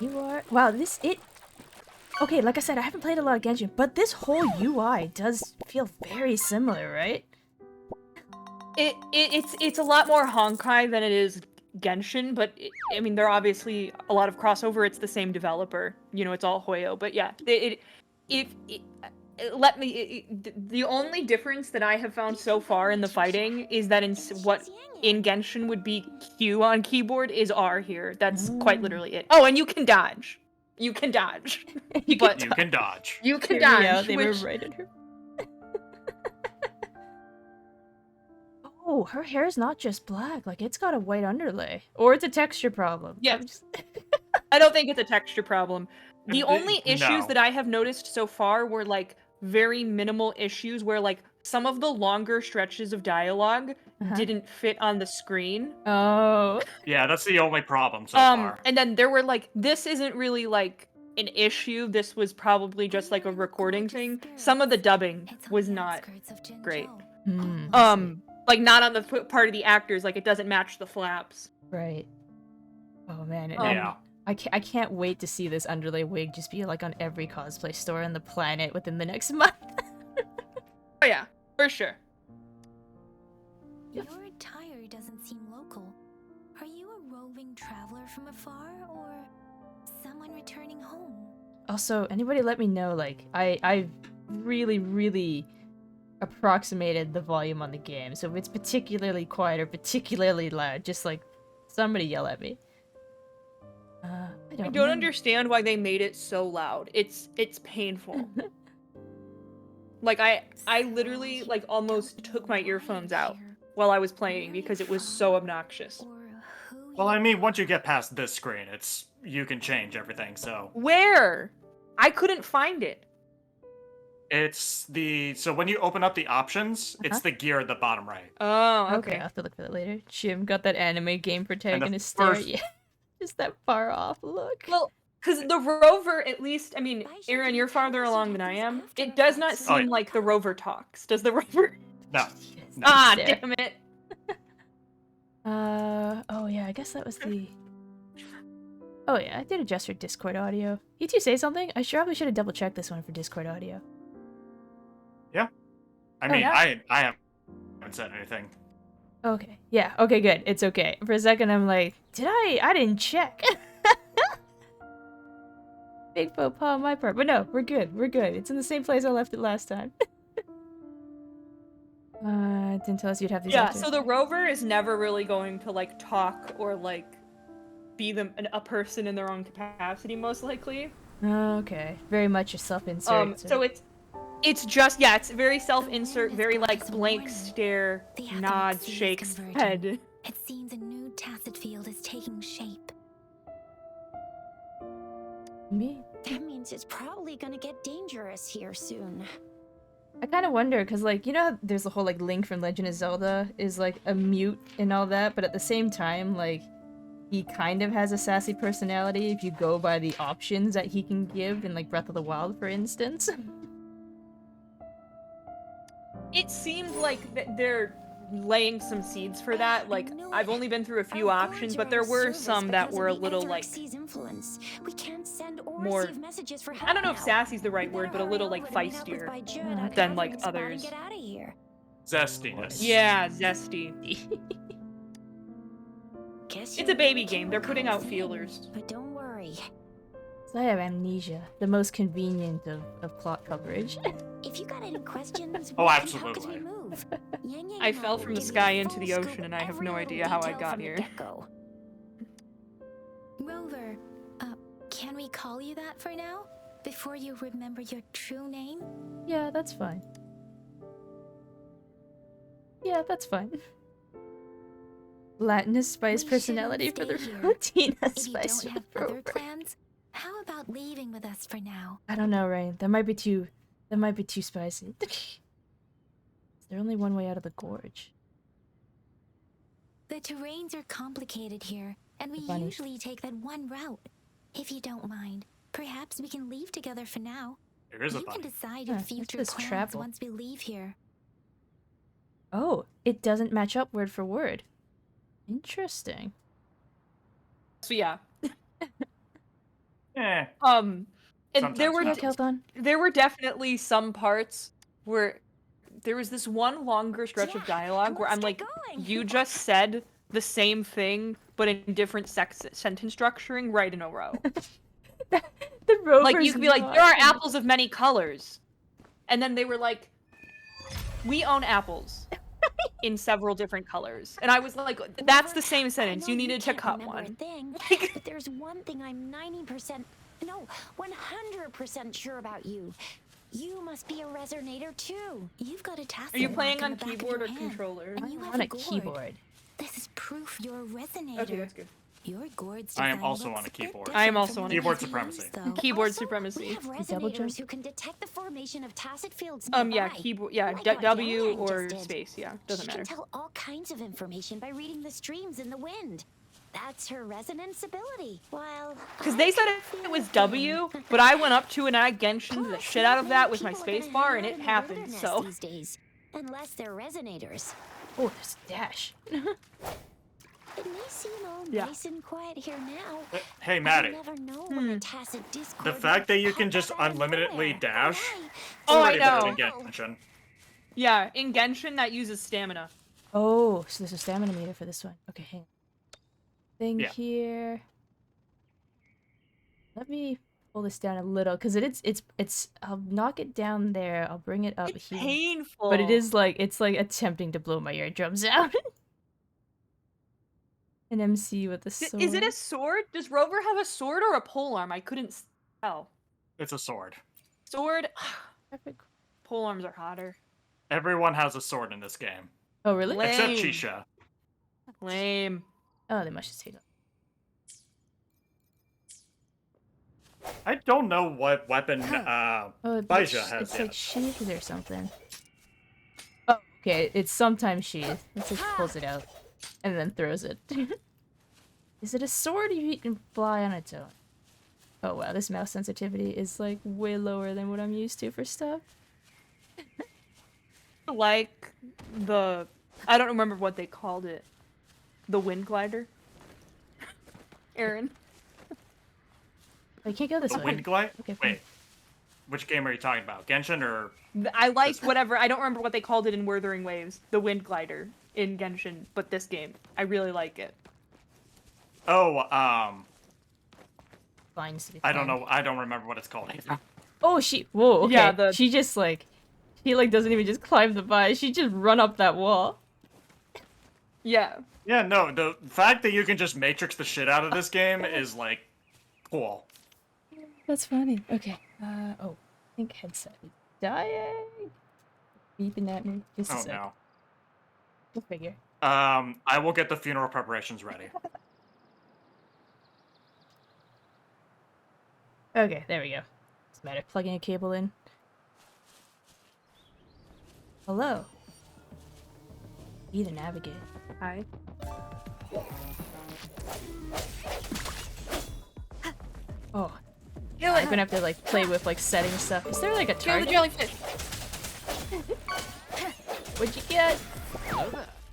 You are. Wow, okay, like I said, I haven't played a lot of Genshin, but this whole UI does feel very similar, right? It's a lot more Honkai than it is Genshin, but I mean, they're obviously a lot of crossover. It's the same developer, you know. It's all Hoyo, but yeah, the only difference that I have found so far in the fighting is that what in Genshin would be Q on keyboard is R here. That's quite literally it. Oh, and you can dodge. You can dodge. But You can dodge. you can Hear me dodge. out, they were which- right at her. Oh, her hair's not just black. Like, it's got a white underlay. Or it's a texture problem. Yeah. I'm just- I don't think it's a texture problem. The only issues No. that I have noticed so far were like very minimal issues where like some of the longer stretches of dialogue didn't fit on the screen. Oh. Yeah, that's the only problem so far. And then there were like, this isn't really like an issue. This was probably just like a recording thing. Some of the dubbing was not great. Like not on the part of the actors. Like it doesn't match the flaps. Right. Oh man. And Yeah. I can't wait to see this underlay wig just be like on every cosplay store on the planet within the next month. Oh yeah, for sure. Your attire doesn't seem local. Are you a roving traveler from afar, or someone returning home? Also, anybody let me know, like, I really approximated the volume on the game, so if it's particularly quiet or particularly loud, just, like, somebody yell at me. I I don't don't know. understand why they made it so loud. It's painful. Like I literally like almost took my earphones out while I was playing because it was so obnoxious. Well, I mean, once you get past this screen, you can change everything. So Where? I couldn't find it. so when you open up the options, it's the gear at the bottom right. Oh, Okay, okay. I'll have to look for that later. Jim got that anime game protagonist stare first- at you. Just that far off look. Well, because the rover, at least, I mean, Aaron, you're farther along than I am. It does not seem like the rover talks. Does the rover? No. Ah, Stare. damn it. Oh yeah, I guess that was the... Oh yeah, I did adjust your Discord audio. You two say something? I probably should have double-checked this one for Discord audio. Yeah. I mean, yeah? I haven't said anything. Okay, yeah, okay, good. It's okay. For a second, I'm like, I didn't check. Big faux pas on my part. But no, we're good. We're good. It's in the same place I left it last time. Didn't tell us you'd have these Yeah, actors. so the rover is never really going to, like, talk or, like, be a person in their own capacity, most likely. Okay, very much a self-insert. So it's just, yeah, it's very self-insert, very, like, blank stare, nods, shakes head. It seems a new tacit field is taking shape. Me? That means it's probably gonna get dangerous here soon. I kind of wonder, because, like, you know how there's the whole, like, Link from Legend of Zelda is, like, a mute and all that, but at the same time, like, he kind of has a sassy personality if you go by the options that he can give in, like, Breath of the Wild, for instance. It seems like they're laying some seeds for that. Like, I've only been through a few options, but there were some that were a little, like, We can't send or more... receive messages for help I don't know if now. sassy's the right word, but a little, like, feistier than, like, others. Zestiness. Yeah, zesty. It's a baby game. They're putting out feelers. But don't worry. So I have amnesia, the most convenient of plot coverage. If you got any questions, Oh, we can talk as absolutely. we move. Yang Yang I and fell will from the give you sky a into full the scoop ocean, of and I have every no little idea how I detail got from the here. get-go. Rover, can we call you that for now? Before you remember your true name? Yeah, that's fine. Yeah, that's fine. Latinus Spice We personality for shouldn't the stay here. Latina If you Spice don't for have the other rover. plans, how about leaving with us for now? I don't know, Rain. That might be too spicy. Is there only one way out of the gorge? The terrains are complicated here, and we Funny. usually take that one route. If you don't mind, perhaps we can leave together for now. There is a You can bunny. decide Huh, your what's future this plans travel? once we leave here. Oh, it doesn't match up word for word. Interesting. So yeah. Eh. And Sometimes there were Yeah, happens. Kelthon. there were definitely some parts where there was this one longer stretch of Yeah, dialogue where let's I'm like, get going. you just said the same thing but in different sentence structuring right in a row. The rover's Like you could be like, not there are in- apples of many colors, and then they were like, we own apples in several different colors, and I was like, that's the same I sentence. know You needed to can't cut remember one. a thing, but there's one thing I'm 90%, no, 100% sure about you. You must be a resonator too. You've got a task. Are you playing on keyboard or controller? And you I'm have on a gourd. keyboard. This is proof you're a resonator. Okay, that's good. Your gourd's I am design also looks on a bit keyboard. I am different also from on a the keyboard ones we supremacy. use, though. Keyboard Also, supremacy. We have You double jump? resonators who can detect the formation of tacit fields Yeah, nearby. keyboard, yeah, Like what W Yang Yang or just did. space, yeah, doesn't She matter. can tell all kinds of information by reading the streams in the wind. That's her resonance ability. While Because they said it was W, but I went up to and I genshined the shit out of that with my space bar, and it happened, so. these days, unless they're resonators. Oh, there's a dash. It may seem all Yeah. nice and quiet here now. Hey, but Maddie. you never know when a tacit The discord fact that might you can pop just up out of unlimitedly nowhere. dash. Why? Oh, I Already better than know. Genshin. Yeah, in Genshin that uses stamina. Oh, so there's a stamina meter for this one. Okay, hang on. Thing Yeah. here. Let me pull this down a little, because it's I'll knock it down there, I'll bring it up It's here. painful. But it's like attempting to blow my eardrums out. An MC with a sword. Is it a sword? Does Rover have a sword or a polearm? I couldn't tell. It's a sword. Sword? Perfect. Polearms are hotter. Everyone has a sword in this game. Oh, really? Lame. Except Chisha. Lame. Oh, they must just take it. I don't know what weapon Oh, Baija has it's yet. like sheathed or something. Oh, okay. It's sometimes sheathed. It's like pulls it out and then throws it. Is it a sword or you can fly on its own? Oh wow, this mouse sensitivity is like way lower than what I'm used to for stuff. Like the... I don't remember what they called it. The wind glider? Aaron? I can't go this The way. Wind Glide? Okay, fine. Wait. Which game are you talking about? Genshin or... I liked whatever... I don't remember what they called it in Wuthering Waves. The wind glider in Genshin. But this game. I really like it. Oh, Fines to be I don't fine. know. I don't remember what it's called. Oh, whoa, okay. Yeah, She just like, she like doesn't even just climb the vine. She just run up that wall. Yeah. Yeah, no, the fact that you can just matrix the shit out of this game is, like, cool. That's funny. Okay. Oh, I think headset is dying. Beeping at me. Just a Oh, sec. no. Go figure. I will get the funeral preparations ready. Okay, there we go. Doesn't matter. Plugging a cable in. Hello. Be the navigator. Hi. Oh, Kill I'm gonna have to like play with like setting stuff. Is there like a Kill the target? jellyfish! What'd you get?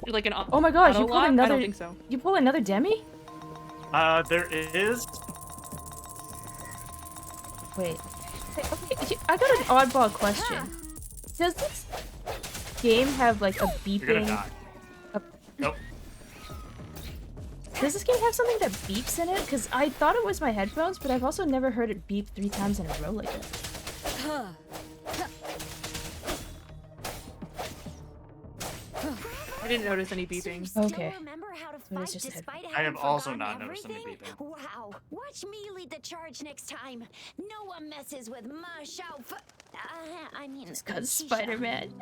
Like an Oh my gosh, you pulled auto-lock? another. I don't think so. You pull another demi? There is... Wait. Okay, I got an oddball question. Does this game have like a You're gonna beeping? die. Nope. Does this game have something that beeps in it? Because I thought it was my headphones, but I've also never heard it beep 3 times in a row like that. I didn't notice any beeping. So you Okay. still remember how to So it's fight just a despite I having have also forgotten not noticed any everything? beeping. Wow. Watch me lead the charge next time. No one messes with my show. I mean, Just cause Shisha. Spider-Man.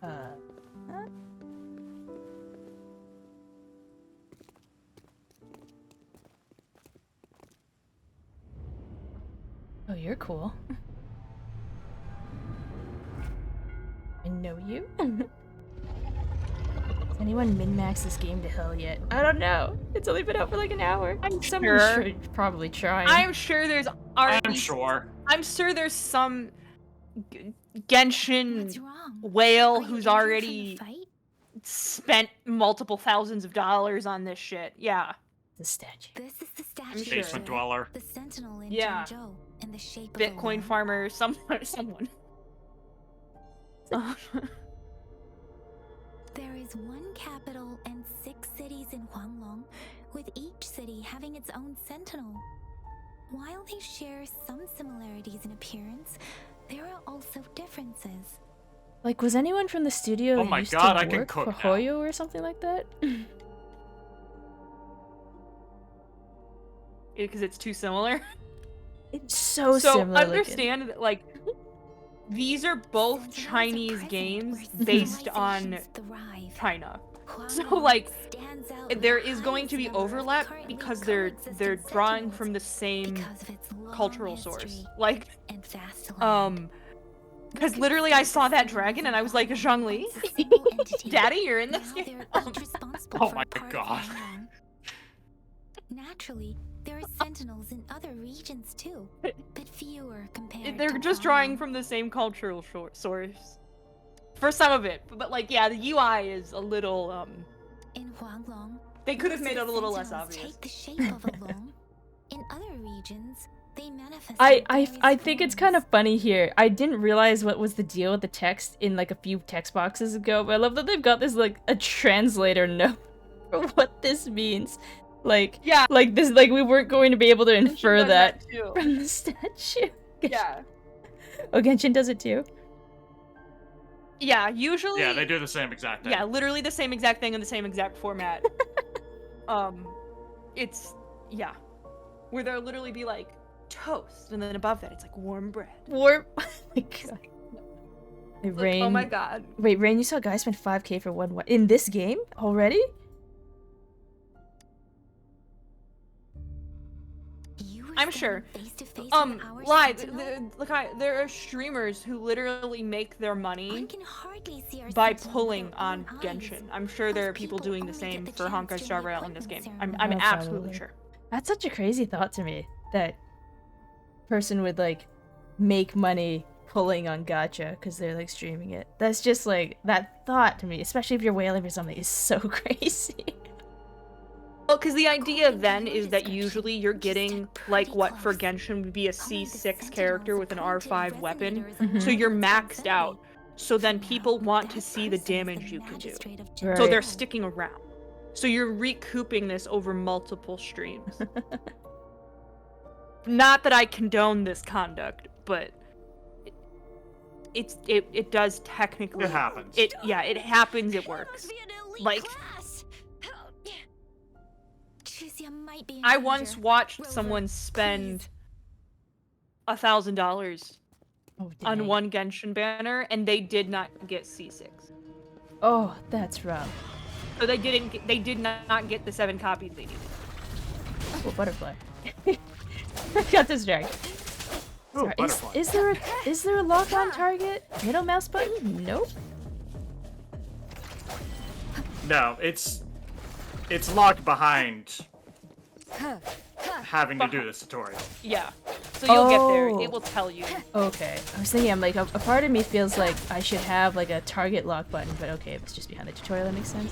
Huh? Oh, you're cool. I know you. Has anyone min-maxed this game to hell yet? I don't know. It's only been out for like an hour. Someone's sure. probably trying. I'm sure there's already... I'm sure. I'm sure there's some What's Genshin wrong? whale Are you who's injured from the already fight? spent multiple thousands of dollars on this shit. Yeah. The statue. This is the statue. sure. Basement dweller. The sentinel in Yeah. Zhou in the shape of a Bitcoin worm. farmer, someone. There is one capital and 6 cities in Huanglong, with each city having its own sentinel. While they share some similarities in appearance, there are also differences. Like, was anyone from the studio Oh my used God, to I can work cook for now. Hoyo or something like that? Because it's too similar. It's so So similar. understand that, like, these are both Sentinel is a Chinese present games where based on civilizations thrive. China. So, Huanglong like, stands out with there the is going to be highest number of overlap currently because they're coexistent drawing sentinels from the same because of its long cultural history source. Like, and vast land. because literally I saw that dragon and I was like, Zhongli, Once a single entity, Daddy, you're in this now game. they're each responsible Oh for my a part of God. Huanglong. Naturally, there are sentinels in other regions too, but fewer compared They're to just drawing Huanglong. from the same cultural source. For some of it, but like, yeah, the UI is a little, In Huanglong, they could have made it a little less sentinels obvious. take the shape of a long. In other regions, they manifest. I think it's kind of funny here. I didn't realize what was the deal with the text in like a few text boxes ago, but I love that they've got this like a translator note for what this means. Like, Yeah. like this, like we weren't going to be able to Genshin infer does that too. from the statue. Yeah. Oh, Genshin does it too. Yeah, usually. Yeah, they do the same exact thing. Yeah, literally the same exact thing in the same exact format. It's yeah, where there'll literally be like toast, and then above that it's like warm bread. Warm. Oh my god. Hey, Like, Rain. oh my god. Wait, Rain, you saw a guy spend 5K for one in this game already? I'm sure. There are streamers who literally make their money by pulling on Genshin. I'm sure there are people doing the same for Honkai Star Rail in this game. I'm absolutely sure. That's such a crazy thought to me, that person would like make money pulling on gacha because they're like streaming it. That's just like, that thought to me, especially if you're wailing for something, is so crazy. Well, because the idea then is that usually you're getting, like, what for Genshin would be a C6 character with an R5 weapon, so you're maxed out. So then people want to see the damage you can do. Right. So they're sticking around. So you're recouping this over multiple streams. Not that I condone this conduct, but it does technically. It happens. It happens. It works. Like. I once watched someone spend $1,000 on one Genshin banner, and they did not get C6. Oh, that's rough. So they did not get the 7 copies they needed. Oh, butterfly. Got distracted. Ooh, Sorry, butterfly. is there a lock-on target? Middle mouse button? Nope. No, it's locked behind having to do this tutorial. Yeah. So you'll get there. Oh. It will tell you. Okay. I was thinking, I'm like, a part of me feels like I should have like a target lock button, but okay, if it's just behind the tutorial, that makes sense.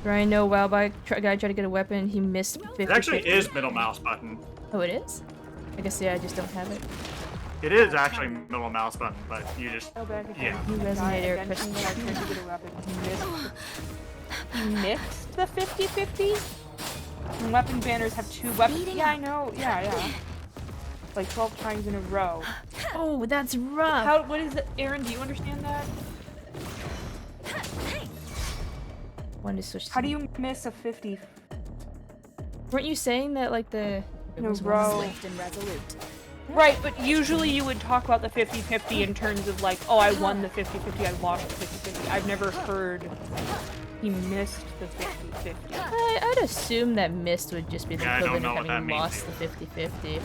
Ryan, no, WoW guy tried to get a weapon, he missed 50. It actually is middle mouse button. Oh, it is? I guess, yeah, I just don't have it. It is actually middle mouse button, but you just, yeah. New resonator, You mixed the 50-50? And weapon banners have 2 weapons. Yeah, I know. Yeah. Like 12 times in a row. Oh, that's rough. What is it? Aaron, do you understand that? One to switch. How do you miss a 50? Weren't you saying that like the In a row. Swift and resolute. Right, but usually you would talk about the 50-50 in terms of like, oh, I won the 50-50, I lost the 50-50. I've never heard he missed the 50-50. I'd assume that missed would just be the Yeah, I don't equivalent know of what that having means lost the 50-50.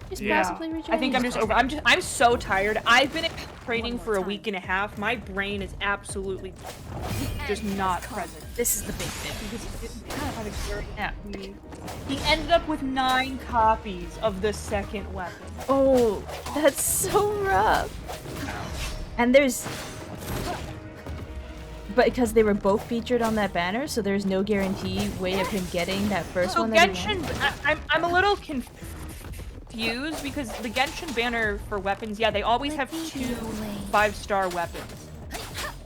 Just Yeah. passively reject. I think I'm just over. I'm so tired. I've been training for a week and a half. My brain is absolutely just not present. This is the big thing. Yeah. He ended up with 9 copies of the second weapon. Oh, that's so rough. And there's... But because they were both featured on that banner, so there's no guarantee way of him getting that first So one that he Genshin, won. I'm a little confused because the Genshin banner for weapons, yeah, they always have 2 5-star weapons.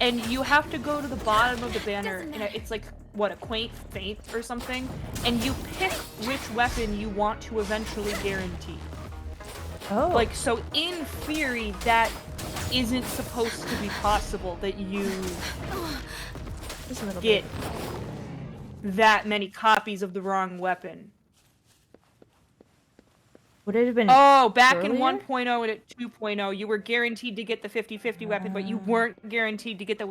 And you have to go to the bottom of the banner, and it's like, what, a quaint feint or something? And you pick which weapon you want to eventually guarantee. Oh. Like, so in theory, that isn't supposed to be possible that you Just a little get bit. that many copies of the wrong weapon. Would it have been Oh, back in earlier? 1.0 and at 2.0, you were guaranteed to get the 50-50 weapon, but you weren't guaranteed to get the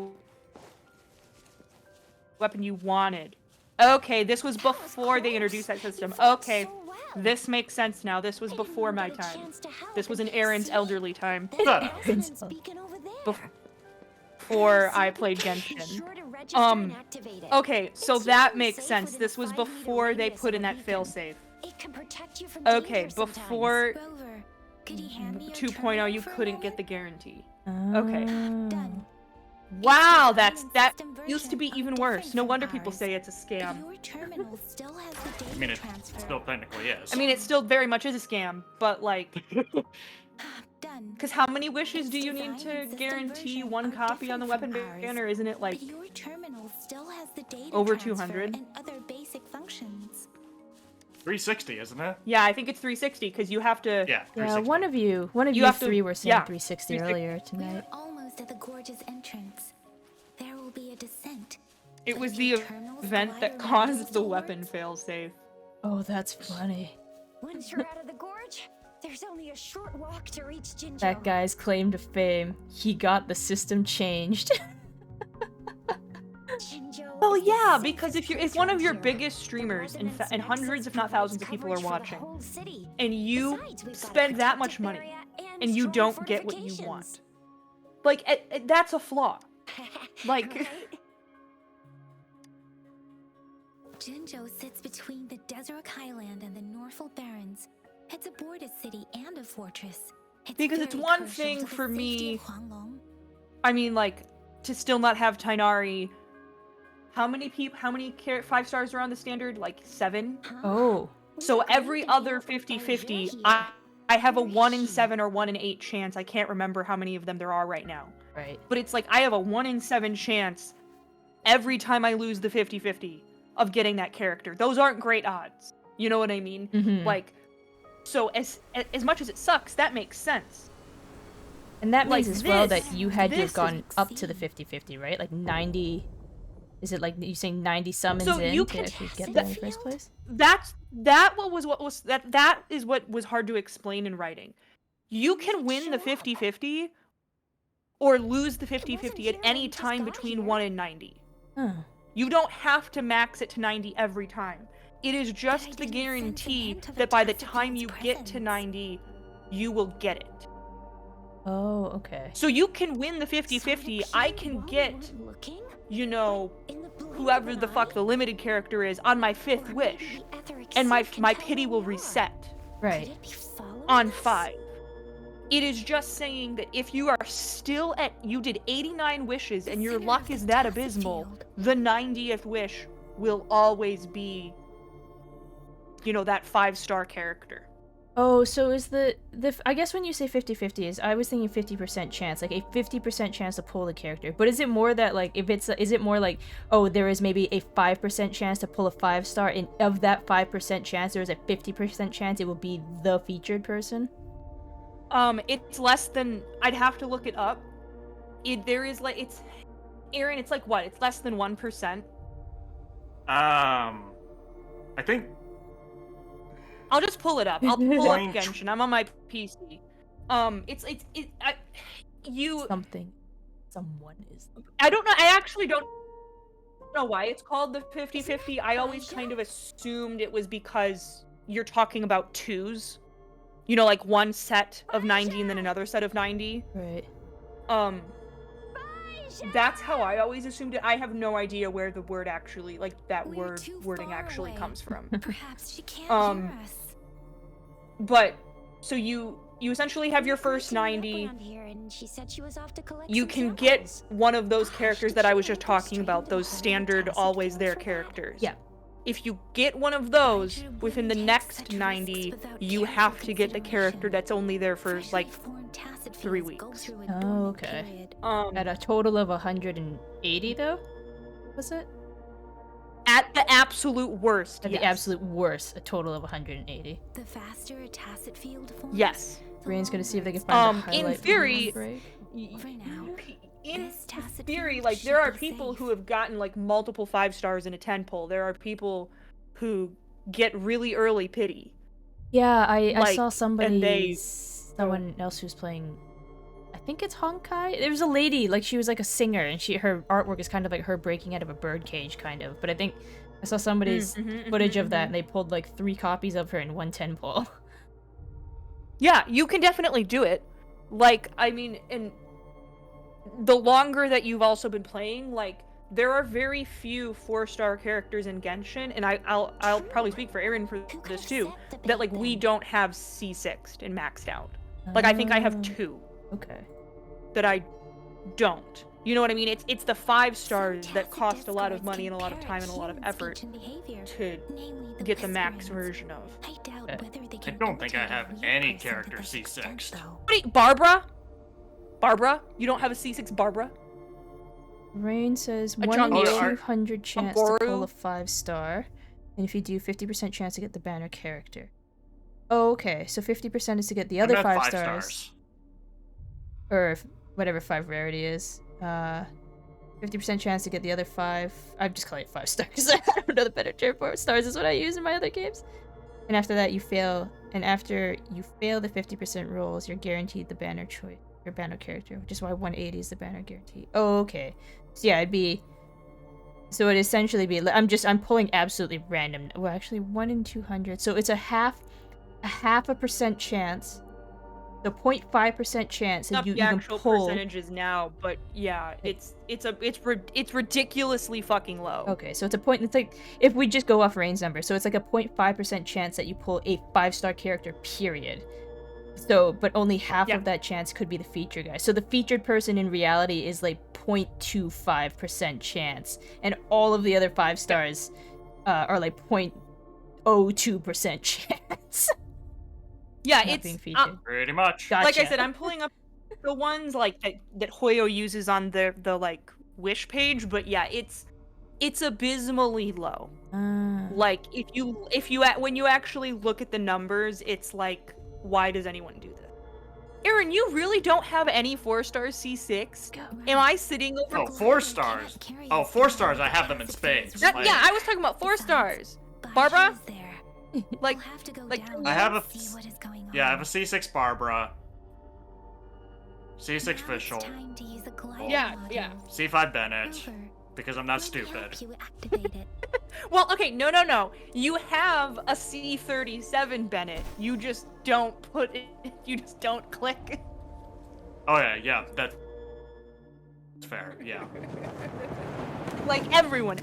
weapon you wanted. Okay, this was before they introduced that system. Okay, this makes sense now. This was before my time. This was in Aaron's elderly time. Before I played Genshin. Okay, so that makes sense. This was before they put in that failsafe. Okay, before 2.0 you couldn't get the guarantee. Okay. Done. Wow, It's that a system used to be version even of worse. different No from wonder people ours. say it's a scam. Your terminal still has the data I mean, it transfer. still technically is. I mean, it still very much is a scam, but like, Done. because how many wishes Its do you need design and to system guarantee version one are copy on the different weapon from ours, banner? Isn't it like But your terminal still has the data over transfer 200? and other basic functions. 360, isn't it? Yeah, I think it's 360 because you have to. Yeah, Yeah, 360. one of you You have to- three were saying yeah, 360 360. earlier We're tonight. almost at the gorge's entrance. There will be a descent. It But was if the your terminal's event that glider caused moves the weapon towards- failsafe. Oh, that's funny. Once you're out of the gorge, there's only a short walk to reach Jinjo. That guy's claim to fame. He got the system changed. Jinjo Well, is the yeah, safest because if place one of around your here. biggest The streamers and Resonance hundreds, Nexus if not provides thousands of people are coverage for the watching, whole city. and you Besides, we've got a spend that protected much money, area and you strong don't get what you fortifications. want, like that's a flaw. Like, Right? Jinjo sits between the Desert Highland and the Norfolk Barrens. It's a border city and a fortress. Because it's very one crucial thing to the for safety me- of Huanglong. I mean, like, to still not have Tainari. How many 5 stars are on the standard? Like 7. Huh? Oh. So We're every going to be other opened by 50-50, Yuhi. I have a 1 in Yuhi. 7 or 1 in 8 chance. I can't remember how many of them there are right now. Right. But it's like I have a 1 in 7 chance every time I lose the 50-50 of getting that character. Those aren't great odds. You know what I mean? Mhm. Like, so as much as it sucks, that makes sense. And that means like as well this- that you had to this have is gone up to the insane. 50-50, right? Like 90. Is it like you saying 90 summons So in you to can- actually get That that in the first field? place? That is what was hard to explain in writing. You can win the Show up. 50-50 or lose the 50-50 at here any when we just time got between here. 1 and 90. Huh. You don't have to max it to 90 every time. It is I just the didn't sense a guarantee hint of a that by the Tassifield's time you get to presence. 90, you will get it. Oh, okay. So you can win the So 50-50. look I here can while we get, weren't looking? you know, In the blink whoever of the an fuck eye? the limited character is on my Or 5th maybe wish, the etheric and my seed can tell pity where will we are. reset Right. Could it be following on us? 5. It is just saying that if you are still you did 89 wishes and your center luck of the is that Tassif abysmal, field. the 90th wish will always be, you know, that 5-star character. Oh, so is I guess when you say 50-50 is I was thinking 50% chance, like a 50% chance to pull the character. But is it more that like is it more like, oh, there is maybe a 5% chance to pull a 5-star, and of that 5% chance there is a 50% chance it will be the featured person? It's less than, I'd have to look it up. There is like, it's, Aaron, it's like what? It's less than 1%. I think I'll just pull it up. I'll pull up Point- Genshin. I'm on my PC. Something. Someone is. I don't know. I actually don't know why it's called the 50-50. I always kind of assumed it was because you're talking about 2s. You know, like one set of 90 and then another set of 90. Right. That's how I always assumed it. I have no idea where the word actually, like, that We're too wording far actually away. comes from. Perhaps she can't Um, hear us. But, so you essentially have your We first met up 90. around here and she said she was off to collect You some can get samples. one of those Gosh, characters did that I she was just ever talking straighten about, the those whole standard Tassif always field there for that? characters. Yeah. If you get one of those Hydra within the wouldn't take next such 90, risks without you careful have to get the character consideration. that's only there for Freshly like formed Tassif 3 fields go weeks. through a Oh, dormant okay. period. At a total of 180 though? Was it? At the absolute worst. At yes. the absolute worst, a total of 180. The faster a Tacit field forms, Yes. the Brain's gonna see if they can longer find it's the in highlight. theory- break. For now, In this Tacit theory, field like there should are be people safe. who have gotten like multiple 5 stars in a 10 pull. There are people who get really early pity. Yeah, I Like, saw and someone else who's playing. I think it's Honkai. There was a lady, like she was like a singer, and her artwork is kind of like her breaking out of a bird cage, kind of. But I think I saw somebody's footage of that, and they pulled like 3 copies of her in one 10 pull. Yeah, you can definitely do it. Like, I mean, and the longer that you've also been playing, like, there are very few 4-star characters in Genshin, and I'll probably speak for Aaron for Who could this have too, set the that like bait we then? don't have C6'd and maxed out. Like, I think I have 2. Okay. that I don't. You know what I mean? It's the 5 stars that cost a lot of money and a lot of time and a lot of effort to get the max version of. I doubt whether they I can don't think I imitate a have real any person character to this extent, C6. though. Wait, Barbara? Barbara? You don't have a C6 Barbara? Rain says A 1 in Chun-Li. 200 chance to pull Boru? a 5-star, and if you do, 50% chance to get the banner character. Oh, okay, so 50% is to get the I other bet 5 5 stars, stars. or whatever 5 rarity is. 50% chance to get the other 5. I'm just calling it 5 stars because I don't know the better term for it. Stars is what I use in my other games. And after that, you fail. And after you fail the 50% rolls, you're guaranteed the banner choice, your banner character, which is why 180 is the banner guarantee. Oh, okay. So yeah, it'd be. So it'd essentially be. I'm pulling absolutely random. Well, actually, 1 in 200. So it's a half a percent chance. The 0.5% chance that Not you the even actual pull. percentages now, but yeah, it's ridiculously fucking low. Okay, so it's a point. It's like if we just go off Rain's number, so it's like a 0.5% chance that you pull a 5-star character. Period. So, but only half of that chance could be the featured guy. So the featured person in reality is like 0.25% chance, and all of the other 5 stars are like 0.02% chance. Yeah, Not it's being featured. Pretty much. Gotcha. like I said, I'm pulling up the ones like that Hoyo uses on the like Wish page, but yeah, it's abysmally low. Like when you actually look at the numbers, it's like, why does anyone do this? Aaron, you really don't have any 4-star C6? Am I sitting over? Oh, 4 stars. Oh, 4 stars. I have them in spades. Yeah, Like, I was talking about 4 stars. Barbara? Like, I have a yeah, I have a C6 Barbara, C6 Fischl, Yeah. C5 Bennett, because I'm not stupid. Well, okay, no. You have a C37 Bennett. You just don't put it. You just don't click. Oh yeah, that's fair. Yeah. Like everyone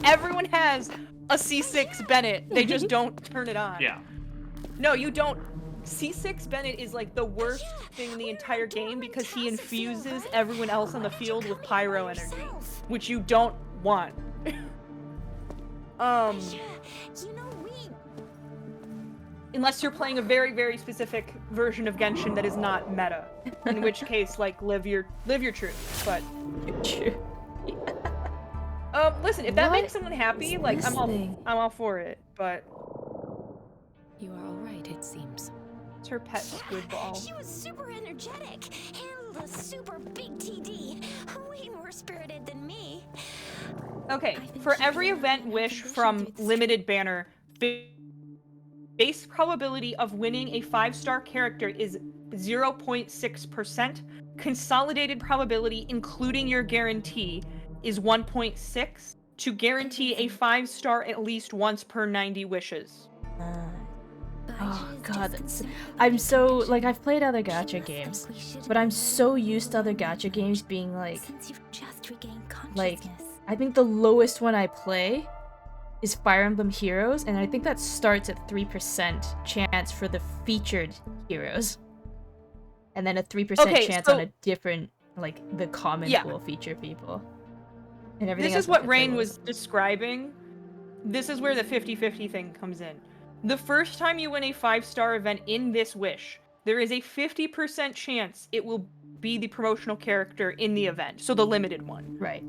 has a C6 Bennett. They just don't turn it on. Yeah. No, you don't. C6 Bennett is like the worst thing in the entire game because he infuses everyone else on the field with pyro energy, which you don't want. Unless you're playing a very, very specific version of Genshin that is not meta, in which case, like, live your truth. But listen, if that makes someone happy, like, I'm all for it. But you are all right, it seems. it's her pet squid ball. She was super energetic, handled a super big TD, way more spirited than me. Okay, for every event wish from limited banner, base probability of winning a 5-star character is 0.6%. Consolidated probability, including your guarantee, is 1.6. To guarantee a 5-star at least once per 90 wishes. Oh god, I'm so, like, I've played other gacha games, but I'm so used to other gacha games being like, I think the lowest one I play is Fire Emblem Heroes, and I think that starts at 3% chance for the featured heroes. And then a 3% chance on a different, like, the common pool feature people. And everything This else is what Rain was describing. This is where the 50-50 thing comes in. The first time you win a 5-star event in this wish, there is a 50% chance it will be the promotional character in the event, so the limited one. Right.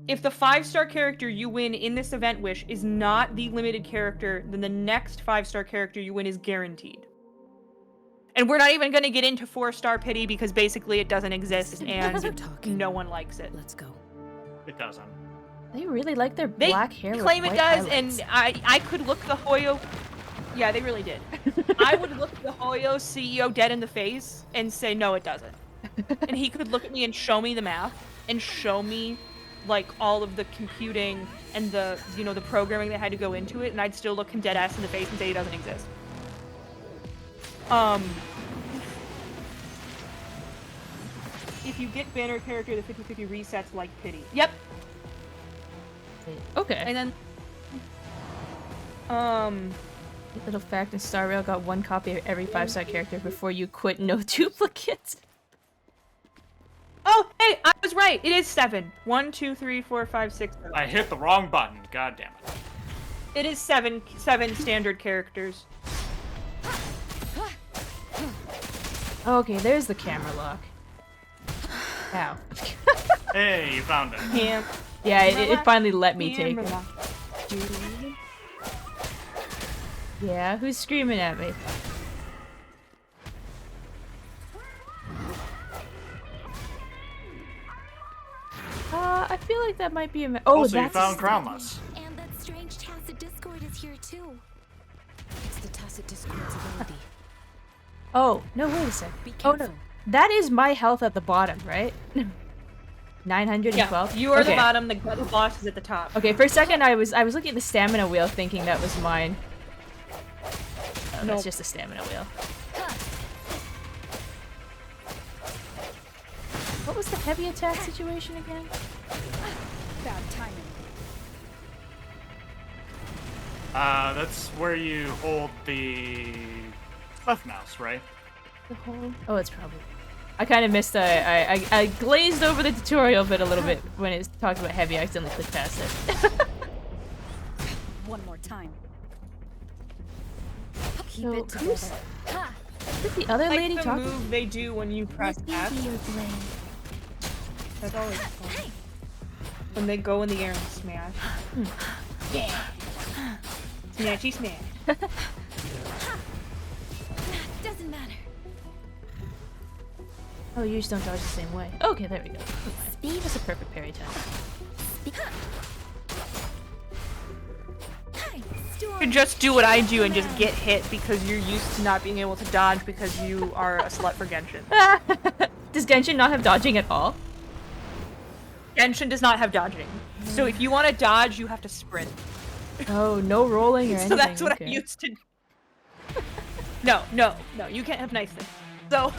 If the 5-star character you win in this event wish is not the limited character, then the next 5-star character you win is guaranteed. And we're not even going to get into 4-star pity because basically it doesn't exist and no one likes it. Let's go. It doesn't. They really like their black hair. They claim with it white does, highlights. and I could look the Hoyo. Yeah, they really did. I would look the Hoyo CEO dead in the face and say, no, it doesn't. And he could look at me and show me the math and show me, like, all of the computing and the, you know, the programming that had to go into it, and I'd still look him dead ass in the face and say it doesn't exist. If you get banner character, the 50-50 resets like pity. Yep. Okay. And then, little fact, in Star Rail got 1 copy of every 5-star character before you quit. No duplicates. Oh, hey, I was right. It is 7. 1, 2, 3, 4, 5, 6, 7. I hit the wrong button. God damn it. It is 7 standard characters. Okay, there's the camera lock. Ow. Hey, you found it. Yeah, it finally let me take it. Yeah, who's screaming at me? I feel like that might be a oh, Also, you that's found Crownless. And that strange tacit discord is here too. It's the tacit discord's ability. Oh, no, wait a sec. Be Oh, no. careful. That is my health at the bottom, right? 912? Yeah, you are the Okay. bottom, the boss is at the top. Okay, for a second I was looking at the stamina wheel thinking that was mine. Oh, Nope. that's just a stamina wheel. What was the heavy attack situation again? Bad timing. That's where you hold the left mouse, right? The whole... Oh, it's probably... I kind of missed I glazed over the tutorial bit a little bit when it talked about heavy. I accidentally clicked past it. One more time. Keep So, it who's... together. Did the other Like lady the talk? move they do when you press Let me F. be your blade. That's always fun. When they go in the air and smash. Yeah. Smashy smash. Doesn't matter. Oh, you just don't dodge the same way. Okay, there we go. Speed. That's a perfect parry time. You could just do what I do and just get hit because you're used to not being able to dodge because you are a slut for Genshin. Does Genshin not have dodging at all? Genshin does not have dodging. So if you want to dodge, you have to sprint. Oh, no rolling or anything. So that's what okay. I used to. No, you can't have nice things. So,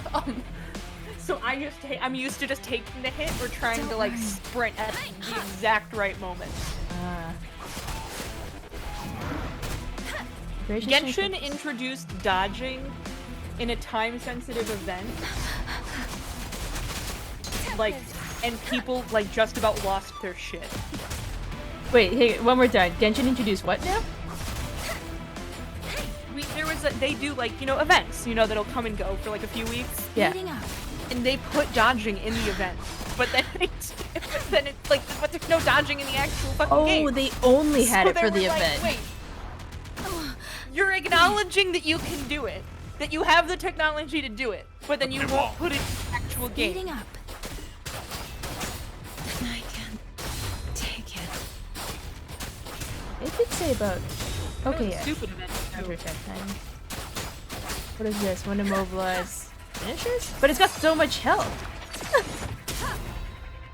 so I'm used to just taking the hit or trying to like sprint at the exact right moment. Genshin introduced dodging in a time-sensitive event. Like, and people like just about lost their shit. Wait, hey, one more time. Genshin introduced what now? They do like, you know, events, you know, that'll come and go for like a few weeks. Yeah. And they put dodging in the event. But then it's like, but there's no dodging in the actual fucking game. Oh, they only had So it they for were the like, event. Wait, you're acknowledging that you can do it, that you have the technology to do it, but then you won't put it in the actual game. Up. I can take it. It did say about... Okay, yeah. Stupid event. Counter attack time. What is this? When immobilize finishers? But it's got so much health.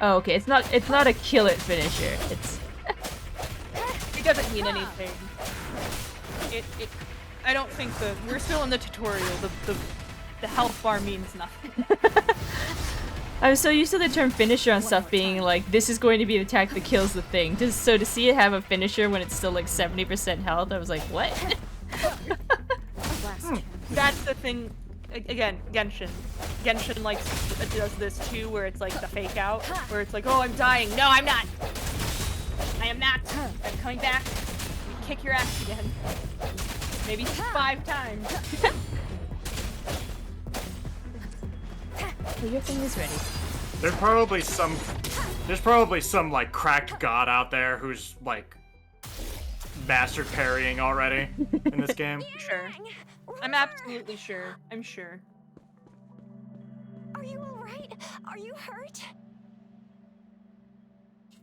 Oh, okay. It's not a kill it finisher. It's It doesn't mean anything. I don't think we're still in the tutorial. The health bar means nothing. I'm so used to the term finisher on stuff being like, this is going to be the attack that kills the thing. So to see it have a finisher when it's still like 70% health, I was like, what? That's the thing. Again, Genshin. Genshin like does this too, where it's like the fake out, where it's like, oh, I'm dying. No, I'm not. I am not. I'm coming back. Kick your ass again. Maybe 5 times. Well, your thing is ready. There's probably some like cracked god out there who's like mastered parrying already in this game. Sure. I'm absolutely sure. I'm sure. Are you alright? Are you hurt?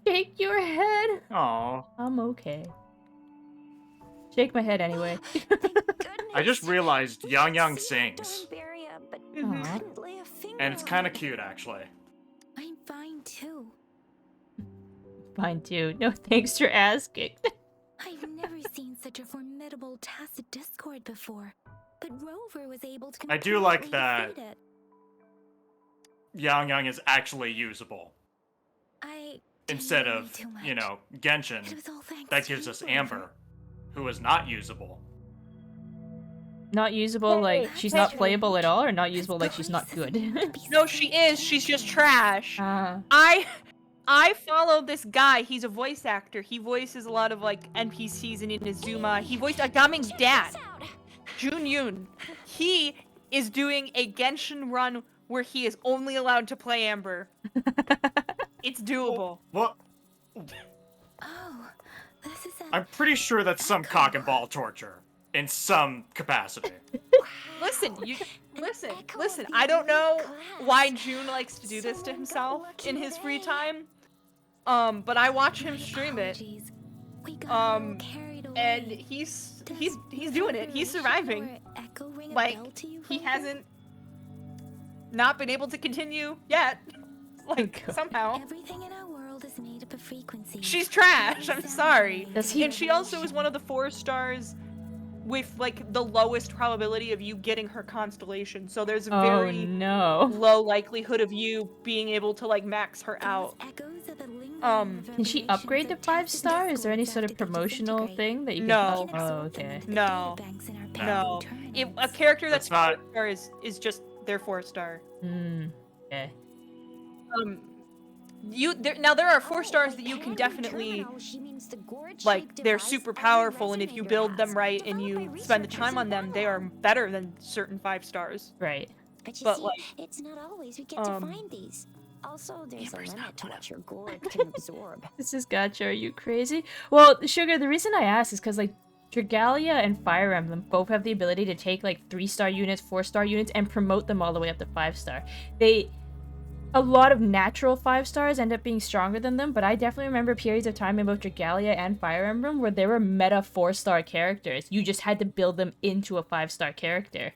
Shake your head. Aw. I'm okay. Shake my head anyway. I just realized Yang sings. Barrier, but Aw. couldn't lay a finger And it's on kind of it. cute, actually. I'm fine too. Fine too. No thanks for asking. I've never seen such a formidable tacit discord before, but Rover was able to I do like completely that. defeat it. Yang is actually usable. I Instead didn't of, worry too much. you know, Genshin, It was all thanks that to gives you, us Rover. Amber, who is not usable. Not usable, like she's not playable at all, or not usable, like she's not good? No, she is. She's just trash. Ah. I follow this guy. He's a voice actor. He voices a lot of like NPCs in Inazuma. He voiced Agaming's dad, Jun Yoon. He is doing a Genshin run where he is only allowed to play Amber. It's doable. What? Oh, this is I'm pretty sure that's some cock and ball torture in some capacity. Listen, listen. I don't know why June likes to do this to himself in his free time. But I watch him stream it. And he's doing it. He's surviving. Like, he hasn't not been able to continue yet. Like, somehow. Everything in our world is made up of frequencies. She's trash, I'm sorry. Does he- And she also is one of the 4 stars with, like, the lowest probability of you getting her constellation. So there's a very no. low likelihood of you being able to, like, max her out. Can she upgrade to 5-star? Is there any sort of promotional thing that you can? No. Oh, okay. No. No. A character that's That's not- 4-star is just their 4-star. Okay. Now there are 4 stars that you can definitely, like, they're super powerful, and if you build them right and you spend the time on them, they are better than certain 5 stars. Right. But see, like, it's not always we get to find these. Also, there's a limit to what your gourd can absorb. This is gacha, are you crazy? Well, Sugar, the reason I asked is because, like, Dragalia and Fire Emblem both have the ability to take, like, 3-star units, 4-star units, and promote them all the way up to 5-star. A lot of natural 5-stars end up being stronger than them, but I definitely remember periods of time in both Dragalia and Fire Emblem where there were meta 4-star characters. You just had to build them into a 5-star character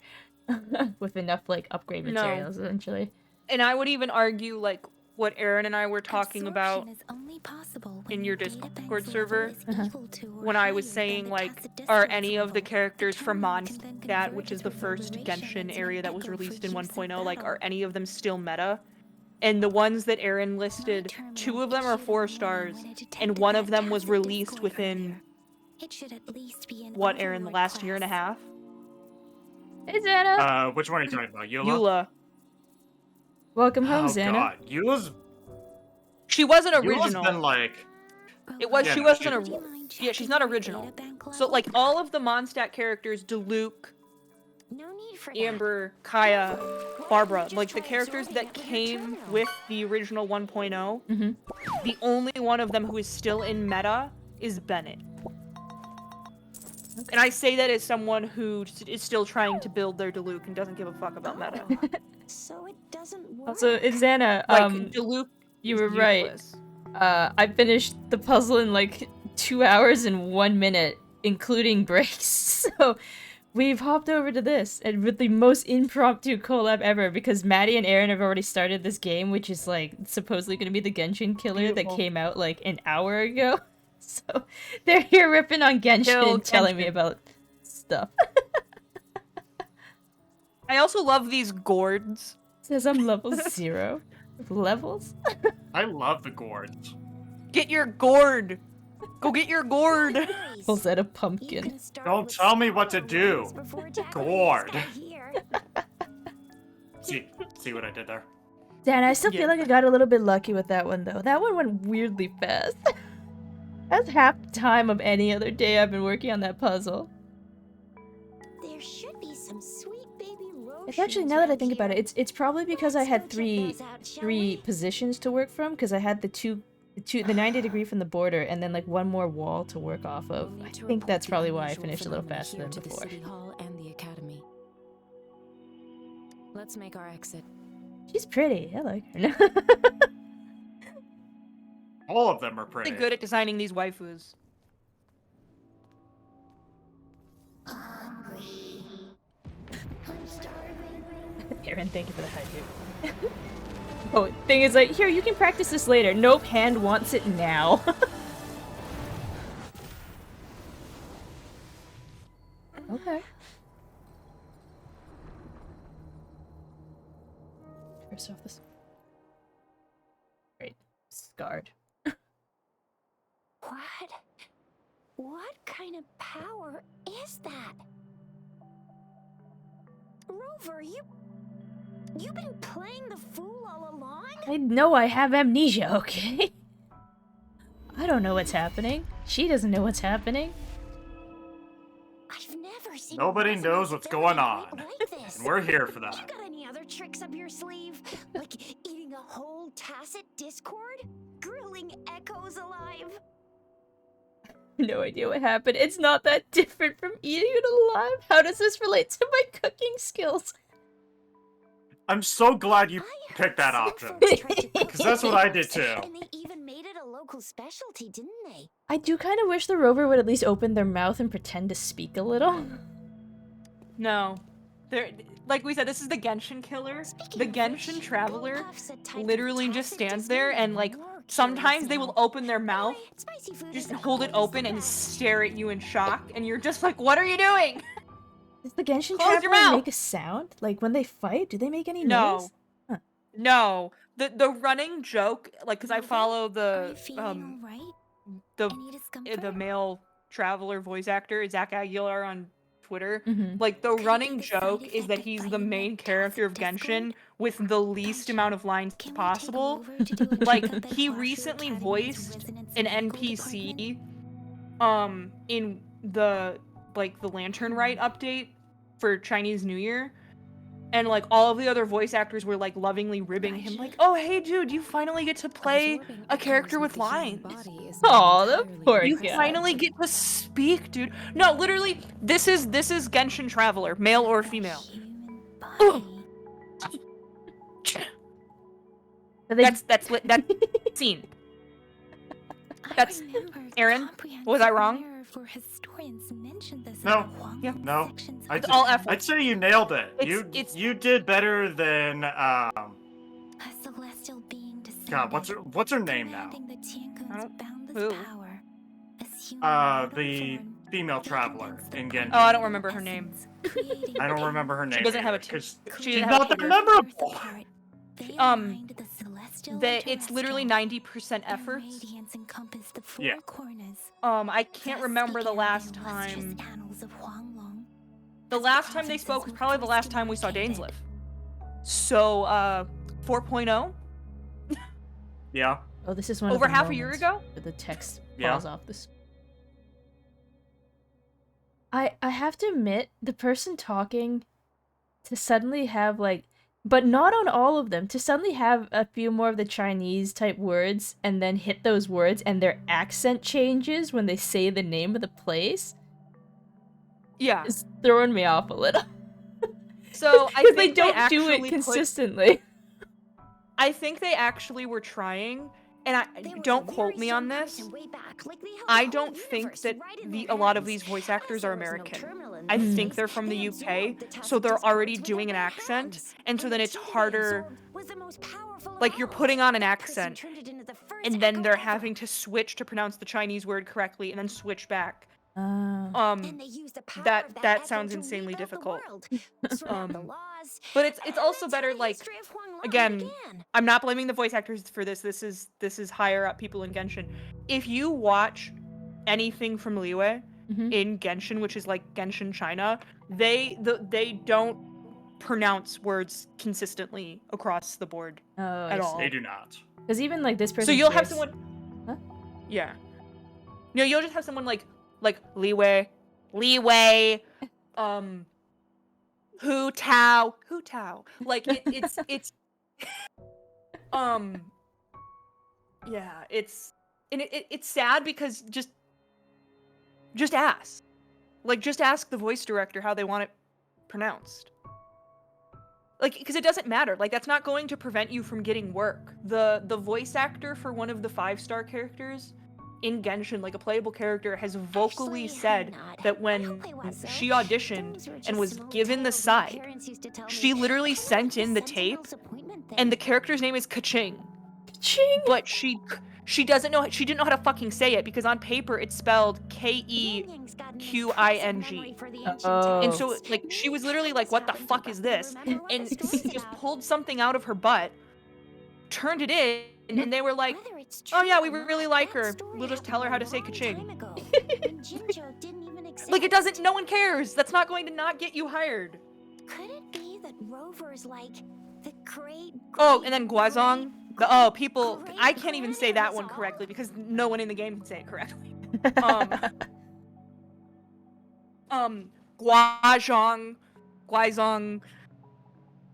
with enough, like, upgrade materials, essentially. And I would even argue, like, what Aaron and I were talking about in your Discord server, when I was saying, like, are any of the characters from Mondstadt, which is the first Genshin area that was released in 1.0, like, are any of them still meta? And the ones that Aaron listed, 2 of them are 4 stars, and 1 of them was released within, what, Aaron, the last year and a half? Hey, Xana! Which one are you talking about? Eula? Eula. Welcome home, Oh Xana. god, Eula's... She wasn't Eula's original. been like... It was, Yeah, she no, wasn't yeah, she's not original. So, like, all of the Mondstadt characters, L.Y.K.A.I.O.S, No need for Amber, Kaya, Barbara, like the characters that came with the original 1.0, the only one of them who is still in meta is Bennett. And I say that as someone who is still trying to build their L.Y.K.A.I and doesn't give a fuck about meta. So it doesn't work. Also, Xana, Like, L.Y.K.A.I you were right. I finished the puzzle in like 2 hours and 1 minute, including breaks. So we've hopped over to this, and with the most impromptu collab ever, because Maddie and Aaron have already started this game, which is like supposedly going to be the Genshin killer that came out like an hour ago. So they're here ripping on Genshin and telling me about stuff. I also love these gourds. Says I'm level 0. Levels? I love the gourds. Get your gourd! Go get your gourd! Pulls out a pumpkin. Don't tell me what to do. Gourd. See what I did there? Dan, I still feel like I got a little bit lucky with that one, though. That one went weirdly fast. That's half the time of any other day I've been working on that puzzle. There should be some sweet baby rose. It's actually, now that I think about it, it's probably because I had three positions to work from, because I had the 90-degree from the border, and then like one more wall to work off of. I think that's probably why I finished a little faster than before. The City Hall and the Academy. Let's make our exit. She's pretty. I like her. All of them are pretty. Really good at designing these waifus. Aaron, thank you for the hydrate. Oh, thing is, like, here, you can practice this later. Nope, hand wants it now. Okay. First off, this. Great. Scarred. What kind of power is that? Rover, you've been playing the fool all along? I know I have amnesia, okay? I don't know what's happening. She doesn't know what's happening. I've never seen Nobody knows what's going on. like this. And we're here for You that. got any other tricks up your sleeve? Like eating a whole tacit discord? Grilling echoes alive? No idea what happened. It's not that different from eating it alive. How does this relate to my cooking skills? I'm so glad you picked that option. Because that's what I did too. And they even made it a local specialty, didn't they? I do kind of wish the rover would at least open their mouth and pretend to speak a little. No. They're, like we said, this is the Genshin killer. The Genshin traveler literally just stands there and, like, sometimes they will open their mouth, just hold it open and stare at you in shock, and you're just like, what are you doing? Does the Genshin Close your traveler mouth! make a sound? Like, when they fight, do they make any No. noise? Huh. No. The running joke, like, because I follow Are the, you feeling all right? the Any discomfort? the male traveler voice actor, Zach Aguilar on Twitter. Mm-hmm. Like, the Could it be running the side joke is effect that of he's the fighting main that character of toxic Genshin Discord? with the least amount of lines Can we take a possible. rover to do a Like, checkup at he Archer recently Academy's voiced residence an medical NPC, department? in the Lantern Rite update for Chinese New Year. And, like, all of the other voice actors were, like, lovingly ribbing him, like, oh, hey, dude, you finally get to play Absorbing a character echoes with the human lines. body is Aw, the entirely poor You guy. finally get to speak, dude. No, literally, this is Genshin Traveler, male or female. Human Ugh. body. But they- That's scene. That's- I remember Aaron, comprehensive was I wrong? mirror for historians mentioned this in No. the Huang Yeah. No. sections I'd, of all the- effort. I'd say you nailed it. It's- You did better than A celestial being God, descended, what's her name now? commanding the Tiankun's I don't- boundless who? power. Assume The mortal form, female they traveler condense the in power Genshin. Oh, I don't of remember her name. essence, creating I don't a remember her name. doesn't have a either, 'cause she she's doesn't have a not that Twitter. memorable. apart. They Um, aligned the celestial It's literally and 90% terrestrial. Their efforts. radiance encompassed the four Yeah. corners. I can't Thus remember the began last illustrious time. annals of Huanglong. The As last time they provinces spoke was were probably the first last time we saw demarcated. Dainsleif. So, 4.0? Yeah. Oh, this is one Over of the half a year moments ago? where the text Yeah. falls off the screen. I have to admit, the person talking to suddenly have, like, but not on all of them, to suddenly have a few more of the Chinese type words and then hit those words and their accent changes when they say the name of the place Yeah. is throwing me off a little. So, I Because think they don't do actually it put- consistently. I think they actually were trying, and There was don't a quote very me on strong this. person way back, like they held I the don't whole think universe that right in a their lot of hands. these voice Unless actors there are was no American. terminal in I their think face, they're from the they UK, absorbed the so tacit they're discords already within doing an their accent, hands. and so And then the it's chi they harder. absorbed was the most powerful of Like, you're all. putting on an That person accent, turned it into the first and then echo they're ever. having to switch to pronounce the Chinese word correctly, and then switch back. And they used the power That of that that echo sounds to insanely rebuild the difficult. world, sort out the laws, But it's and also that's better, how the like, history of Huanglong again, began. I'm not blaming the voice actors for this. This is higher up people in Genshin. If you watch anything from L.Y.A.I.O.S in Genshin, which is like Genshin China, they don't pronounce words consistently across the board Oh, at all. They do not. Because even, like, this person. So you'll have someone. Huh? Yeah. No, you'll just have someone like Leeway, Hu Tao. Like it's yeah, it's sad because just ask. Like, just ask the voice director how they want it pronounced. Like, because it doesn't matter. Like, that's not going to prevent you from getting work. The voice actor for one of the 5-star characters in Genshin, like a playable character, has vocally Actually, said not. that I when hope I was, she though. auditioned Those were and just was some old given the tales my side, parents used to tell she me. literally Kinda sent like in the tape, Sentinel's appointment and the thing. character's name is Ka-Ching. Ching! But she didn't know how to fucking say it, because on paper it's spelled Keqing. Yang-Yang's got an Q-I-N-G. impressive memory for the ancient Oh. And texts. so, like, she was literally Maybe like, what the happens fuck to is roughly this? remember what And the story's just about. pulled something out of her butt, turned it in, and they were like, Whether it's oh true yeah, or we not, really like that her. story We'll just tell her how to say happened a long Ka-Ching. time ago, when Jinzhou didn't even exist. Like, it doesn't, no one cares. That's not going to not get you hired. Could it be Rover's like the great. Oh, and then Guazong. People. great I can't even say that one grandazong? correctly because no one in the game can say it correctly. Guazong, Guizong.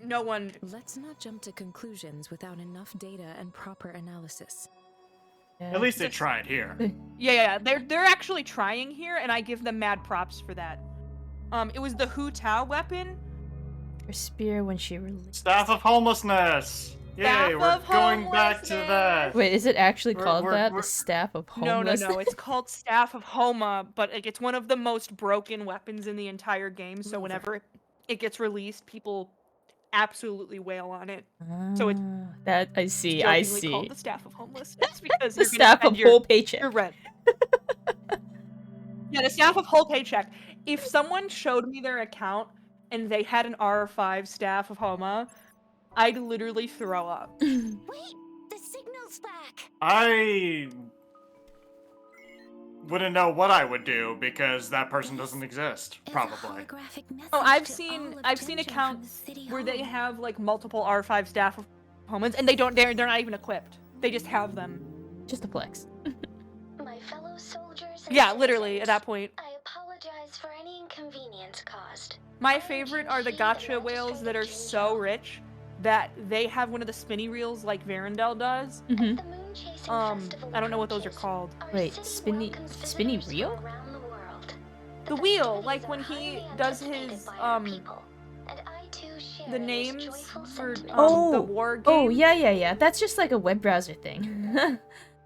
No one. Let's not jump to conclusions without enough data and proper analysis. At least they tried here. Yeah. They're actually trying here, and I give them mad props for that. It was the Hu Tao weapon. Her spear when she released. Staff of homelessness. Yay, Staff we're of going back to that. Wait, is it actually called that? we're- The Staff of No, Homelessness? It's called Staff of Homa, but like, it's one of the most broken weapons in the entire game. So whenever it gets released, people absolutely wail on it. So it's that I see. jokingly called the Staff of Homelessness because The you're gonna Staff spend of Whole Paycheck. your rent. Yeah, the Staff of Whole Paycheck. If someone showed me their account and they had an R5 Staff of Homa, I'd literally throw up. Wait, the signal's back. I wouldn't know what I would do because that person doesn't exist, Is a probably. holographic Oh, message I've to seen all of I've seen Jinzhou from accounts the city where they hall. have like multiple R5 Staff of Homas and they're not even equipped. They just have them. Just a flex. My fellow soldiers and Yeah, literally at citizens, that point. I apologize for any inconvenience caused. My favorite are the Jinzhou, gacha whales that are so Jinzhou. rich that they have one of the spinny reels like Varendell does. At the moon chasing festival I don't know what those are approaches, called. our Wait, city spinny welcomes spinny visitors reel? from around the world. The wheel, festivities like are when he highly does anticipated his by our people, and I too share the in this names joyful for sentiment. the war game. Oh, yeah. That's just like a web browser thing.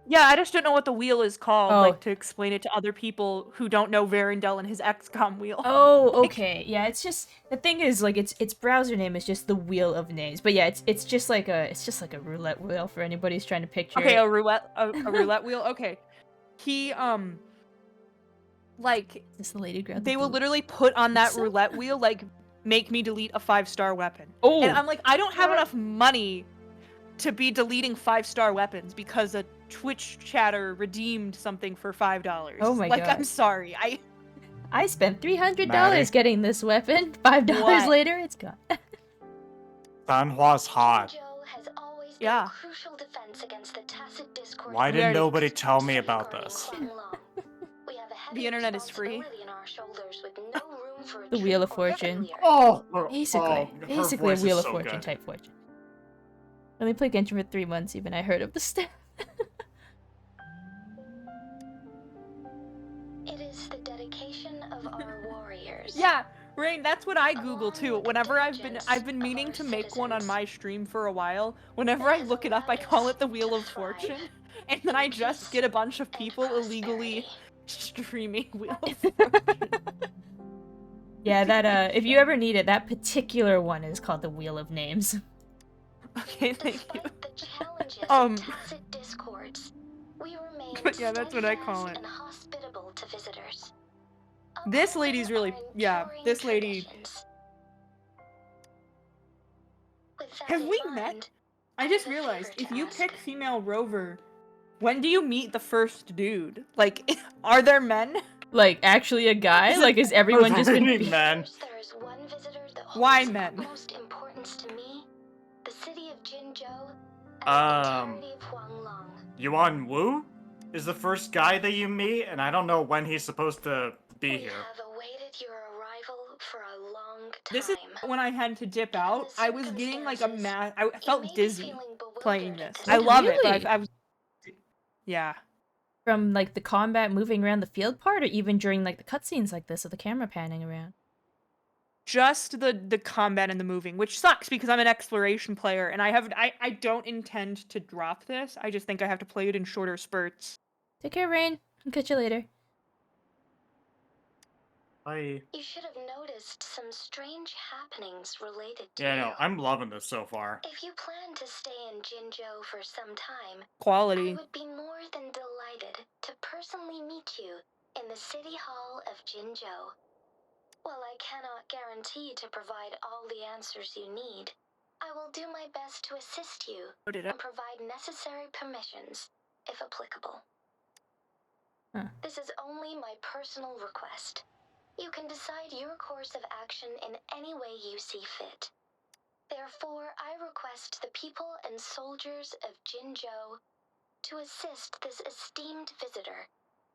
Yeah, I just don't know what the wheel is called, Oh. like to explain it to other people who don't know Varendell and his XCOM wheel. Oh, okay. Yeah, it's just the thing is like its browser name is just the Wheel of Names. But yeah, it's just like a roulette wheel for anybody who's trying to picture Okay, it. a roulette wheel. Okay, he like Is this the lady grab they the will boot? literally put on that So- roulette wheel like make me delete a 5-star weapon. Oh. And I'm like, I don't have enough money to be deleting 5-star weapons because a Twitch chatter redeemed something for $5. Oh my like, God. I'm sorry. I spent $300 Maddie. getting this weapon. $5 What? later, it's gone. Sanhua's hot. Jinzhou has always been Yeah. a crucial defense against the tacit discord. Why We didn't already- nobody tell me City about guarding this? Huanglong. We have a heavy The internet is free. responsibility on our shoulders with no room for The Wheel of retreat or Fortune. failure. Oh, Basically her a voice Wheel is of so Fortune good. type fortune. I only played Genshin for 3 months, even I heard of the staff. It is the dedication of our warriors. Yeah, Rain, that's what I Google Along too. with the Whenever I've diligence been of meaning our to make one on citizens. my stream for a while. Whenever I look it up, I call it the Wheel of Fortune, and then I just get a bunch of people illegally streaming Wheel of Fortune. Yeah, that if you ever need it, that particular one is called the Wheel of Names. Okay, thank you. Despite the challenges Um, of tacit discords, we remain But yeah, that's what I call steadfast it. and hospitable to visitors. This Upholding lady's really- our yeah, enduring this lady- traditions. With that Have in we met? mind, I just have a realized favor if to you ask. pick female rover, when do you meet the first dude? Like, are there men? Like, actually a guy? Like, is everyone just been... Really, man. First, there is one visitor that Why holds men? utmost importance to me, the city of Jinzhou, and Um, the entirety of Huanglong. Yuan Wu is the first guy that you meet, and I don't know when he's supposed to be We here. have awaited your arrival for a long time. This is when I had to dip out. I was getting like a mad. I felt dizzy playing this. I love it, but Really? I was. Yeah. From, like, the combat moving around the field part, or even during, like, the cutscenes like this, of the camera panning around? Just the combat and the moving, which sucks because I'm an exploration player and I don't intend to drop this. I just think I have to play it in shorter spurts. Take care, Rain. I'll catch you later. Bye. You should have noticed some strange happenings related to Yeah, you. no, I'm loving this so far. If you plan to stay in Jinzhou for some time, I Quality. would be more than delighted to personally meet you in the City Hall of Jinzhou. While I cannot guarantee to provide all the answers you need, I will do my best to assist you Put it and up. provide necessary permissions, if applicable. Huh. This is only my personal request. You can decide your course of action in any way you see fit. Therefore, I request the people and soldiers of Jinzhou to assist this esteemed visitor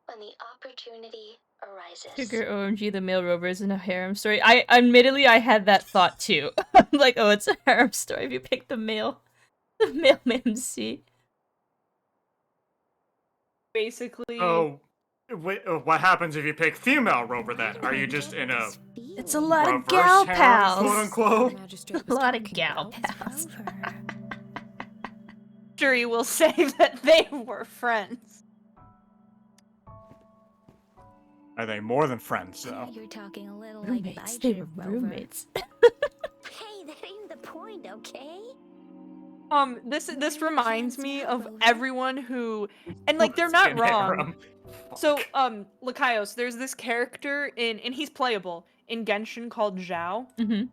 when the opportunity arises. Sugar OMG, the male rover isn't a harem story. I had that thought too. I'm like, oh, it's a harem story if you pick the male MC. Basically, Oh, what happens if you pick female rover then? Are you just in a It's a lot of reverse gal harem, pals. quote unquote? Magistrate A was lot of talking gal about. pals. history will say that they were friends. Are they more than friends, I know though? you're talking a little like Roommates. They were Bijou, Rover. roommates. Hey, that ain't the point, okay? This reminds me of everyone who, and like they're not An wrong. harem. So, L.Y.K.A.I.O.S, there's this character and he's playable in Genshin called Zhao, Mm-hmm.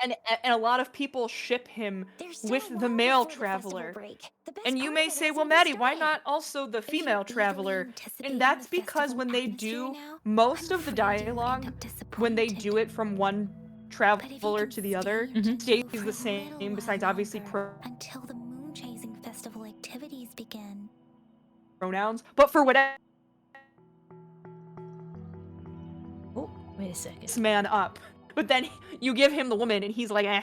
and a lot of people ship him There's still with a the while male before the festival traveler. break. The best And you part may of it say, hasn't well, even Maddie, why started. not also the If female you're eagerly traveler? anticipating And that's the because festival when they atmosphere do now, most I'm of the afraid you will end dialogue, up when they disappointed. do it from one But if you traveler can to the stay other, in Jinzhou stays for the a little same, while besides obviously longer, until the moon chasing festival activities begin. pronouns. But for whatever Oh, wait a second. this man up. But then you give him the woman and he's like, eh.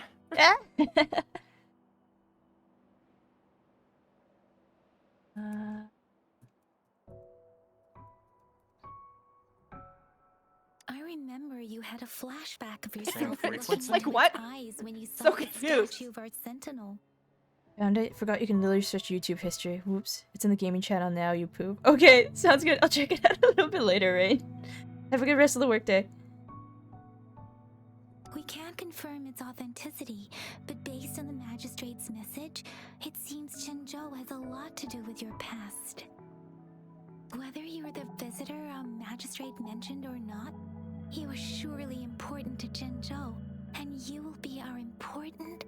I remember you had a flashback of yourself It's looking like, into what? its eyes when you saw So the confused. statue of our sentinel. Found it. Forgot you can literally search YouTube history. Whoops. It's in the gaming channel now, you poop. Okay, sounds good. I'll check it out a little bit later, Rain. Have a good rest of the workday. We can't confirm its authenticity, but based on the magistrate's message, it seems Jinzhou has a lot to do with your past. Whether you were the visitor our magistrate mentioned or not, you are surely important to Jinzhou, and you will be our important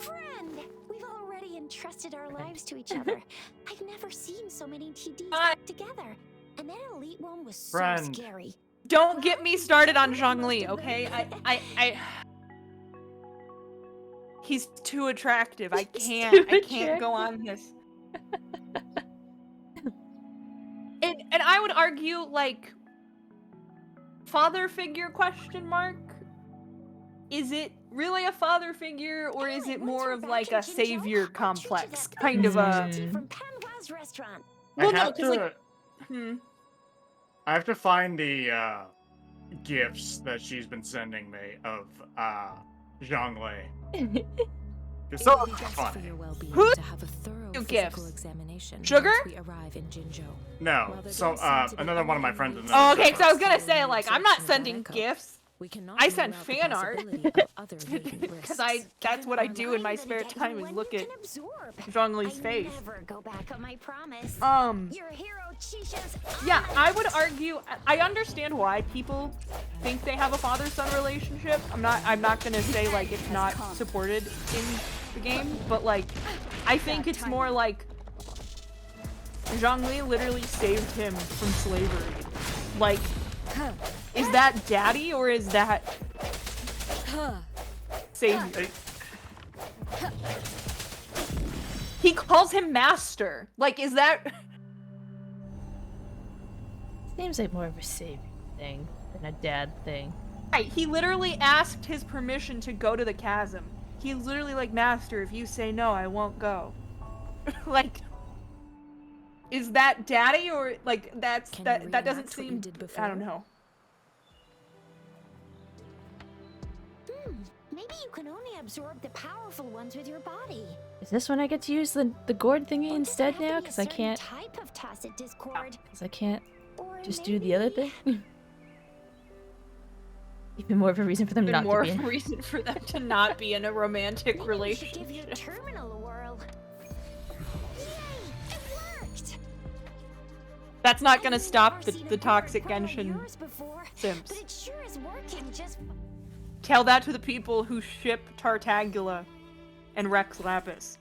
Friend! We've already entrusted our lives to each other. I've never seen so many TDs back together. And that elite one was so Friend. scary. Don't get me started on Zhongli, okay? I He's too attractive. I can't go on this. And I would argue, like, father figure question mark? Is it really a father figure, or is it more of like a savior complex kind of a? From Panhua's restaurant. Well, I no, have because to. like, I have to find the gifts that she's been sending me of Zhongli. Because some of them are For funny. your well-being Who to have a thorough do physical gifts? examination Sugar? once we arrive in Jinzhou. No, While there so don't seem to be another one of my any friends. in reason the Oh, okay. server. So I was gonna say, like, I'm not Following sending L.Y.K.A.I.O.S, gifts. we cannot I rule send out the fan art. possibility of other hidden Because risks. that's what I do in my spare time is look at Zhongli's face. Never go back on my promise. Your hero Chisha's Yeah, I would argue. I understand why people think they have a father-son relationship. I'm not gonna say like it's not supported in the game, but like I think it's more like Zhongli literally saved him from slavery. Like, is that daddy or is that savior? He calls him master. Like, is that? Seems like more of a savior thing than a dad thing. Right, he literally asked his permission to go to the chasm. He's literally like, Master, if you say no, I won't go. Like, is that daddy or like that doesn't reenact what seem? you did I don't before? know. Maybe you can only absorb the powerful ones with your body. Is this when I get to use the gourd thingy Or does it instead have to now? be a Because I certain can't. type of tacit discord. Because I can't Or just do the other maybe- thing. Even more of a reason for them Even not more to be of in. a reason for them to not be in a romantic Maybe we should give your relationship. terminal a whirl. Yay! It worked! That's not gonna I've stop never the seen a gourd toxic pearl of Genshin yours before, simps. But it sure is working just Tell that to the people who ship Tartagula and Rex Lapis.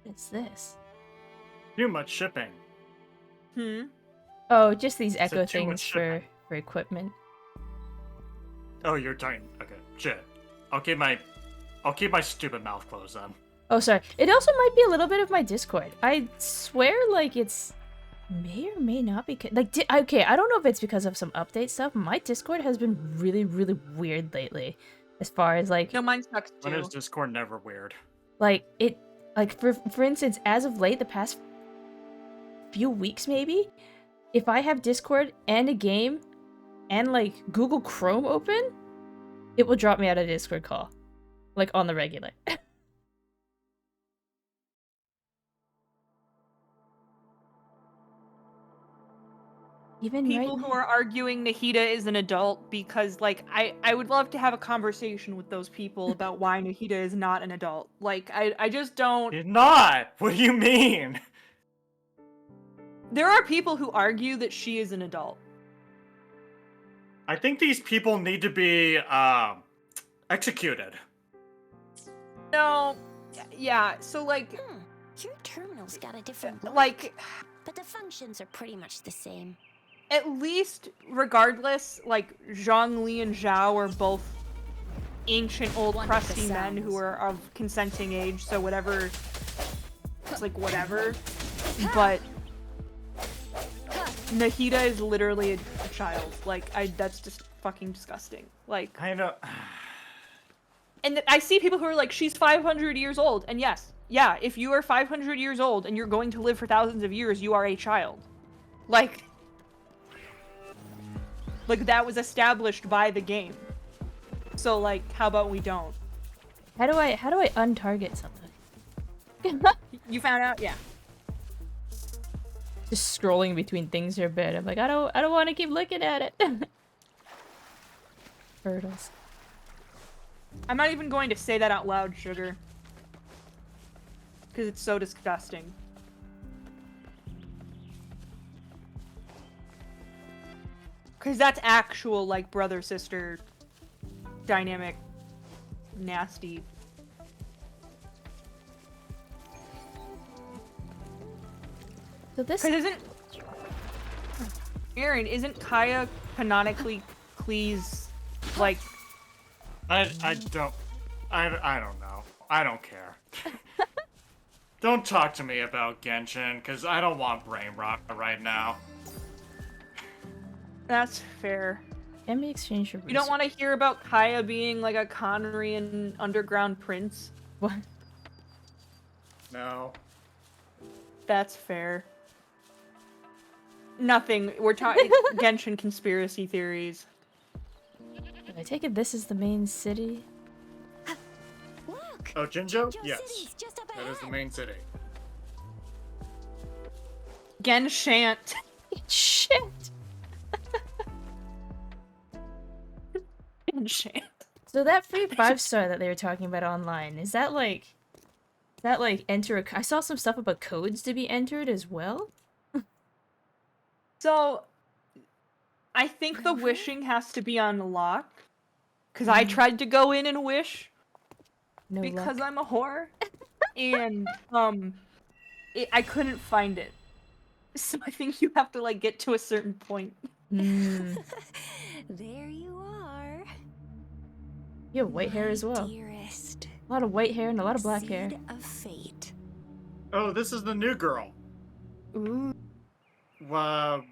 What's this? Too much shipping. Oh, just these Said echo too much things shipping. for equipment. Oh, you're talking. Okay, shit. I'll keep my I'll keep my stupid mouth closed then. Oh, sorry. It also might be a little bit of my Discord. I swear, like, it's may or may not be like. Okay, I don't know if it's because of some update stuff. My Discord has been really, really weird lately, as far as like. No, mine sucks When too. is Discord never weird? Like it, like for instance, as of late, the past few weeks maybe, if I have Discord and a game, and like Google Chrome open, it will drop me out of a Discord call, like on the regular. Even People right who are arguing Nahida is an adult because, like, I would love to have a conversation with those people about why Nahida is not an adult. Like, I just don't. You're not! What do you mean? There are people who argue that she is an adult. I think these people need to be, executed. No, yeah, so, like, Your terminal's got a different look, like, but the functions are pretty much the same. at least, regardless, like, Zhongli and Zhao are both ancient, old, One of the crusty men who sounds. are of consenting age, so whatever, it's like, whatever, but Nahida is literally a child. Like, that's just fucking disgusting. Like, I know. and I see people who are like, she's 500 years old, and yes, yeah, if you are 500 years old and you're going to live for thousands of years, you are a child. Like that was established by the game. So, like, how about we don't? How do I untarget something? You found out? Yeah. Just scrolling between things are bad. I'm like, I don't want to keep looking at it. Hurdles. I'm not even going to say that out loud, Sugar. Because it's so disgusting. Because that's actual, like, brother-sister dynamic nasty. So this Because Aaron, isn't Kaya canonically Klee's, like... I don't know. I don't care. Don't talk to me about Genshin, because I don't want brain rot right now. That's fair. can be exchanged for You don't want to hear about Kaya being, like, a Conrian underground prince? What? No. That's fair. Nothing. We're talking Genshin conspiracy theories. I take it this is the main city? Look! Oh, Jinzhou? Jinzhou Yes. City's just up That is the ahead. main city. Genshant. Shit! Genshant. So that free 5-star that they were talking about online, is that like enter a... I saw some stuff about codes to be entered as well? So, I think the wishing has to be unlocked. Because I tried to go in and wish. No Because luck. I'm a whore. And, I couldn't find it. So I think you have to, like, get to a certain point. Mm. There you are. You have white hair as well. Dearest. A lot of white hair and a lot of black hair. Seed of fate. Oh, this is the new girl. Ooh.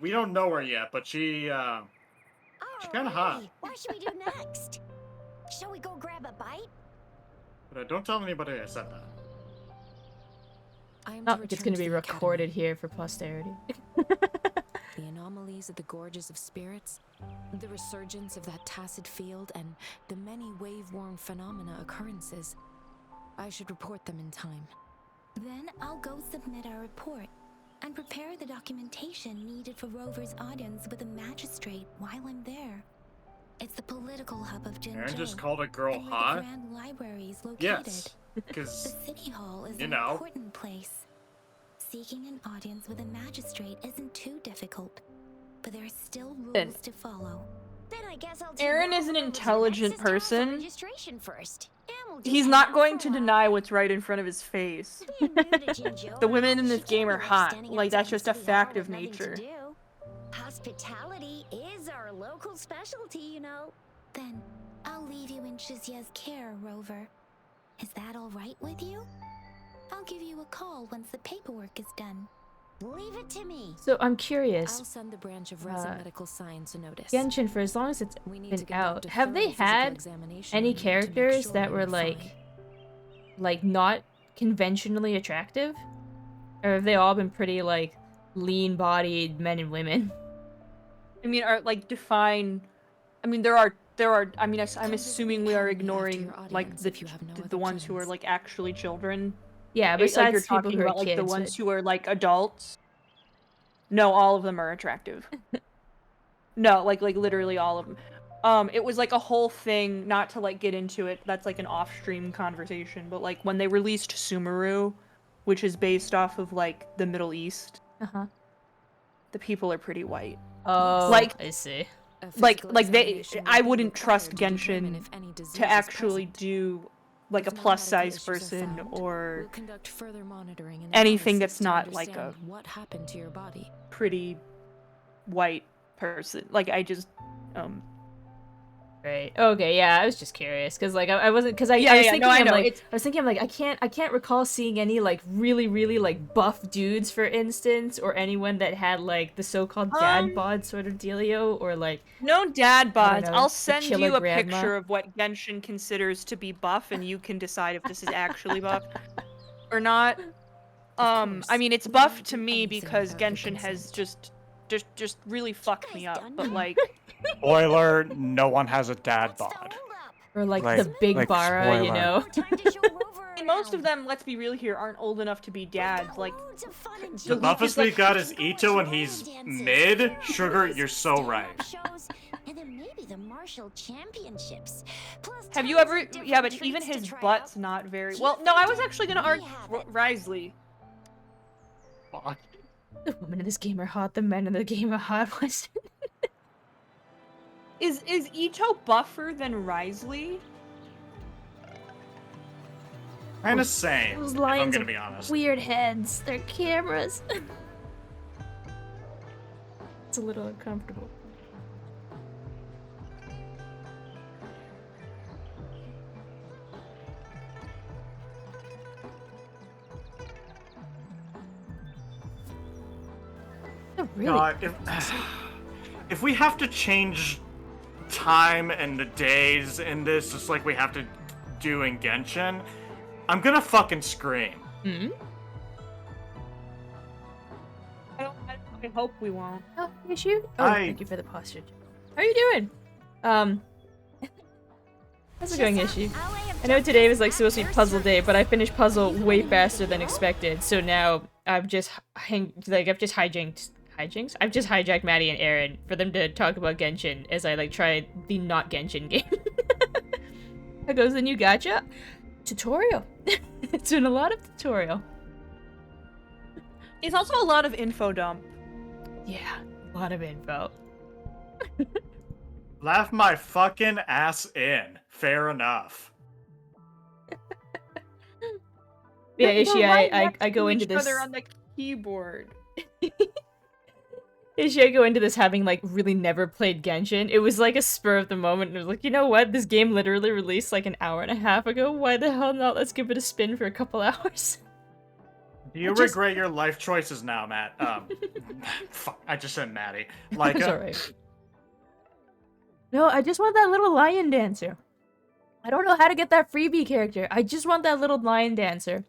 We don't know her yet, but she's kinda hot. Alrighty, what should we do next? Shall we go grab a bite? But don't tell anybody I said that. I am Not to like it's return gonna to be the recorded academy. here for posterity. The anomalies of the gorges of spirits, the resurgence of that tacit field, and the many wave-worn phenomena occurrences. I should report them in time. Then I'll go submit our report and prepare the documentation needed for Rover's audience with a magistrate while I'm there. It's the political hub of Jinzhou. Aaron just called a girl and where hot? the Grand Library is located. Yes. The Because, City Hall is you an know. important place. Seeking an audience with a magistrate isn't too difficult, but there are still rules to follow. Then I guess I'll take Aaron Rover is an over to the intelligent next establishment person. registration first. And we'll just He's hang not out going for to a while. deny what's right in front of his face. Being new to Jinzhou, The women in she this game can't are be left hot. standing Like, that's outside just the a city fact hall of with nothing to nature. do. Hospitality is our local specialty, you know. Then I'll leave you in Shizia's care, Rover. Is that all right with you? I'll give you a call once the paperwork is done. Leave it to me. So I'm I'll curious, send the branch of resin medical science a notice. Genshin, for as long as it's We need been to conduct out, a have they thorough physical had examination any on you to make characters sure that you're were fine. like not conventionally attractive? Or have they all been pretty like lean-bodied men and women? I mean, are like define. I mean, there are. I mean, I'm Come visit assuming the we are academy after ignoring your like audience if you have no the other ones who are plans. like actually children. Yeah, Like you're besides people talking who are about like the kids. ones who are like adults. No, all of them are attractive. No, like literally all of them. It was like a whole thing, not to like get into it, that's like an off-stream conversation, but like when they released Sumeru, which is based off of like the Middle East, Uh-huh. the people are pretty white. Oh, Like- I see. A Like physical they examination will I be wouldn't required trust to determine Genshin if any disease to is actually present. do like a If no plus medical size issues are person found, or we'll conduct further monitoring and anything analysis that's to not like a understand what happened to your body. pretty white person. Like I just Right. Okay, yeah, I was just curious because like I wasn't because I was Yeah, thinking no, I I'm know, like it's- I was thinking I'm like I can't recall seeing any like really like buff dudes, for instance, or anyone that had like the so-called dad bod sort of dealio, or like no dad bods. know, I'll the send killer you a grandma. picture of what Genshin considers to be buff, and you can decide if this is actually buff or not. Of I mean, it's course, buff we'll to do me anything because without your Genshin has consent. just really fucked me guys up. done But yet? like, Spoiler, no one has a dad What's the bod. holdup? or like Like- the big like, Bara, you spoiler. know. No time to show Rover and most of around. them, let's be real here, aren't old enough to be dads. Got Like, loads of fun and The The Luke juice. buffest is like- we got is We can go Ito watch and he's lion dances, mid. Sugar, you're so stand-up right. shows, and then maybe the martial championships. Plus have you tons ever? of different Yeah, but even treats to his try butt's out. not very. Keep Well, no, I was thinking. actually gonna We argue have it. Risley. Fuck. The women in this game are hot. The men in the game are hot. What's Is Ito buffer than Risley? Kinda same, those if I'm lines gonna of be honest. weird heads? They're cameras. It's a little uncomfortable. They're really God, if we have to change time and the days in this, just like we have to do in Genshin, I'm gonna fucking scream. I hope we won't. Oh, issue? Oh, Hi. thank you for the posture. How are you doing? How's it going, issue? I know today was like supposed to be puzzle day, but I finished puzzle way faster than expected. So now I've just hijacked Maddie and Aaron for them to talk about Genshin as I like try the not Genshin game. How goes the new gacha? Tutorial. It's been a lot of tutorial. It's also a lot of info dump. Yeah, a lot of info. Laugh my fucking ass in. Fair enough. Yeah, We're Ishii, right I next go to into each this. other on the keyboard. Ishii, I go into this having like really never played Genshin. It was like a spur of the moment, and it was like, you know what? This game literally released like an hour and a half ago. Why the hell not? Let's give it a spin for a couple hours. Do you just- regret your life choices now, Matt? Fuck, I just said Maddie. Like, It's alright. No, I just want that little lion dancer. I don't know how to get that freebie character. I just want that little lion dancer.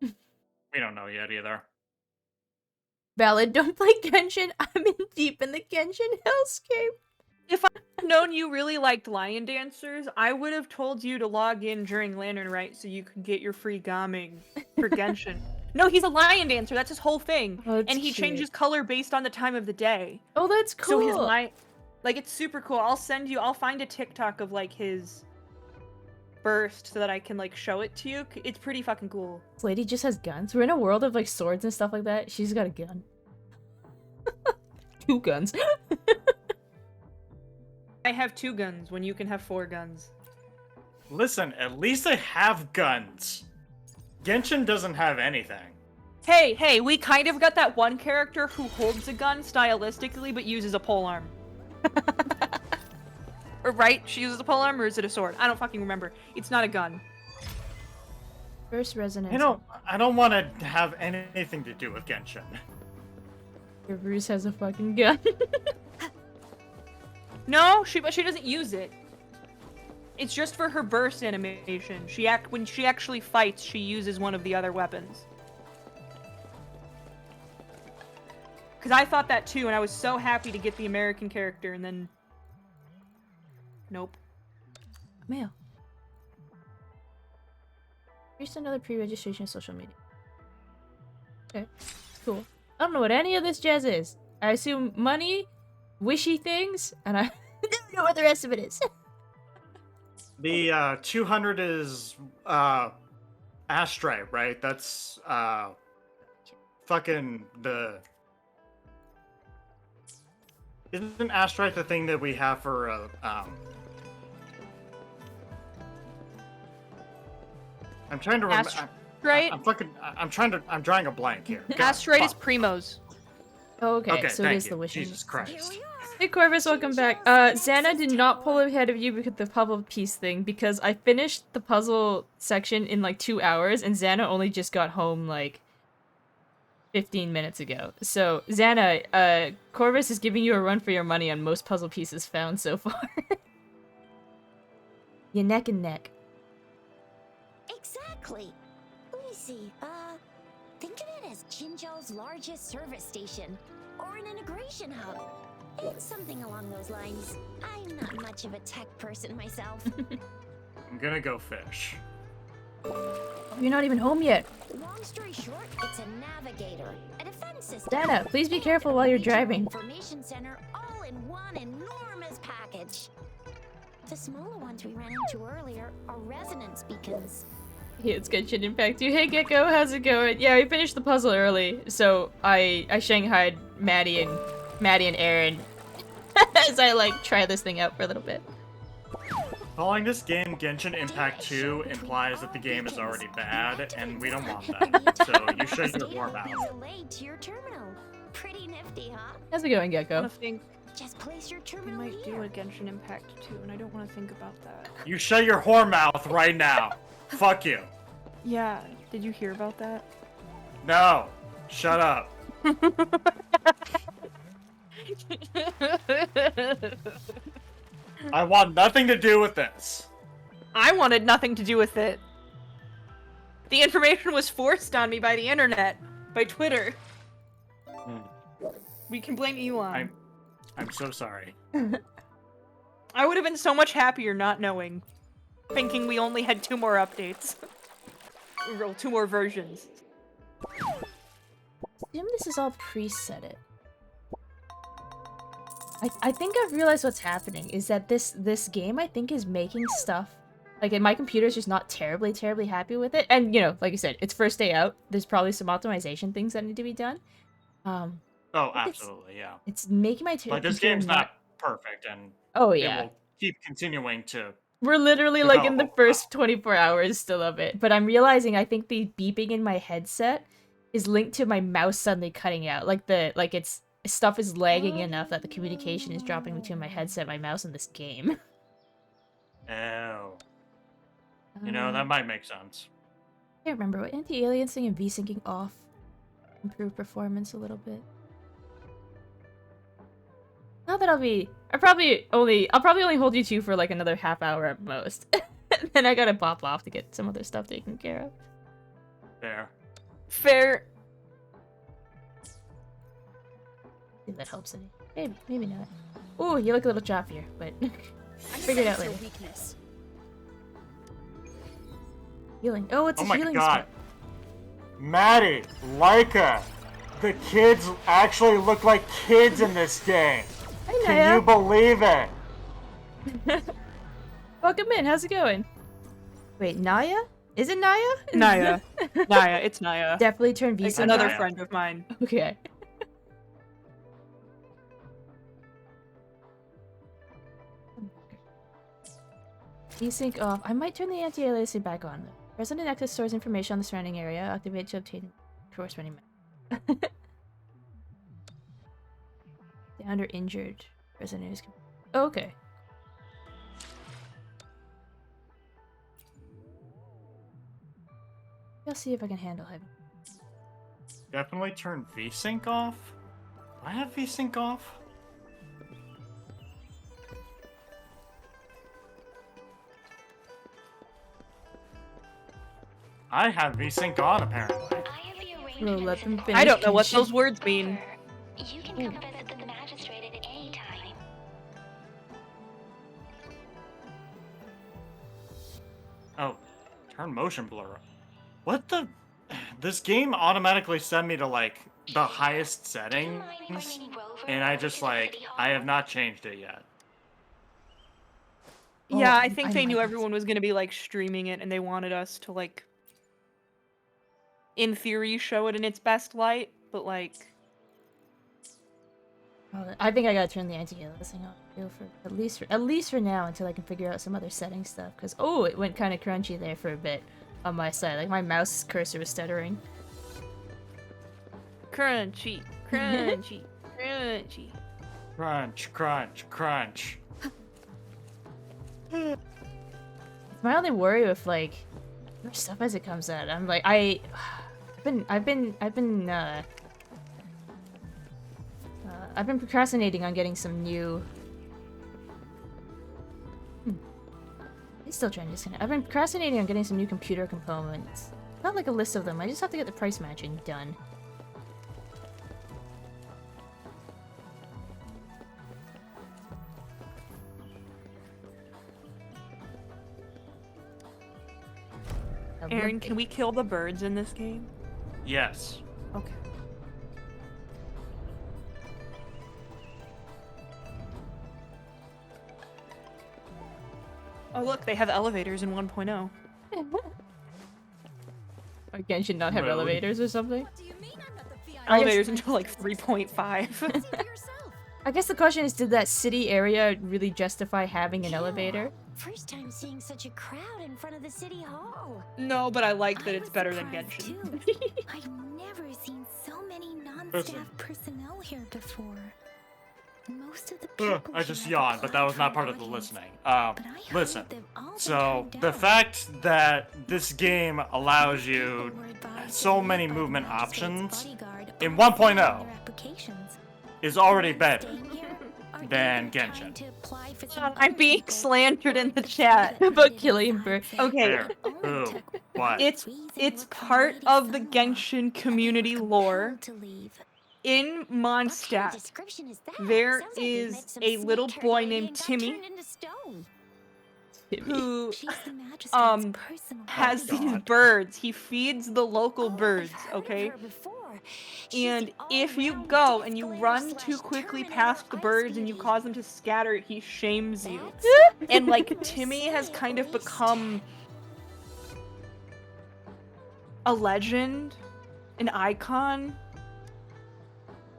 we don't know yet either. Valid, don't play Genshin. I'm in deep in the Genshin hellscape. If I'd known you really liked lion dancers, I would have told you to log in during Lantern Rite so you could get your free gaming for Genshin. No, he's a lion dancer. That's his whole thing. Oh, that's And he cute. changes color based on the time of the day. Oh, that's cool. So his lion, like, it's super cool. I'll find a TikTok of like his burst so that I can like show it to you. It's pretty fucking cool. This lady just has guns. We're in a world of like swords and stuff like that. She's got a gun. 2 guns. I have 2 guns when you can have 4 guns. Listen, at least I have guns. Genshin doesn't have anything. Hey, we kind of got that one character who holds a gun stylistically but uses a polearm. Or right? She uses a polearm or is it a sword? I don't fucking remember. It's not a gun. First resonance. I don't want to have anything to do with Genshin. Your Bruce has a fucking gun. No, but she doesn't use it. It's just for her burst animation. When she actually fights, she uses one of the other weapons. Because I thought that too, and I was so happy to get the American character, and then... Nope. Mail. Here's another pre-registration of social media. Okay, cool. I don't know what any of this jazz is. I assume money, wishy things, and I don't know what the rest of it is. The 200 is Astray, right? That's fucking the... Isn't Astray the thing that we have for I'm trying to remember. Right? I'm drawing a blank here. Astrite is Primos. Oh, okay, so it is you. the wishes. Jesus Christ. Hey Corvus, welcome back. Xana did not pull ahead of you because the puzzle piece thing, because I finished the puzzle section in like 2 hours, and Xana only just got home like 15 minutes ago. So, Xana, Corvus is giving you a run for your money on most puzzle pieces found so far. You're neck and neck. Exactly. Let me see. Think of it as Jinzhou's largest service station, or an integration hub. It's something along those lines. I'm not much of a tech person myself. I'm gonna go fish. You're not even home yet. Long story short, it's a navigator, a defense system. Dana, please be careful while you're driving. Information center all in one enormous package. The smaller ones we ran into earlier are resonance beacons. Yeah, it's Genshin Impact 2. Hey Gecko, how's it going? Yeah, we finished the puzzle early, so I shanghaied Maddie and Aaron as I like try this thing out for a little bit. Calling this game Genshin Impact 2 implies that the game is already bad, and we don't want that. So you shut your whore mouth. Delayed to your terminal. Pretty nifty, huh? How's it going, I Gecko? want to think Just place your we terminal might do here. a Genshin Impact 2, and I don't want to think about that. You shut your whore mouth right now. Fuck you. Yeah, did you hear about that? No. Shut up. I want nothing to do with this. I wanted nothing to do with it. The information was forced on me by the internet, by Twitter. We can blame Elon. I'm so sorry. I would have been so much happier not knowing, thinking we only had 2 more updates. Or 2 more versions. Assume this is all preset. I think I've realized what's happening is that this game I think is making stuff like, and my computer's just not terribly happy with it. And you know, like I said, it's first day out. There's probably some optimization things that need to be done. Oh, absolutely, yeah. It's making my Like this game's not perfect, and oh it yeah, will keep continuing to. we're literally like in the first 24 hours still of it. But I'm realizing I think the beeping in my headset is linked to my mouse suddenly cutting out. Like it's stuff is lagging enough that the communication is dropping between my headset, my mouse, and this game. Oh. You know, that might make sense. I can't remember what anti-aliens thing and V-syncing off improve performance a little bit. Not that I'll probably only hold you two for like another half hour at most. Then I gotta pop off to get some other stuff taken care of. Fair. See if that helps any. Maybe not. Ooh, you look a little choppier, but I figured it out later. Weakness. Healing. Oh, it's a healing God. spell. Maddie, L.Y.K.A.I.O.S, the kids actually look like kids in this game. Hi, Can Naya. you believe it? Welcome in. How's it going? Wait, Naya? Is it Naya? Naya. Naya, it's Naya. Definitely turn V. It's another Naya. friend of mine. Okay. Desync off. I might turn the anti-aliasing back on though. Resident access stores information on the surrounding area. Activate to obtain corresponding map. Downed or injured. Resident is. Oh, okay. I'll see if I can handle heavy. Definitely turn VSync off. Do I have VSync off? I have VSync on, apparently. We'll let them finish. I don't know what Genshin. those words mean. You can come visit the magistrate at any time. Oh, turn motion blur. What the? This game automatically sent me to like the highest settings, and I just like I have not changed it yet. Yeah, Oh, I think they might knew have everyone was gonna be like streaming it, and they wanted us to like, in theory, show it in its best light. But like, I think I gotta turn the anti-aliasing off too for at least for now until I can figure out some other setting stuff. Cause it went kind of crunchy there for a bit on my side. Like my mouse cursor was stuttering. crunchy, crunchy, crunchy. Crunch, crunch, crunch. It's my only worry with like more stuff as it comes out. I'm like I've been procrastinating on getting some new. I'm still trying to disconnect. I've been procrastinating on getting some new computer components. Not like a list of them. I just have to get the price matching done. Aaron, can we kill the birds in this game? Yes. Okay. Oh look, they have elevators in 1.0. Again, should not have Rude. elevators or something. Elevators until like 3.5. I guess the question is, did that city area really justify having an elevator? First time seeing such a crowd in front of the city hall. No, but I like that I it's was better than surprised, Genshin. too. I've never seen so many non-staff personnel here before. Most of the people I just here have yawned, but that was not applied part of for the audience, listening. but I heard Listen. they've all been So, turned the down. fact that this game allows People you were advised so to many leave by the movement magistrate's options bodyguard in on 1.0 signing their applications. is already better Staying here or than even trying Genshin. to apply for some I'm other being people slandered in the or chat people that about needed killing a birds. side Okay. thing. Where? It only Who? took What? It's reason it's look for part Lady of the Son-in-law, Genshin and they community were lore. compelled to leave. In What kind of Mondstadt, description is that? there Sounds like we met is some a little sweet-haired boy lady named and got Timmy turned into stone. who She's the magistrate's personal has bodyguard. these God. birds. He feeds the local Oh, birds, I've heard of okay? her before. She's And the if you all-round go death and you glare run slash too quickly Terminator past the ice birds and you beauty. cause them to scatter, he shames you. That's And like pretty Timmy has silly, kind at of least. become a legend, an icon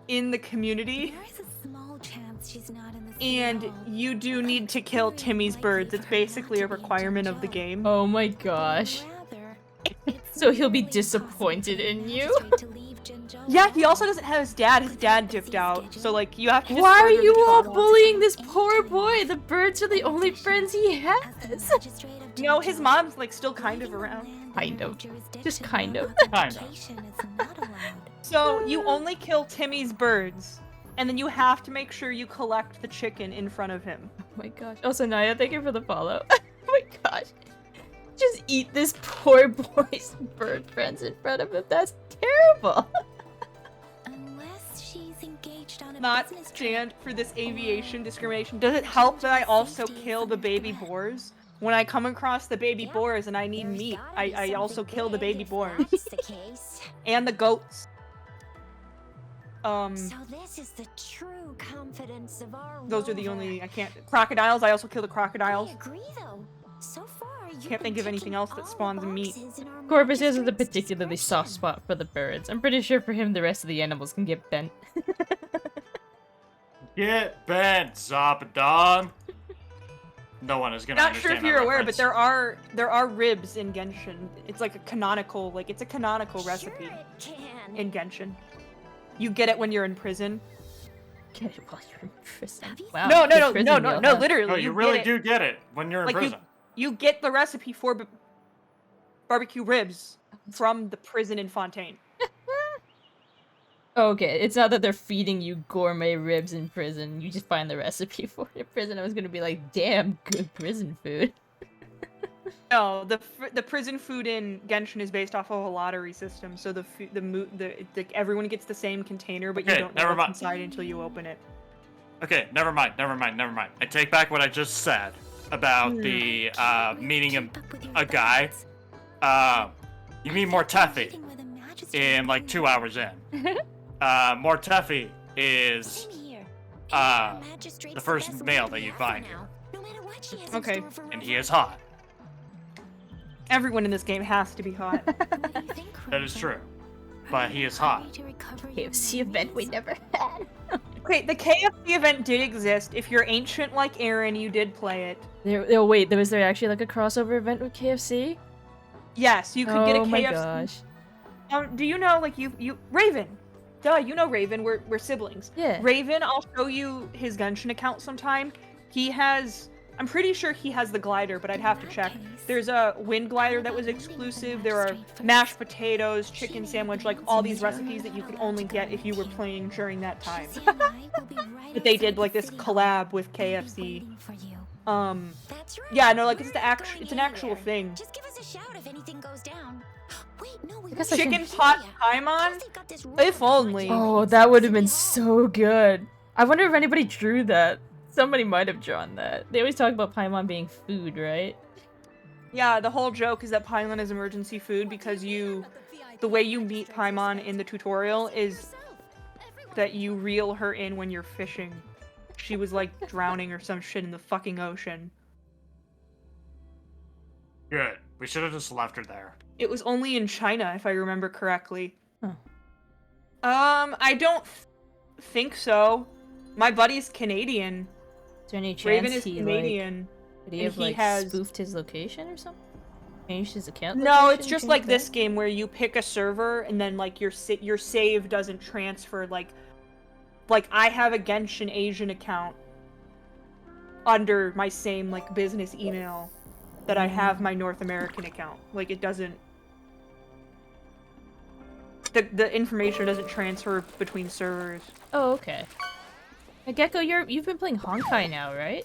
in the community. There is a small chance she's not in the city And hall. you do but need to kill it's very Timmy's likely birds. for It's her basically a not to be in requirement of the Jinzhou. game. Oh my Or gosh. rather, it's So he'll be nearly impossible disappointed for the in you? magistrate to leave Jinzhou Yeah, he at also all. doesn't have his dad. His With dad her dipped busy out. So schedule, like you have to just Why are further you the all trauma. bullying this poor Anytime. boy? The birds are the In only addition, friends he as the has. magistrate of No, his Jinzhou, mom's like still kind of leaving the around. land under Kind her of. jurisdiction Just kind of. without Kind of. authentication is not allowed. So you only kill Timmy's birds, and then you have to make sure you collect the chicken in front of him. Oh my gosh. Also, Naya, thank you for the follow. Oh my gosh. Just eat this poor boy's bird friends in front of him. That's terrible. Unless she's engaged on a Not business trip. stand for this aviation discrimination. Does it help that I also Safety is kill the under baby threat. boars? When I come across the baby Yep, boars and I need There's meat, gotta be I also something kill the big baby if boars. That's the case. And the goats. So this is the true confidence of our Those are the rover. only, I can't, crocodiles, I also kill the crocodiles. I agree, though. So far, you've Can't been think of anything ticking else that all the spawns meat. boxes in our Corvus has a magistrate's particularly soft description. spot for the birds. I'm pretty sure for him the rest of the animals can get bent. Get bent, Zapadon. No one is gonna Not sure understand if you're that aware, but reference. there are ribs in Genshin. It's like a canonical, it's a canonical Sure recipe it can. in Genshin. You get it when you're in prison. Get it while you're in prison. Have you Wow. No, good no, prison meal, huh? literally. Oh, you really get it. do get it when you're in Like, prison. You get the recipe for barbecue ribs from the prison in Fontaine. Okay, it's not that they're feeding you gourmet ribs in prison. You just find the recipe for it in prison. I was gonna be like, damn, good prison food. No, the prison food in Genshin is based off of a lottery system, so everyone gets the same container, but you don't know what's inside until you open it. Okay, never mind. I take back what I just said about the meeting a guy. You mean Mortefi in like 2 hours in. Mortefi is the first male that you find here. Okay. And he is hot. Everyone in this game has to be hot. That is true. But he is hot. KFC event we never had. Okay, the KFC event did exist. If you're ancient like Aaron, you did play it. Oh wait, was there actually like a crossover event with KFC? Yes, you could get a KFC. Oh my gosh. Do you know, like, you Raven? Duh, you know Raven. We're siblings. Yeah. Raven, I'll show you his Genshin account sometime. I'm pretty sure he has the glider, but I'd have to check. There's a wind glider that was exclusive. There are mashed potatoes, chicken sandwich, like all these recipes that you could only get if you were playing during that time. But they did like this collab with KFC. Yeah, no, like it's an actual thing. Just give us a shout if anything goes down. Wait, no, we Chicken pot Paimon? If only. Oh, that would have been so good. I wonder if anybody drew that. Somebody might have drawn that. They always talk about Paimon being food, right? Yeah, the whole joke is that Paimon is emergency food because the way you meet Paimon in the tutorial is that you reel her in when you're fishing. She was like drowning or some shit in the fucking ocean. Good. We should have just left her there. It was only in China, if I remember correctly. Huh. I don't think so. My buddy's Canadian. Is there any chance Raven is he Canadian. Did he have like spoofed his location or something? Changed his account? No, it's just like this game where you pick a server and then like your save doesn't transfer. Like I have a Genshin Asian account under my same like business email that I have my North American account. Like it doesn't. The information doesn't transfer between servers. Oh, okay. Gecko, you've been playing Honkai now, right?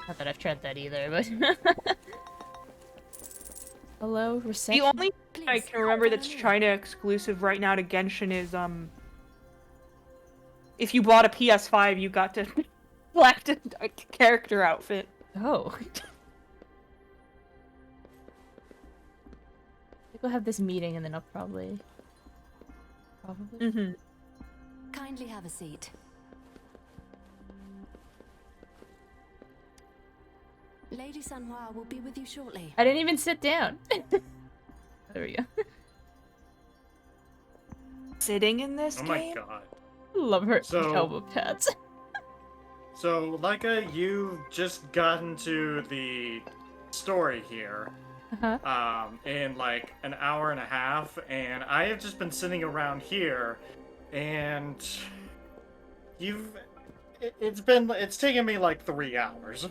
Not that I've tried that either, but... Hello, reception? The only thing I can remember that's China exclusive right now to Genshin is, if you bought a PS5, you got to select a character outfit. Oh. We'll have this meeting and then I'll probably... Mm-hmm. Kindly have a seat. Lady Sanhua will be with you shortly. I didn't even sit down. There we go. Sitting in this game? Oh my god. Love her elbow pads. So, L.Y.K.A.I.O, you've just gotten to the story here. In like an hour and a half, and I have just been sitting around here, and it's taken me like 3 hours.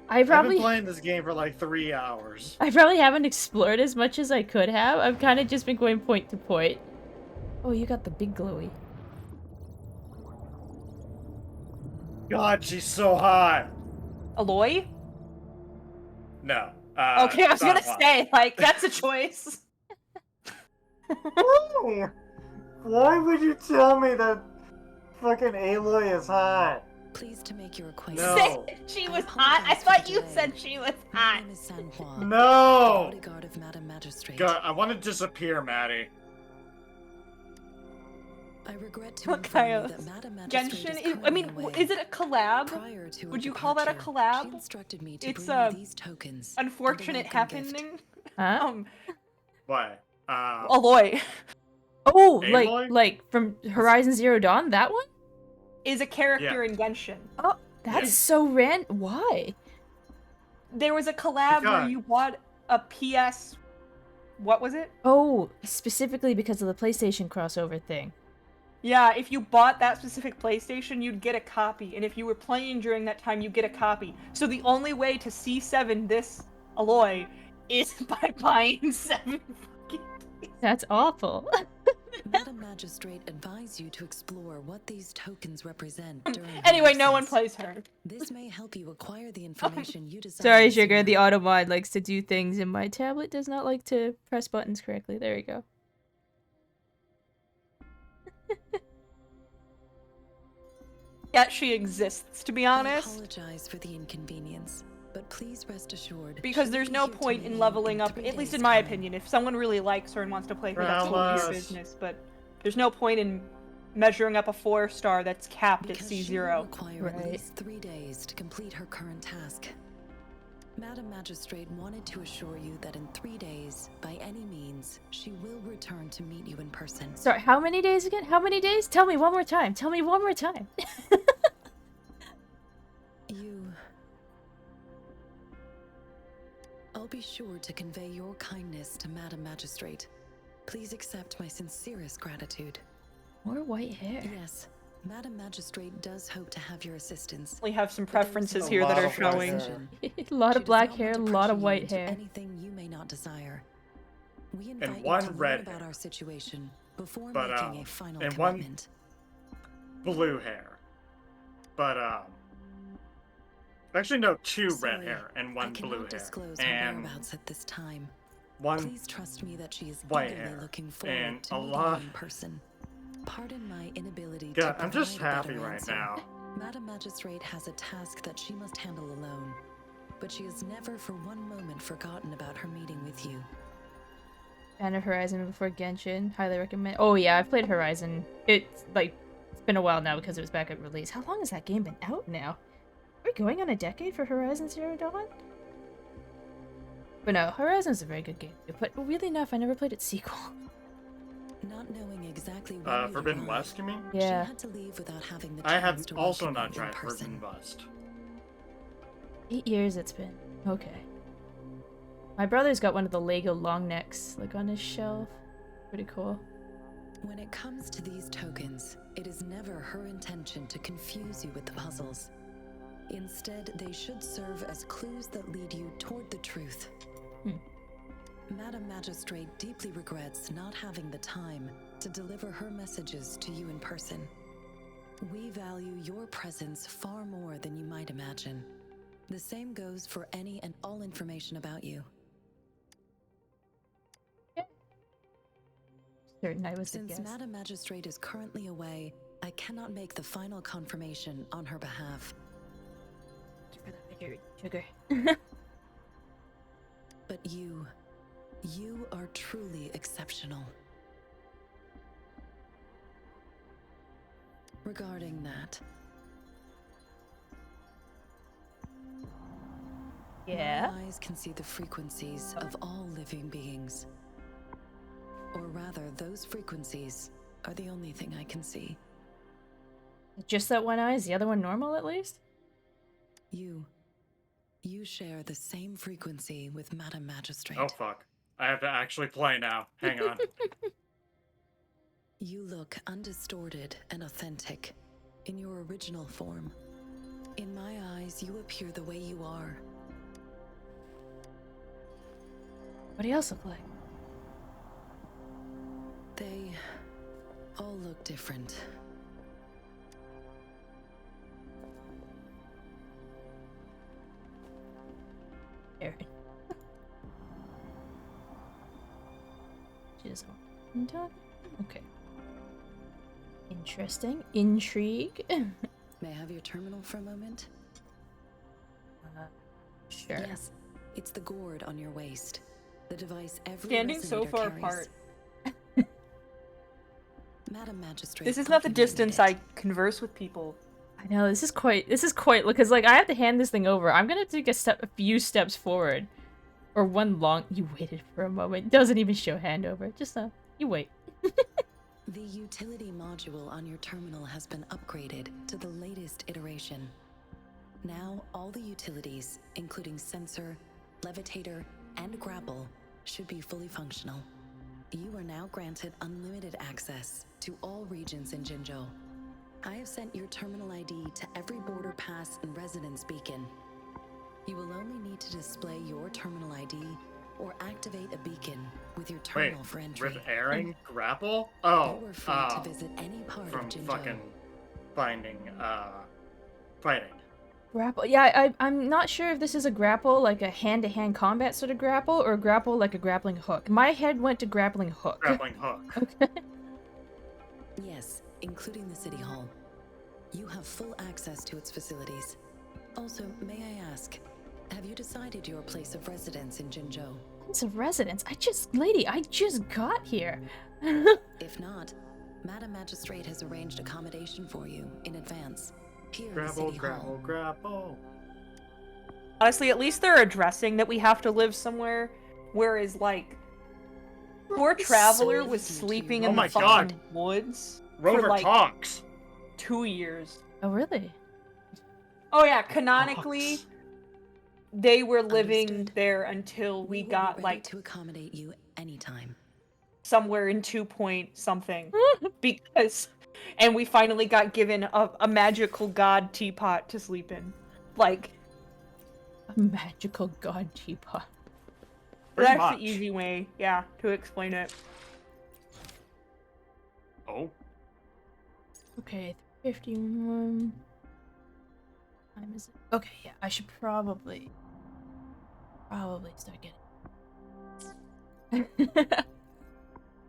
I've been playing this game for like 3 hours. I probably haven't explored as much as I could have. I've kind of just been going point to point. Oh, you got the big glowy. God, she's so hot. Aloy? No. Okay, I was gonna say, like, that's a choice. Why would you tell me that fucking Aloy is hot? Pleased to make your acquaintance. No. She was hot? I thought you said she was hot. My name is Sanhua, No! bodyguard of Madam Magistrate. God, I want to disappear, Maddie. I regret to L.Y.K.A.I.O. inform you that Madam Magistrate Genshin, is I mean, currently is it a collab? Prior to her Would you call that a departure, collab? She instructed me to It's bring you these tokens. Unfortunate and a welcome gift. happening. Huh? What? Aloy Oh, Aloy? like from Horizon Zero Dawn, that one? is a character in Genshin. Oh, that's so random. Why? There was a collab where you bought a PS... What was it? Oh, specifically because of the PlayStation crossover thing. Yeah, if you bought that specific PlayStation, you'd get a copy. And if you were playing during that time, you get a copy. So the only way to C7 this Aloy is by buying 7 fucking That's awful. Madam Magistrate advise you to explore what these tokens represent during her Anyway, no one absence. plays her. This may help you acquire the information you desire. Sorry, Sugar. sooner. The auto mod likes to do things, and my tablet does not like to press buttons correctly. There we go. Yet she exists, to be I honest. apologize for the inconvenience, but please rest assured. Because she'll there's be no here to point meet in you leveling in up, 3 at least days' in my time. opinion. If someone really likes her and wants to play her, that's totally your Alice. business. But there's no point in measuring up a 4-star that's capped Because at she will C0. require at Right. least 3 days to complete her current task. Madam Magistrate wanted to assure you that in 3 days, by any means, she will return to meet you in person. Sorry, how many days again? How many days? Tell me one more time. Tell me one more time. I'll be sure to convey your kindness to Madam Magistrate. Please accept my sincerest gratitude. More white hair. Yes, Madam Magistrate does hope to have your assistance. We have some but there is preferences a here that lot are of white showing. hair. A lot She of does black not hair, a want to lot of pressure you white into hair. Anything you may not desire. We invite you one to learn red about hair. our situation before But, making a final and one- commitment. Blue hair. But, actually, no, 2 red Sorry, hair and I 1 cannot blue hair. disclose her And whereabouts at this time. 1 Please trust me that she is white eagerly hair. looking forward And to a meeting lot. you in person. Pardon my inability God, to I'm just provide a better happy right answer. now. Madam Magistrate has a task that she must handle alone, but she has never for one moment forgotten about her meeting with you. Fan of Horizon before Genshin. Highly recommend. Oh yeah, I've played Horizon. It's been a while now because it was back at release. How long has that game been out now? Are we going on a decade for Horizon Zero Dawn? But no, Horizon's a very good game. But really enough, I never played its sequel. Not knowing exactly when you Forbidden arrived, West, you mean? she Yeah. had to leave without having the I chance have to also welcome not you in tried person. Forbidden West. 8 years it's been. Okay. My brother's got one of the Lego long necks, like on his shelf. Pretty cool. When it comes to these tokens, it is never her intention to confuse you with the puzzles. Instead, they should serve as clues that lead you toward the truth. Madam Magistrate deeply regrets not having the time to deliver her messages to you in person. We value your presence far more than you might imagine. The same goes for any and all information about you. Certain I was the Since guest. Madam Magistrate is currently away, I cannot make the final confirmation on her behalf. Thank you for that, Sugar. But you are truly exceptional. Regarding that, Yeah. my eyes can see the frequencies of all living beings. Or rather, those frequencies are the only thing I can see. Just that one eye? Is the other one normal at least? You share the same frequency with Madam Magistrate. Oh, fuck. I have to actually play now. Hang on. You look undistorted and authentic in your original form. In my eyes, you appear the way you are. What do you else look like? They all look different. Aaron. She doesn't want to talk. Okay. Interesting. Intrigue. May I have your terminal for a moment? Sure. Yes, it's the gourd on your waist. The device every Standing so resonator far carries. apart. Madam Magistrate. This is not the thought you distance needed I converse with people. I know, this is quite because like I have to hand this thing over. I'm gonna take a few steps forward. Or one long you waited for a moment. Doesn't even show handover. Just you wait. The utility module on your terminal has been upgraded to the latest iteration. Now, all the utilities, including sensor, levitator, and grapple, should be fully functional. You are now granted unlimited access to all regions in Jinzhou. I have sent your terminal ID to every border pass and residence beacon. You will only need to display your terminal ID or activate a beacon with your Wait, terminal for entry. with airing grapple? Oh, You are free to visit any part from of Jinzhou. fucking finding, fighting. Grapple. Yeah, I'm not sure if this is a grapple, like a hand-to-hand combat sort of grapple, or a grapple like a grappling hook. My head went to grappling hook. Grappling hook. Okay. Yes, including the City Hall. You have full access to its facilities. Also, may I ask, have you decided your place of residence in Jinzhou? Place of residence? Lady, I just got here. If not, Madam Magistrate has arranged accommodation for you in advance. Here in the Grapple, City grapple, Hall. grapple. Honestly, at least they're addressing that we have to live somewhere, whereas, like, poor Traveler was sleeping in the fucking woods Rover for, like, talks. 2 years. Oh, really? Oh yeah, canonically, Talks. they were living Understood. there until we will got, be ready like, to accommodate you anytime. somewhere in 2 point something. Because... And we finally got given a magical god teapot to sleep in. Like... A magical god teapot. Pretty That's much. the easy way, yeah, to explain it. Oh. Okay, 51. Time is it? Okay, yeah, I should probably start getting.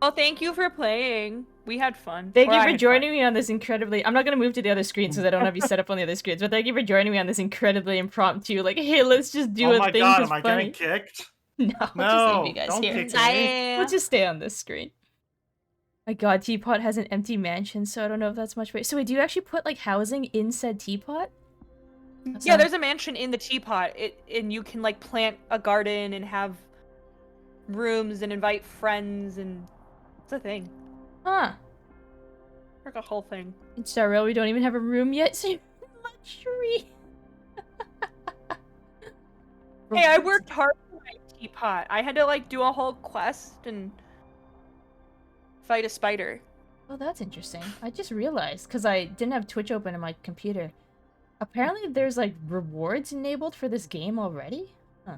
Well, thank you for playing. We had fun. Thank Or you I for had joining fun. me on this incredibly. I'm not gonna move to the other screen so I don't have you set up on the other screens. But thank you for joining me on this incredibly impromptu. Like, hey, let's just do Oh a my thing. god, 'Cause am I funny. getting kicked? No, I'll just leave you guys don't here. kick me. We'll just stay on this screen. My god, teapot has an empty mansion, so I don't know if that's much better. So wait, do you actually put like housing in said teapot? Yeah, there's a mansion in the teapot. And you can like plant a garden and have rooms and invite friends and it's a thing. Huh. Like a whole thing. In Star Rail, we don't even have a room yet, so luxury. Hey, I worked hard for my teapot. I had to like do a whole quest and fight a spider. Oh, that's interesting. I just realized, because I didn't have Twitch open on my computer. Apparently there's, like, rewards enabled for this game already? Huh.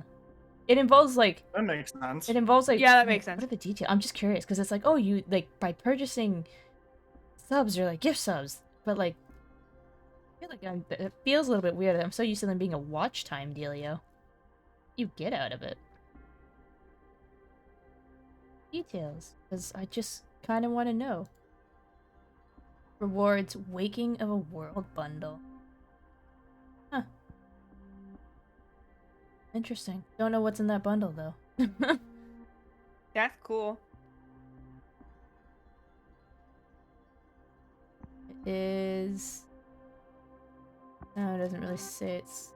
It involves, like... That makes sense. It involves, like... Yeah, that makes sense. What are the details? I'm just curious, because it's like, oh, you, like, by purchasing subs or, like, gift subs, but, like... I feel like it feels a little bit weird. I'm so used to them being a watch time dealio. You get out of it. Details, because I just kind of want to know. Rewards, Waking of a World bundle. Huh. Interesting. Don't know what's in that bundle, though. That's cool. It is... No, it doesn't really say it's...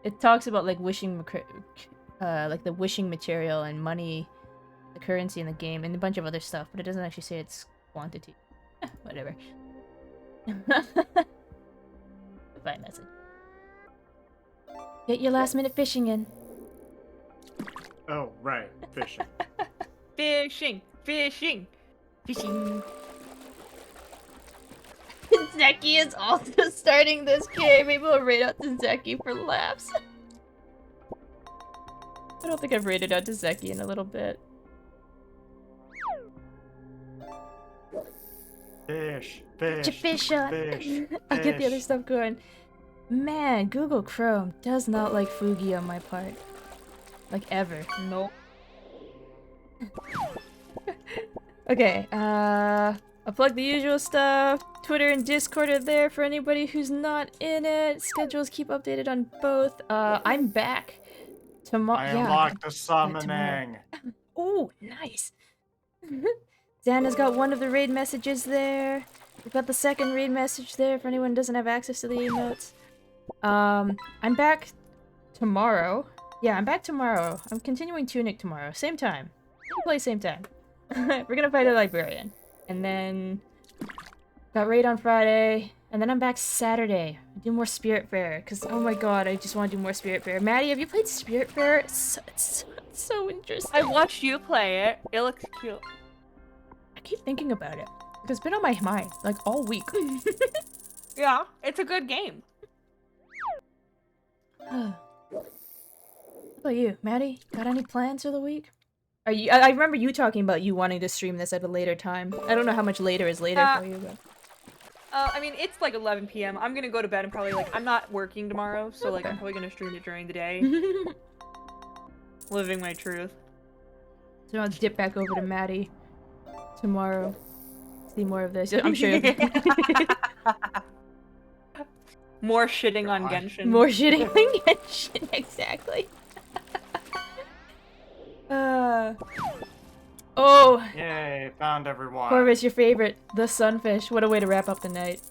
It talks about, like, wishing... like, the wishing material and money, the currency in the game, and a bunch of other stuff, but it doesn't actually say its quantity. Whatever. Goodbye message. Get your last minute fishing in. Oh, right. Fishing. Fishing! Fishing! Fishing! Zeki is also starting this game. Maybe we'll raid out to Zeki for laughs. I don't think I've raided out to Zeki in a little bit. Fish. Get your Fish. fish on. Fish. I'll get the other Fish. stuff going. Man, Google Chrome does not like Fugi on my part. Like, ever. Nope. Okay, I'll plug the usual stuff. Twitter and Discord are there for anybody who's not in it. Schedules keep updated on both. I'm back tomorrow. I unlocked the summoning. Oh, nice. Xana's got one of the raid messages there. We've got the second raid message there for anyone who doesn't have access to the emotes. I'm back tomorrow. Yeah, I'm back tomorrow. I'm continuing Tunic tomorrow. Same time. We play same time. We're gonna fight a librarian. And then... Got raid on Friday. And then I'm back Saturday. Do more Spiritfarer. Because, oh my god, I just want to do more Spiritfarer. Maddie, have you played Spiritfarer? It's so interesting. I watched you play it. It looks cute. I keep thinking about it. It's been on my mind, like, all week. Yeah, it's a good game. What about you, Maddie? Got any plans for the week? Are you? I remember you talking about you wanting to stream this at a later time. I don't know how much later is later for you, but. I mean, it's like 11 p.m. I'm gonna go to bed and probably like I'm not working tomorrow, so like I'm probably gonna stream it during the day. Living my truth. So I'll dip back over to Maddie tomorrow. See more of this. I'm sure. More shitting on Genshin. More shitting on Genshin, exactly. Oh! Yay, found everyone. Corvus, your favorite, the sunfish. What a way to wrap up the night.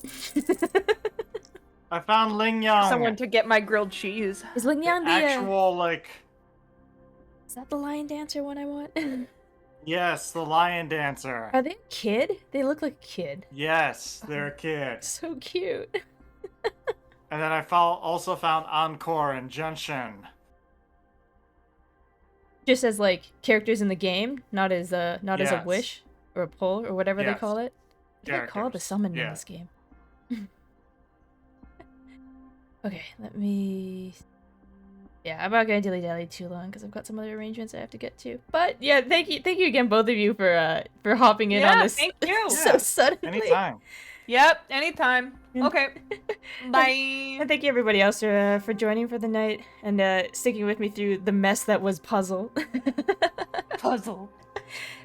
I found Ling Yang. Someone to get my grilled cheese. Is Ling Yang the actual, like... Is that the lion dancer one I want? Yes, the lion dancer. Are they a kid? They look like a kid. Yes, they're a kid. So cute. And then I also found Encore and Genshin. Just as like characters in the game, not as a Yes. wish or a pull or whatever they Yes. call it. What do they call the Characters. summon in Yeah. this game? Okay, let me. Yeah, I'm not gonna dilly dally too long because I've got some other arrangements I have to get to. But yeah, thank you again, both of you for hopping in on this. Thank you. So Yeah, suddenly. Anytime. Yep, anytime. Okay. Bye. And thank you everybody else for joining for the night and sticking with me through the mess that was Puzzle. Puzzle.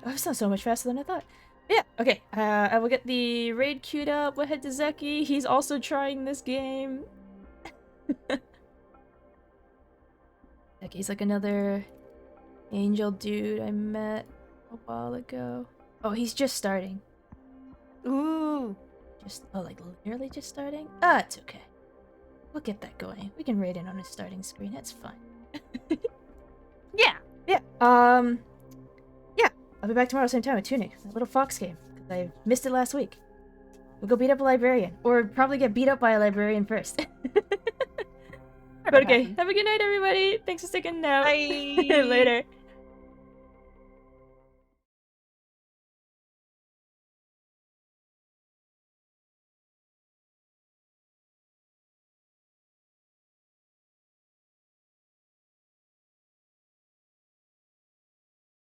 Oh, it's not so much faster than I thought. Yeah, okay. I will get the raid queued up. We'll head to Zeki. He's also trying this game. Zeki's like another angel dude I met a while ago. Oh, he's just starting. Ooh. Like literally just starting? Ah, it's okay. We'll get that going. We can raid in on his starting screen. That's fine. Yeah. Yeah. Yeah. I'll be back tomorrow same time with Tunic. That little fox game. Because I missed it last week. We'll go beat up a librarian. Or probably get beat up by a librarian first. But okay. Have a good night, everybody. Thanks for sticking out. Bye. Later.